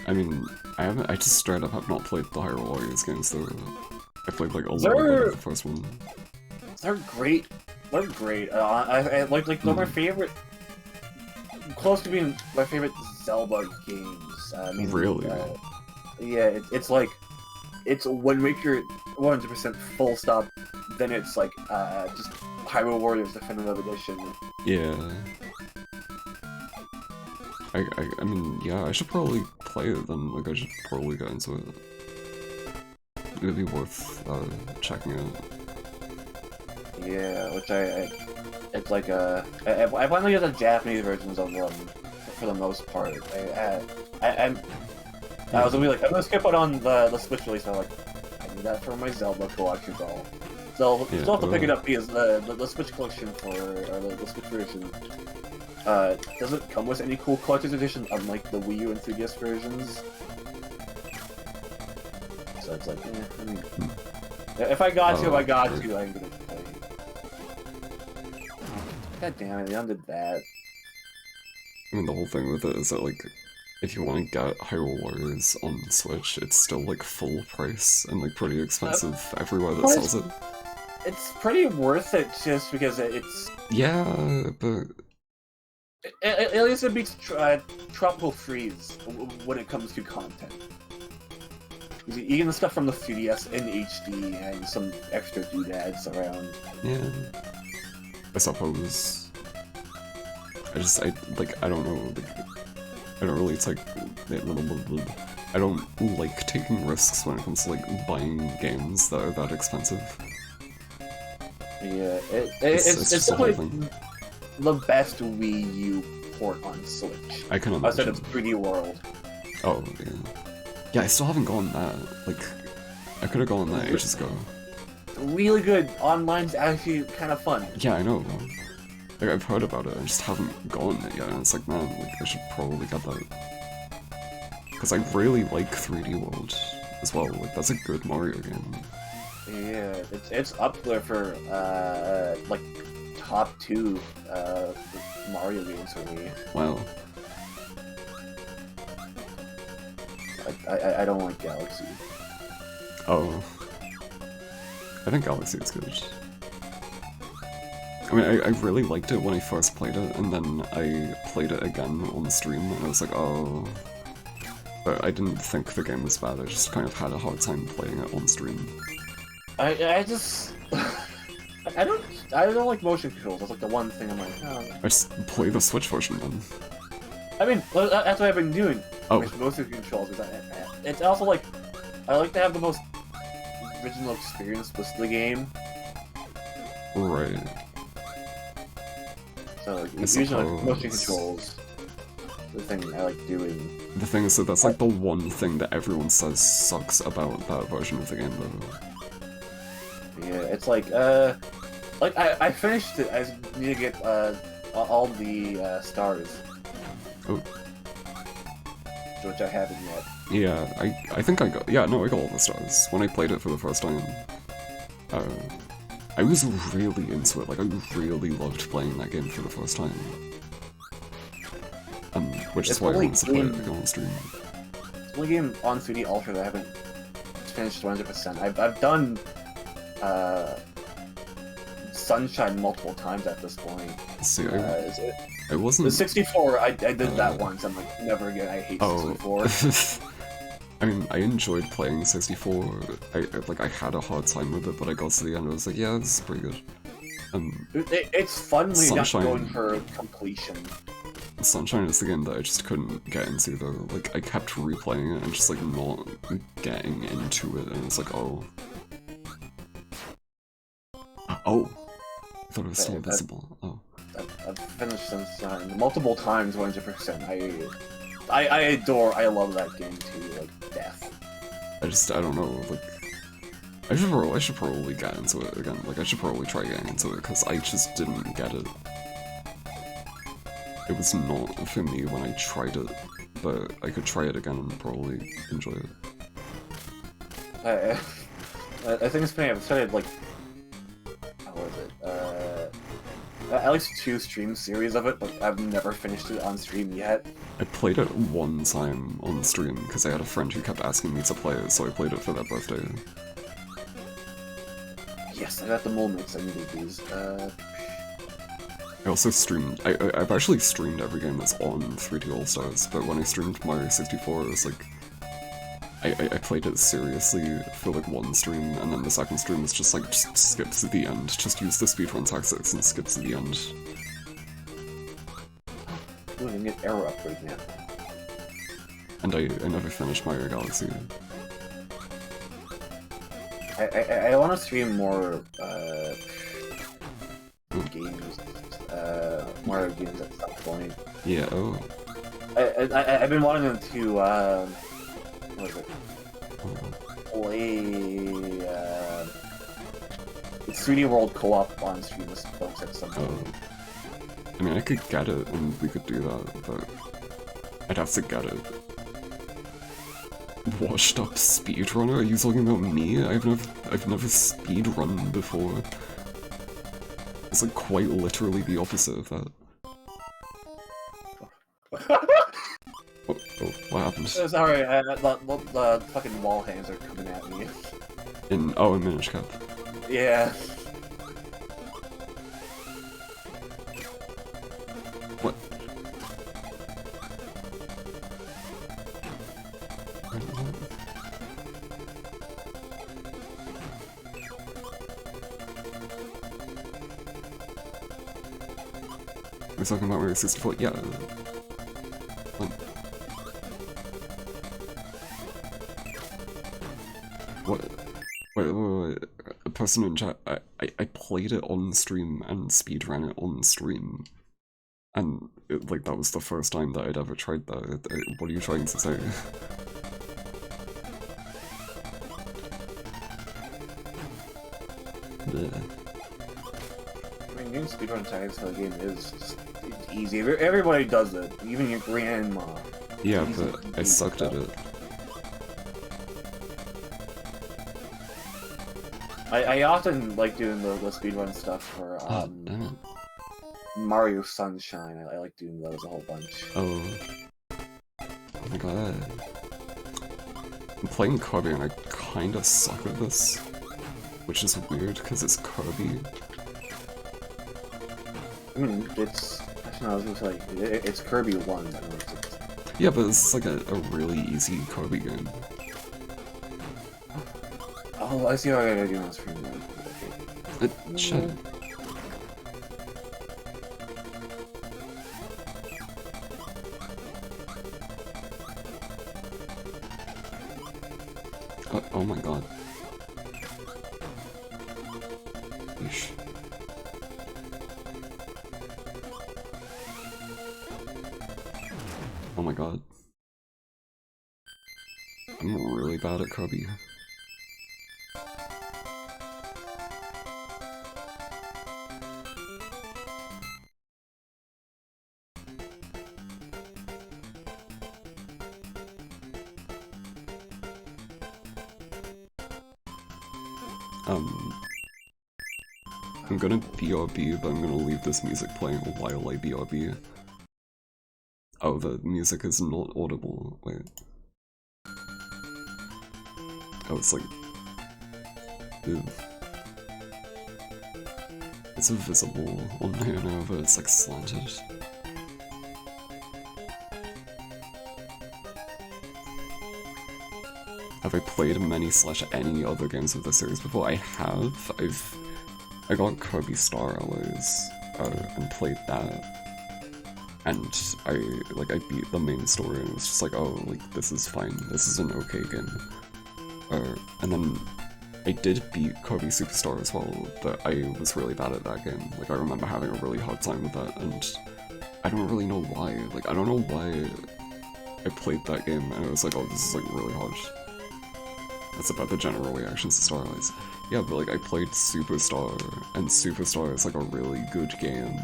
I mean, I just straight up have not played the Hyrule Warriors games though. I played like a little bit of the first one. They're great. They're great. I like they're my favorite. Close to being my favorite Zelda games. Really? Yeah, it's like, it's Wind Waker 100% full stop, then it's like, just Hyrule Warriors Definitive Edition. Yeah. I mean, yeah, I should probably play it then, like, I should probably get into it. It would be worth, checking out. Yeah, which it's like, I finally get the Japanese versions of them, for the most part. I was gonna be like, I'm gonna skip it on the Switch release, and I'm like, I need that for my Zelda collection, so They'll Yeah, still have to pick it up because the Switch collection or the Switch version doesn't come with any cool collector's edition, unlike the Wii U and 3DS versions. So it's like, I mean, if I got to, I got to. I'm gonna play. God damn it, they undid that. I mean, the whole thing with it is that, like, if you want to get Hyrule Warriors on Switch, it's still, like, full price and, like, pretty expensive everywhere that sells it. It's pretty worth it just because it's... Yeah, but... At least it beats Tropical Freeze when it comes to content. You get the stuff from the 3DS in HD and some extra doodads around. Yeah. I suppose. I don't know, like, I don't really take... I don't like taking risks when it comes to, like, buying games that are that expensive. Yeah, It's it's the whole definitely the best Wii U port on Switch. I can Outside imagine. of 3D World. Oh, yeah. Yeah, I still haven't gotten that. Like, I could have gone that ages ago. Really good. Online's actually kind of fun. Yeah, I know. Like, I've heard about it, I just haven't gotten it yet, and it's like, man, like, I should probably get that. Because I really like 3D World as well, like, that's a good Mario game. Yeah, it's up there for, like, top 2 Mario games for me. Wow. I don't like Galaxy. Oh. I think Galaxy is good. I mean, I really liked it when I first played it, and then I played it again on stream, and I was like, oh... But I didn't think the game was bad, I just kind of had a hard time playing it on stream. I just... I don't like motion controls, that's like the one thing I'm like, oh. I just play the Switch version then. I mean, that's what I've been doing Oh. with motion controls. It's also like, I like to have the most original experience with the game. Right. So like, I usually like, suppose. motion controls, the thing I like doing. The thing is that that's like the one thing that everyone says sucks about that version of the game though. Yeah, it's like I finished it. I just need to get all the stars. Oh. Which I haven't yet. Yeah, I think I got... Yeah, no, I got all the stars when I played it for the first time. I was really into it, like, I really loved playing that game for the first time. Which is It's why I only wanted to play it game- again on stream. It's the only game on 3D Ultra that I haven't finished 100%. I've done Sunshine multiple times at this point. See, It I wasn't... The 64, I did that once. I'm like, never again. I hate 64. I mean, I enjoyed playing 64. I had a hard time with it, but I got to the end and I was like, yeah, this is pretty good. It's fun when you're not Sunshine. going for completion. Sunshine is the game that I just couldn't get into though. Like, I kept replaying it and just like not getting into it, and it's like, oh. Oh! I thought it was still invisible. Oh. I've finished Sunshine multiple times, 100%. I love that game too, like death. I don't know, like... I should probably get into it again. Like, I should probably try getting into it, because I just didn't get it. It was not for me when I tried it, but I could try it again and probably enjoy it. I think it's funny, I've started, like... How was it? At least 2 stream series of it, but I've never finished it on stream yet. I played it one time on stream, because I had a friend who kept asking me to play it, so I played it for their birthday. Yes, I got the moments I needed these. I also streamed... I've actually streamed every game that's on 3D All-Stars, but when I streamed Mario 64, it was like... I played it seriously for like one stream, and then the second stream was just like, just skip to the end. Just use the speedrun tactics and skip to the end. Ooh, I can get arrow upgrade now. And I never finished Mario Galaxy. I want to stream more games, Mario games at some point. Yeah, oh. I've been wanting them to, what is it? Play, 3D World co-op on stream with folks at some point. I mean, I could get it and we could do that, but I'd have to get it. Washed up speedrunner? Are you talking about me? I've never speedrun before. It's like quite literally the opposite of that. Oh, what happened? Sorry, the fucking wall hands are coming at me. In Minish Cap. Yeah. What? We're talking about Mario 64? Yeah. What? Wait. A person in chat, I played it on stream and speedran it on stream. And, like, that was the first time that I'd ever tried that. What are you trying to say? Yeah. I mean, doing speedrun tags for the game is just easy. Everybody does it, even your grandma. Yeah, but I sucked at it. I often like doing the speedrun stuff for Damn it. Mario Sunshine. I like doing those a whole bunch. Oh my god. I'm playing Kirby and I kinda suck at this. Which is weird, because it's Kirby. I mean, it's... Actually, no, I was gonna say, it's Kirby 1. I know it's... Yeah, but it's like a really easy Kirby game. Oh, I see what I gotta do on screen now. Shit. Oh my god. Yeesh. Oh my god. I'm really bad at Kirby. I'm gonna BRB, but I'm gonna leave this music playing while I BRB. Oh, the music is not audible. Wait. Oh, it's like... Ew. It's visible on here now, but it's like slanted. Have I played many/any other games of the series before? I have. I got Kirby Star Allies and played that, and I beat the main story and it was just like, oh, like this is fine. This is an okay game. And then I did beat Kirby Superstar as well, but I was really bad at that game. Like I remember having a really hard time with that, and I don't really know why. Like I don't know why I played that game and I was like, oh, this is like really hard. That's about the general reactions to Star Allies. Yeah, but like I played Superstar, and Superstar is like a really good game.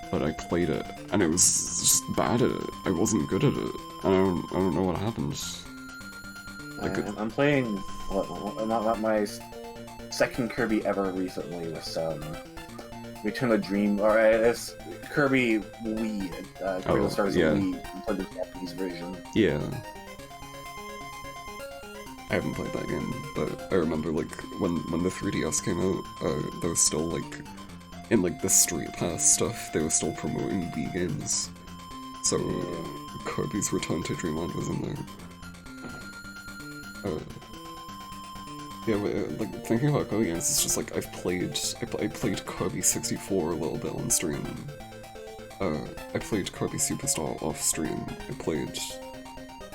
But I played it, and it was just bad at it. I wasn't good at it. I don't know what happened. Like I'm playing my second Kirby ever recently was Return of the Dream, or it's Kirby Wii. Kirby Stars yeah. Wii. I played the Japanese version. Yeah. I haven't played that game, but I remember like when the 3DS came out, there was still like in like the Street Pass stuff, they were still promoting Wii games. So Kirby's Return to Dreamland was in there. Yeah, but, like thinking about Kirby games, it's just like I played Kirby 64 a little bit on stream. I played Kirby Superstar off stream. I played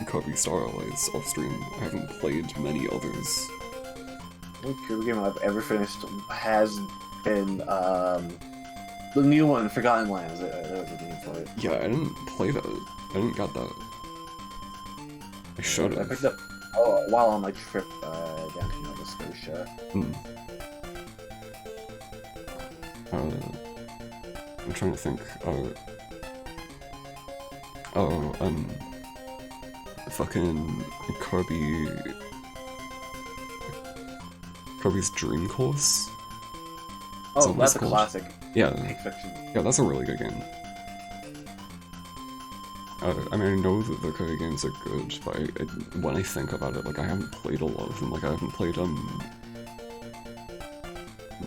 Kirby Star Allies off stream. I haven't played many others. The only Kirby game I've ever finished has been the new one, Forgotten Lands. That was the name for it. Yeah, I didn't play that. I didn't get that. I should have. I picked up while on my trip down to Nova Scotia. I'm trying to think. Fucking Kirby's Dream Course? Is Oh, that what that's it's a called? classic. Yeah, Fiction. yeah, that's a really good game. I mean, I know that the Kirby games are good, but when I think about it, like, I haven't played a lot of them. Like, I haven't played,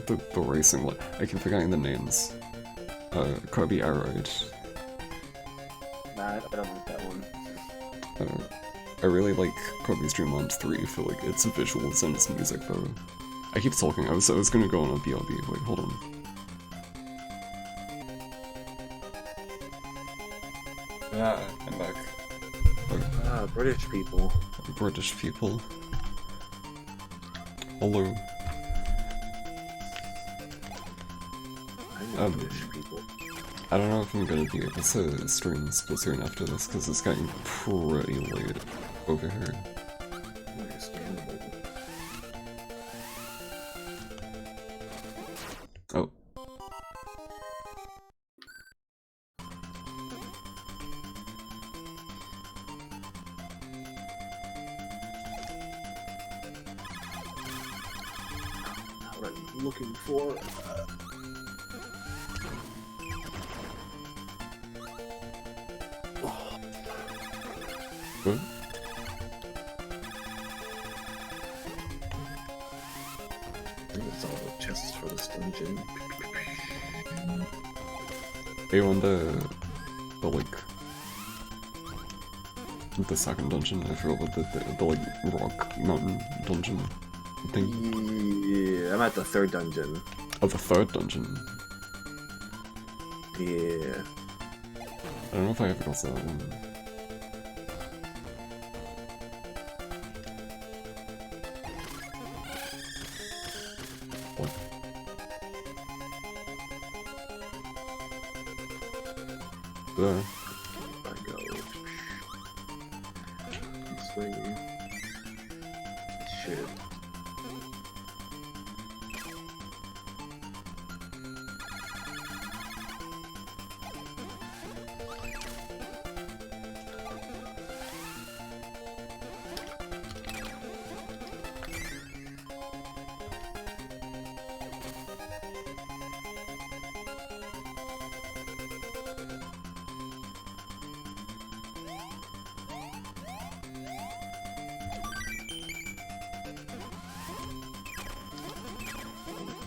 the racing one. I keep forgetting the names. Kirby Aeroid. Nah, I don't like that one. I really like Kirby's Dream Land 3 for, like, its visuals and its music, though. I keep talking, I was gonna go on a BRB. Wait, hold on. Yeah, I'm back. British people. British people. Hello. I know British people. I don't know if I'm gonna be able to stream Splatoon after this, because it's getting pretty late over here. Understandable. Oh. Not what I'm looking for. Huh? I think it's all the chests for this dungeon. Are you on the like, the second dungeon? I forgot what the like, rock mountain dungeon thing? Yeah, I'm at the third dungeon. Oh, the third dungeon. Yeah. I don't know if I ever got to that one. What? There. I go. This way. Shit.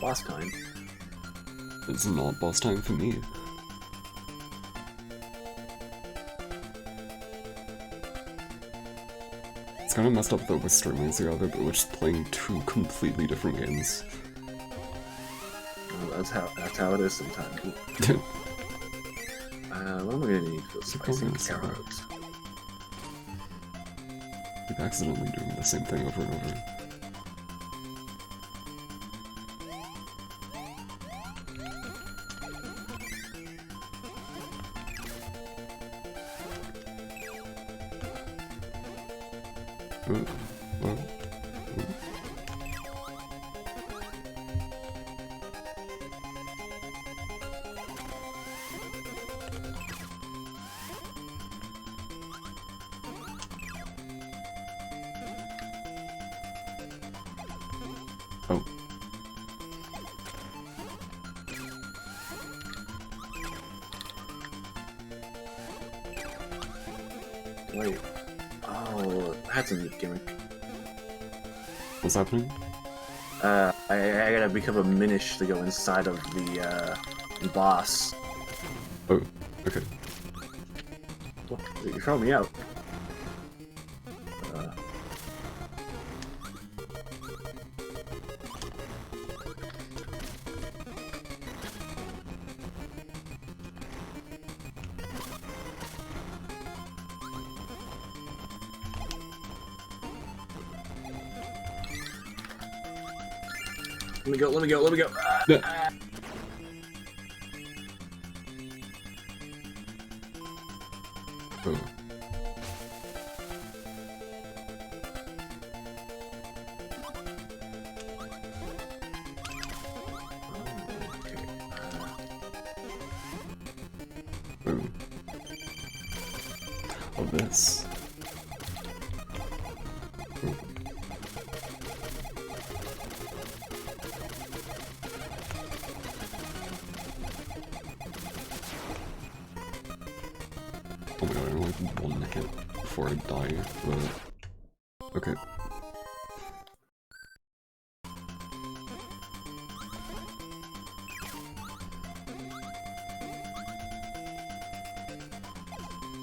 Boss time. It's not boss time for me. It's kind of messed up that we're streaming together, but we're just playing two completely different games. Well, that's how it is sometimes. What am I gonna need for spicing carrots? Keep accidentally doing the same thing over and over. Oh. Wait. Oh, that's a neat gimmick. What's happening? I gotta become a minish to go inside of the boss. Oh, okay. What? You're throwing me out. Let me go. Yeah. Oh. Ooh. Oh, this. Ooh. Oh my god, I only have one hit before I die. But... okay.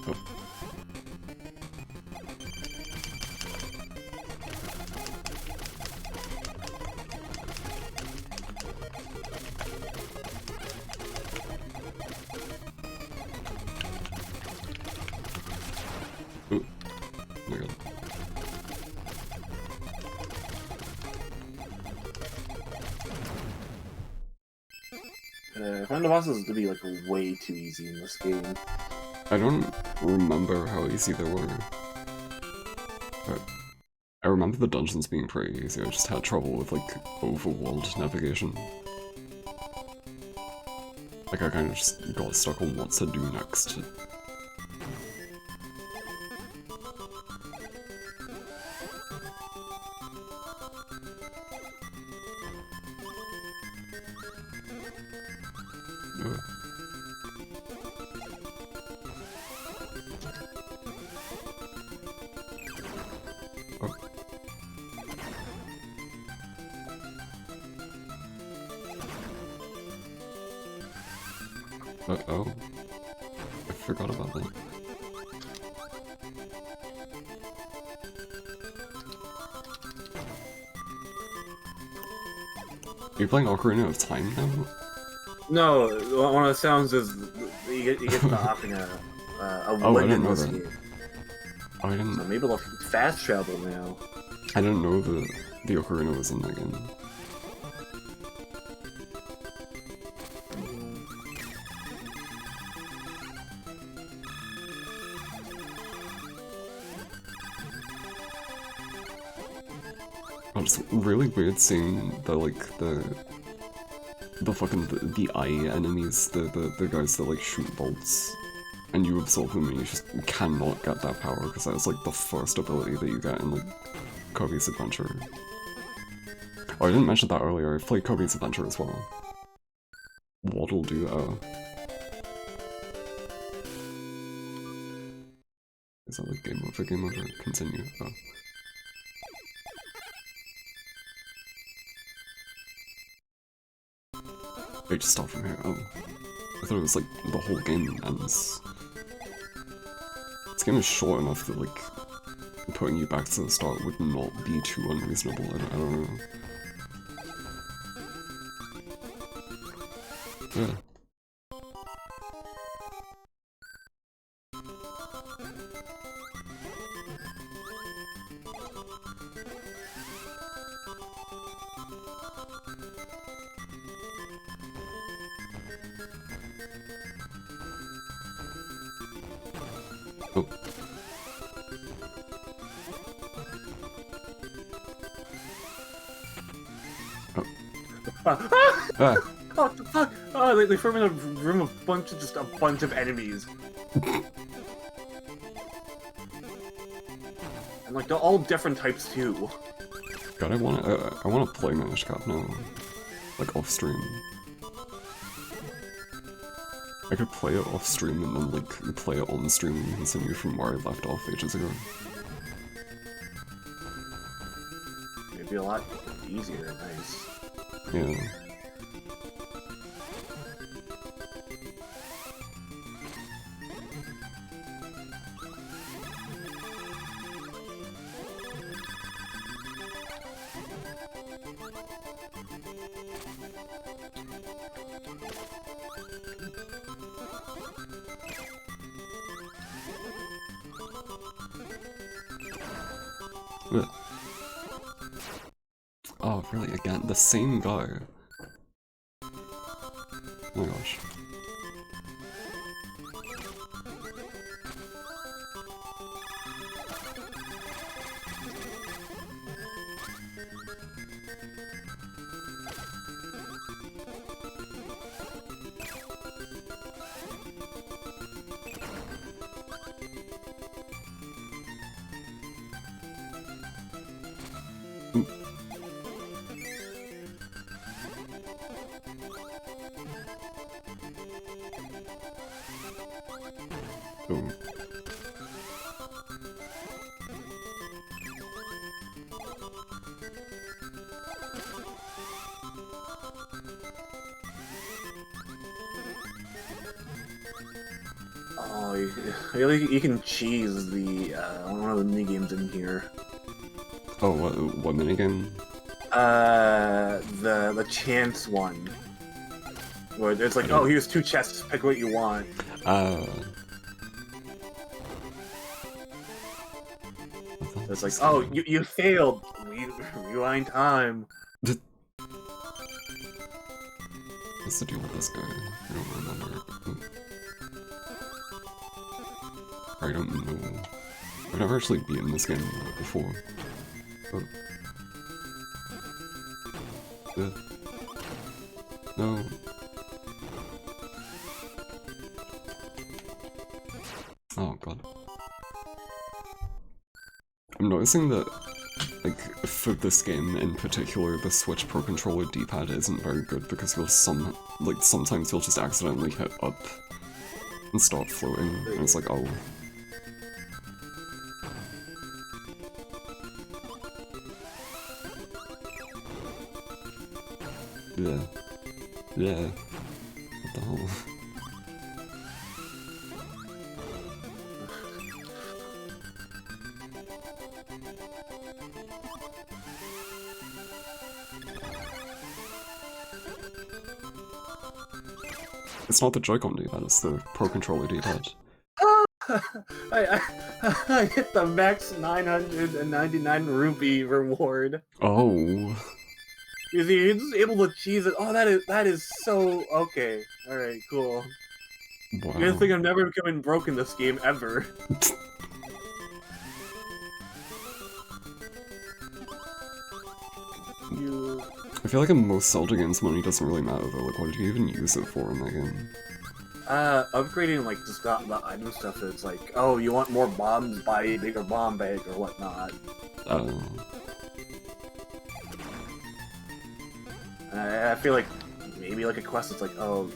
Oh. Ooh. Oh my god. I find the bosses to be like way too easy in this game. I don't remember how easy they were. But I remember the dungeons being pretty easy, I just had trouble with like overworld navigation. Like I kind of just got stuck on what to do next. Ugh. Oh. Uh-oh. I forgot about that. Are you playing Ocarina of Time now? No, one of the sounds is you get the ocarina Oh, I in didn't know this that. game. Oh, I So didn't. maybe they'll fast travel now. I didn't know the Ocarina was in that game. Oh, it's really weird seeing the fucking the eye enemies, the guys that like shoot bolts, and you absorb them and you just cannot get that power because that's like the first ability that you get in like Kirby's Adventure. Oh, I didn't mention that earlier. I've played Kirby's Adventure as well. What'll do? Is that like game over? Game over. Continue. Oh. Wait, just start from here. Oh. I thought it was like the whole game ends. This game is short enough that like putting you back to the start would not be too unreasonable. I don't know. Yeah. Oh. Oh. Ah. Oh, what the fuck? Oh, they threw me in a room of just a bunch of enemies. And like they're all different types too. God, I wanna play smudgebap now, like off stream. I could play it off stream and then like play it on stream and continue from where I left off ages ago. It'd be a lot easier and nice. Yeah. Ugh. Oh, really? Again? The same guy? Oh my gosh. Oh. Oh, you can cheese the one of the mini games in here. Oh, what minigame? The chance one. Where it's like, oh, here's 2 chests, pick what you want. It's like, oh, you failed. Rewind time. What's the deal with this guy? I don't remember. I don't know. I've never actually beaten this game before. Oh. No. Oh god. I'm noticing that, like, for this game in particular, the Switch Pro Controller D-pad isn't very good because you'll sometimes you'll just accidentally hit up and start floating, and it's like, oh. Yeah. Yeah. What the hell? It's not the Joy-Con D-pad, it's the Pro Controller D-pad. I hit the max 999 rupee reward. Oh. You're just able to cheese it. Oh, that is so okay. All right, cool. Wow. You're gonna think I've never become broke in this game ever. I feel like in most Zelda games, money doesn't really matter though. Like, what did you even use it for in that game? Upgrading like just the item stuff. That's like, oh, you want more bombs? Buy a bigger bomb bag or whatnot. Oh. I feel like maybe like a quest that's like, oh,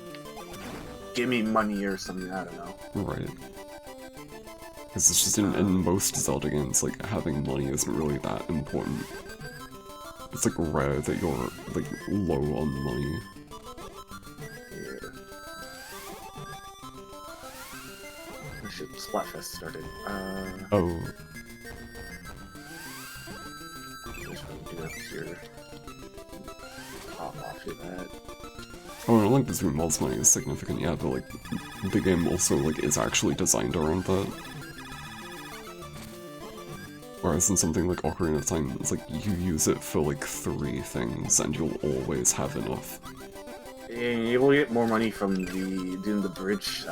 give me money or something. I don't know. Right. Because it's just in most Zelda games, like, having money isn't really that important. It's like rare that you're like low on money. Yeah. Oh shit, Splatfest started. Oh. Just do up here. Pop off to that. Oh, I don't like the Zoom Walls money is significant, yeah, but like the game also like is actually designed around that. Whereas in something like Ocarina of Time, it's like you use it for like 3 things and you'll always have enough. And you will get more money from doing the bridge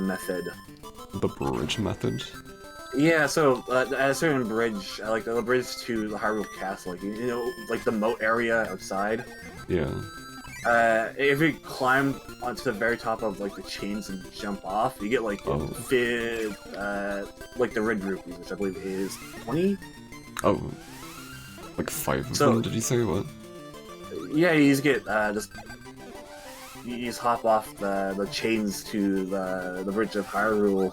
method. The bridge method? Yeah, so at a certain bridge, like the bridge to the Hyrule Castle, like, you know, like the moat area outside. Yeah. If you climb onto the very top of like the chains and jump off, you get like like the red rupees, which I believe is 20. Oh, like 5 of them? Did you say what? Yeah, you just get you just hop off the chains to the bridge of Hyrule.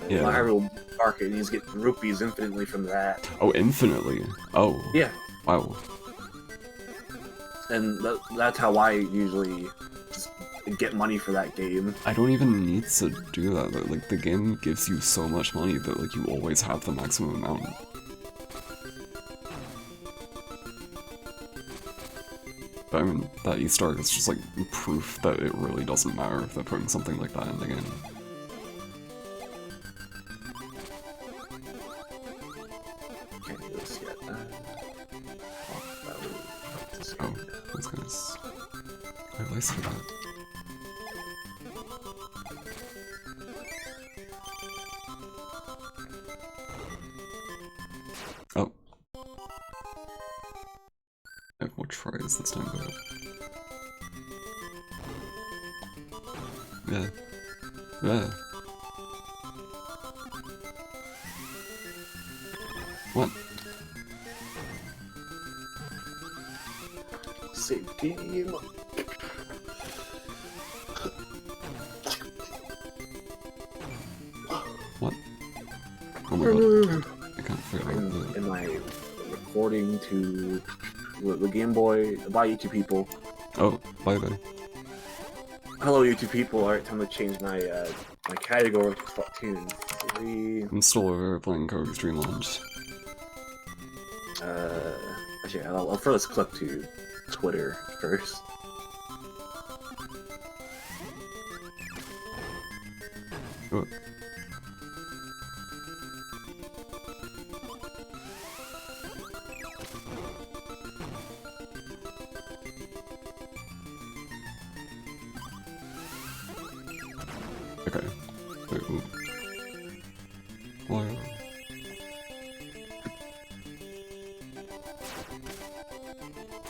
Yeah. Hyrule Market, and you just get rupees infinitely from that. Oh, infinitely? Oh. Yeah. Wow. And that's how I usually just get money for that game. I don't even need to do that. Like, the game gives you so much money that, like, you always have the maximum amount. But I mean, that Easter egg is just, like, proof that it really doesn't matter if they're putting something like that in the game. Can't do this yet. Oh, those guys. I have ice for that. Oh. I have more tries this time, but... Yeah. Yeah. What? save game. What? Oh my god. I can't figure out the... Am I recording to the Game Boy? Bye, YouTube people. Oh, bye bye. Hello, YouTube people. Alright, time to change my my category to Splatoon 3. I'm still over playing Kirby Dreamland. Actually, I'll throw this clip to Twitter first. Oh. Okay. Wait, ooh. Why?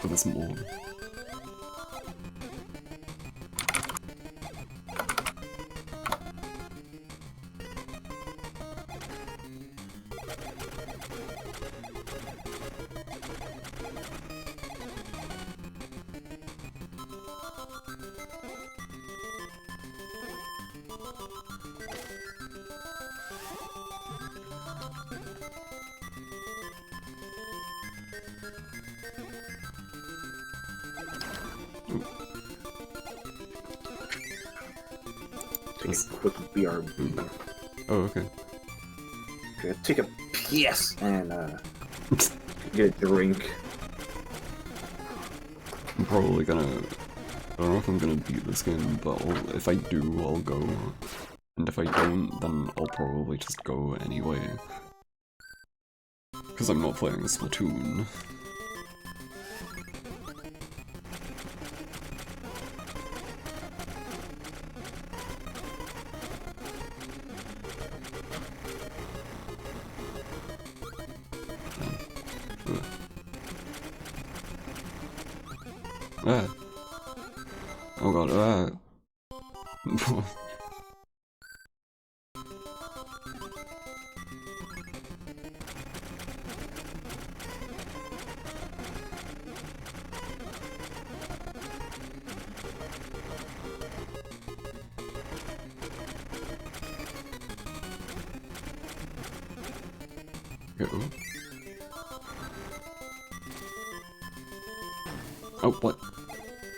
Oh, there's more. Take a quick BRB. Oh, okay. Gonna take a piss and get a drink. I'm probably gonna... I don't know if I'm gonna beat this game, but if I do, I'll go. And if I don't, then I'll probably just go anyway. Because I'm not playing Splatoon. Ah. Oh god, ah. Oh, what?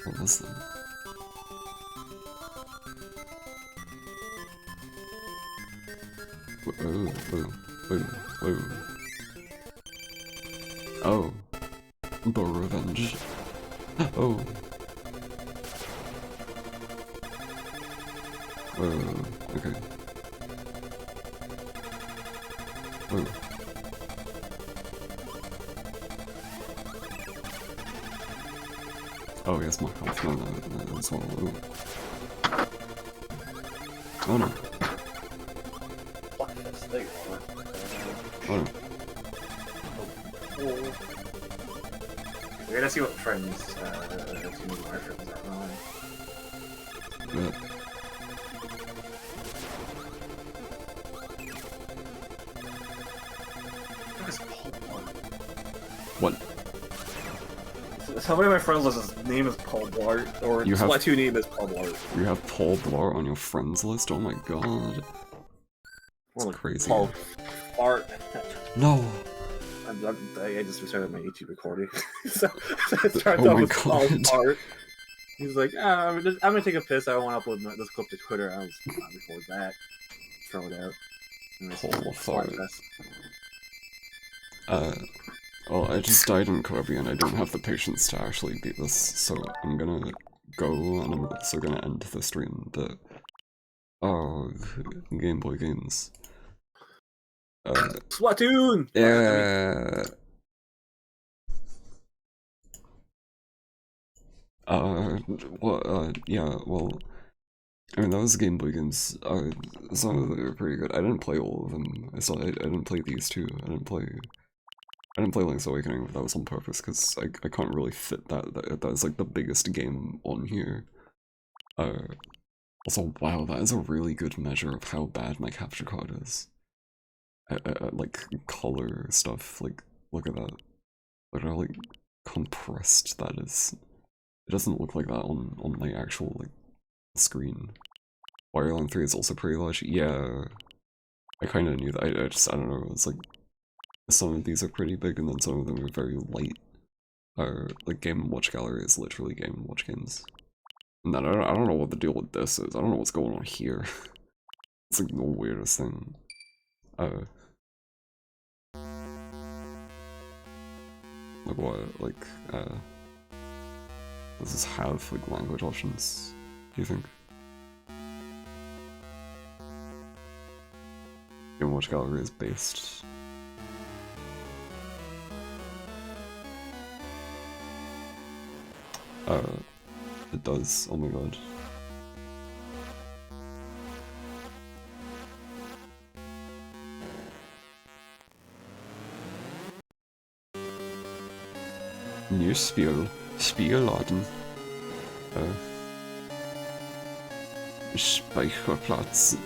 What was that? Whoa, whoa, whoa, whoa. Oh. Bow revenge. Oh. Whoa, okay. Whoa. Oh yes, my health no, as well. Ooh. Oh no. Oh no. We're gonna see what friends, see what our friends are on. Yeah. What? Somebody of my friends list, his name is Paul Blart, or You have- Splatoon name is Paul Blart. You have Paul Blart on your friends list? Oh my god. That's Or crazy. Paul Blart. No! I just restarted my YouTube recording. so I started Oh off my with Paul God. Blart. He's like, I'm gonna take a piss, I want to upload this clip to Twitter. I was record that. Throw it out. Paul Smart Blart. fest. Well, I just died in Kirby and I don't have the patience to actually beat this, so I'm gonna go and I'm also gonna end the stream, but... Oh, Game Boy games. Splatoon! Yeah. Yeah, well, I mean, that was Game Boy games. Some of them were pretty good. I didn't play all of them. I didn't play these two. I didn't play Link's Awakening, but that was on purpose, because I can't really fit that's like the biggest game on here. Also, wow, that is a really good measure of how bad my capture card is. Like, color stuff, like, look at that. Look at how, like, compressed that is. It doesn't look like that on my actual, like, screen. Wario Land 3 is also pretty large. Yeah, I kind of knew that. I don't know, it's like, some of these are pretty big and then some of them are very light. Like Game & Watch Gallery is literally Game & Watch games. And then I don't know what the deal with this is. I don't know what's going on here. It's like the weirdest thing. Like what, like, does this have, like, language options, do you think? Game & Watch Gallery is based. It does, oh my god. New Spielladen. Speicherplatz.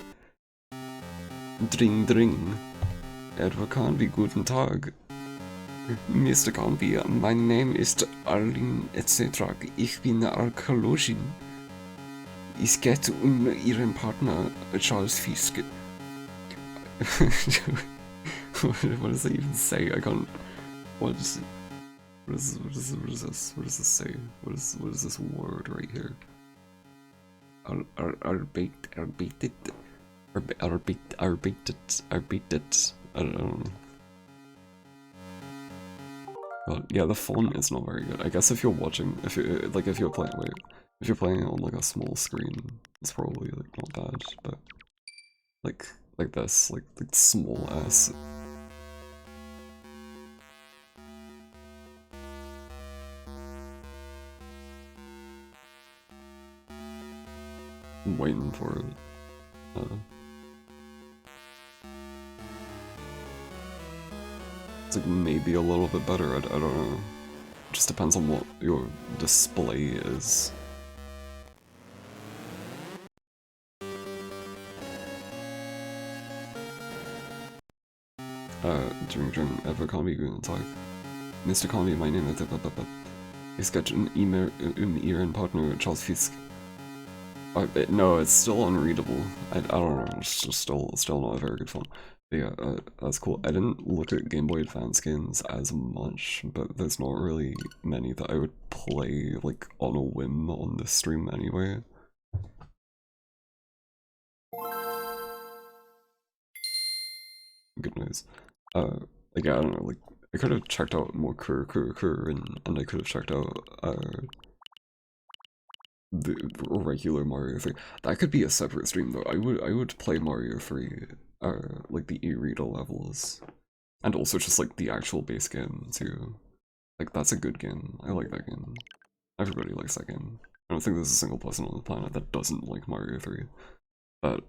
Dring. Edward Conby, guten Tag. Mr. Conby, my name is Arlene etc. Ich bin Archäologin. Es geht Ihren Partner Charles Fiske. What does that even say? I can't. What does this say? What is this word right here? Arbeitet. I don't know. But yeah, the font is not very good. I guess if you're watching, if you're playing it on like a small screen, it's probably like not bad. But like this, like small ass. I'm waiting for it. It's like maybe a little bit better, I don't know. It just depends on what your display is. During ever call me guten Tag. Mr. Conby, my name is Ich get Ihren Partner Charles Fisk. No, it's still unreadable. I don't know, it's just still not a very good font. But yeah, that's cool. I didn't look at Game Boy Advance games as much, but there's not really many that I would play, like, on a whim on this stream anyway. Good news. Like, yeah, I don't know, like, I could have checked out more kururin, and I could have checked out, the regular Mario 3. That could be a separate stream though. I would play Mario 3, like the E-Rita levels. And also just like the actual base game too. Like that's a good game. I like that game. Everybody likes that game. I don't think there's a single person on the planet that doesn't like Mario 3. But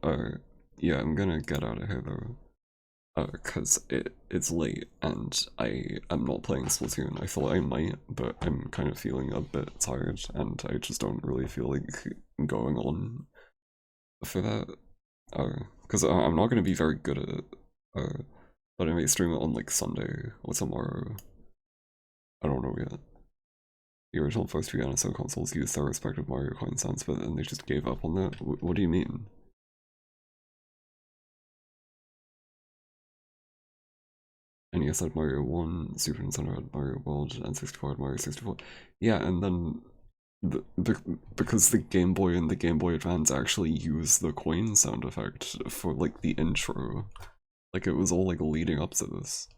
yeah, I'm gonna get out of here though. Cause it's late and I am not playing Splatoon. I thought I might, but I'm kind of feeling a bit tired and I just don't really feel like going on for that. Cause I'm not gonna be very good at it. But I may stream it on like Sunday or tomorrow. I don't know yet. The original first few NSO consoles used their respective Mario coin sounds, but then they just gave up on that. What do you mean? NES had Mario 1, Super Nintendo had Mario World, and 64 had Mario 64. Yeah, and then because the Game Boy and the Game Boy Advance actually use the coin sound effect for like the intro. Like it was all like leading up to this.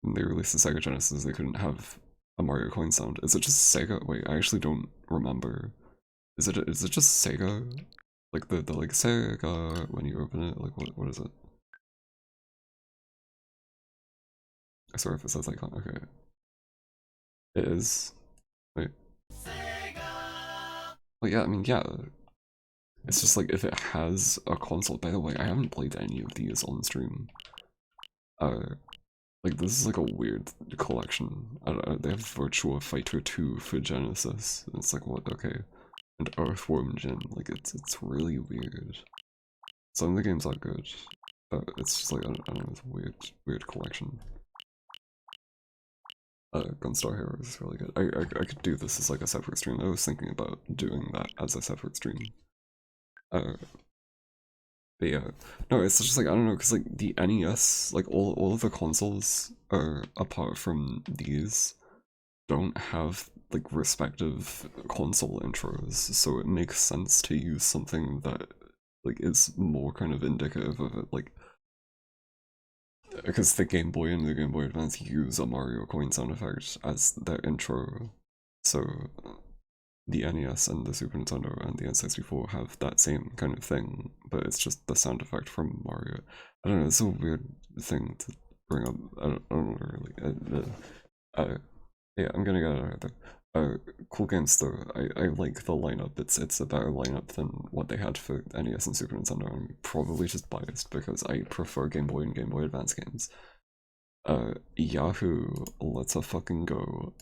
When they released the Sega Genesis, they couldn't have a Mario coin sound. Is it just Sega? Wait, I actually don't remember. Is it just Sega? Like the like Sega when you open it? Like what is it? Sorry if it says icon. Okay. It is. Wait. Well, yeah, I mean, yeah. It's just like if it has a console. By the way, I haven't played any of these on stream. Like this is like a weird collection. They have Virtua Fighter 2 for Genesis. It's like what? Okay. And Earthworm Jim. Like it's really weird. Some of the games are good, but it's just like I don't know. It's a weird collection. Gunstar Hero is really good. I could do this as like a separate stream. I was thinking about doing that as a separate stream. But yeah, no, it's just like, I don't know, because like the NES, like all of the consoles apart from these don't have like respective console intros, so it makes sense to use something that like is more kind of indicative of it, like because the Game Boy and the Game Boy Advance use a Mario coin sound effect as their intro, so the NES and the Super Nintendo and the N64 have that same kind of thing, but it's just the sound effect from Mario. I don't know, it's a weird thing to bring up. I don't know really. Yeah, I'm gonna get it out there. Cool games though. I like the lineup. It's a better lineup than what they had for NES and Super Nintendo. I'm probably just biased because I prefer Game Boy and Game Boy Advance games. Yahoo, let's fucking go.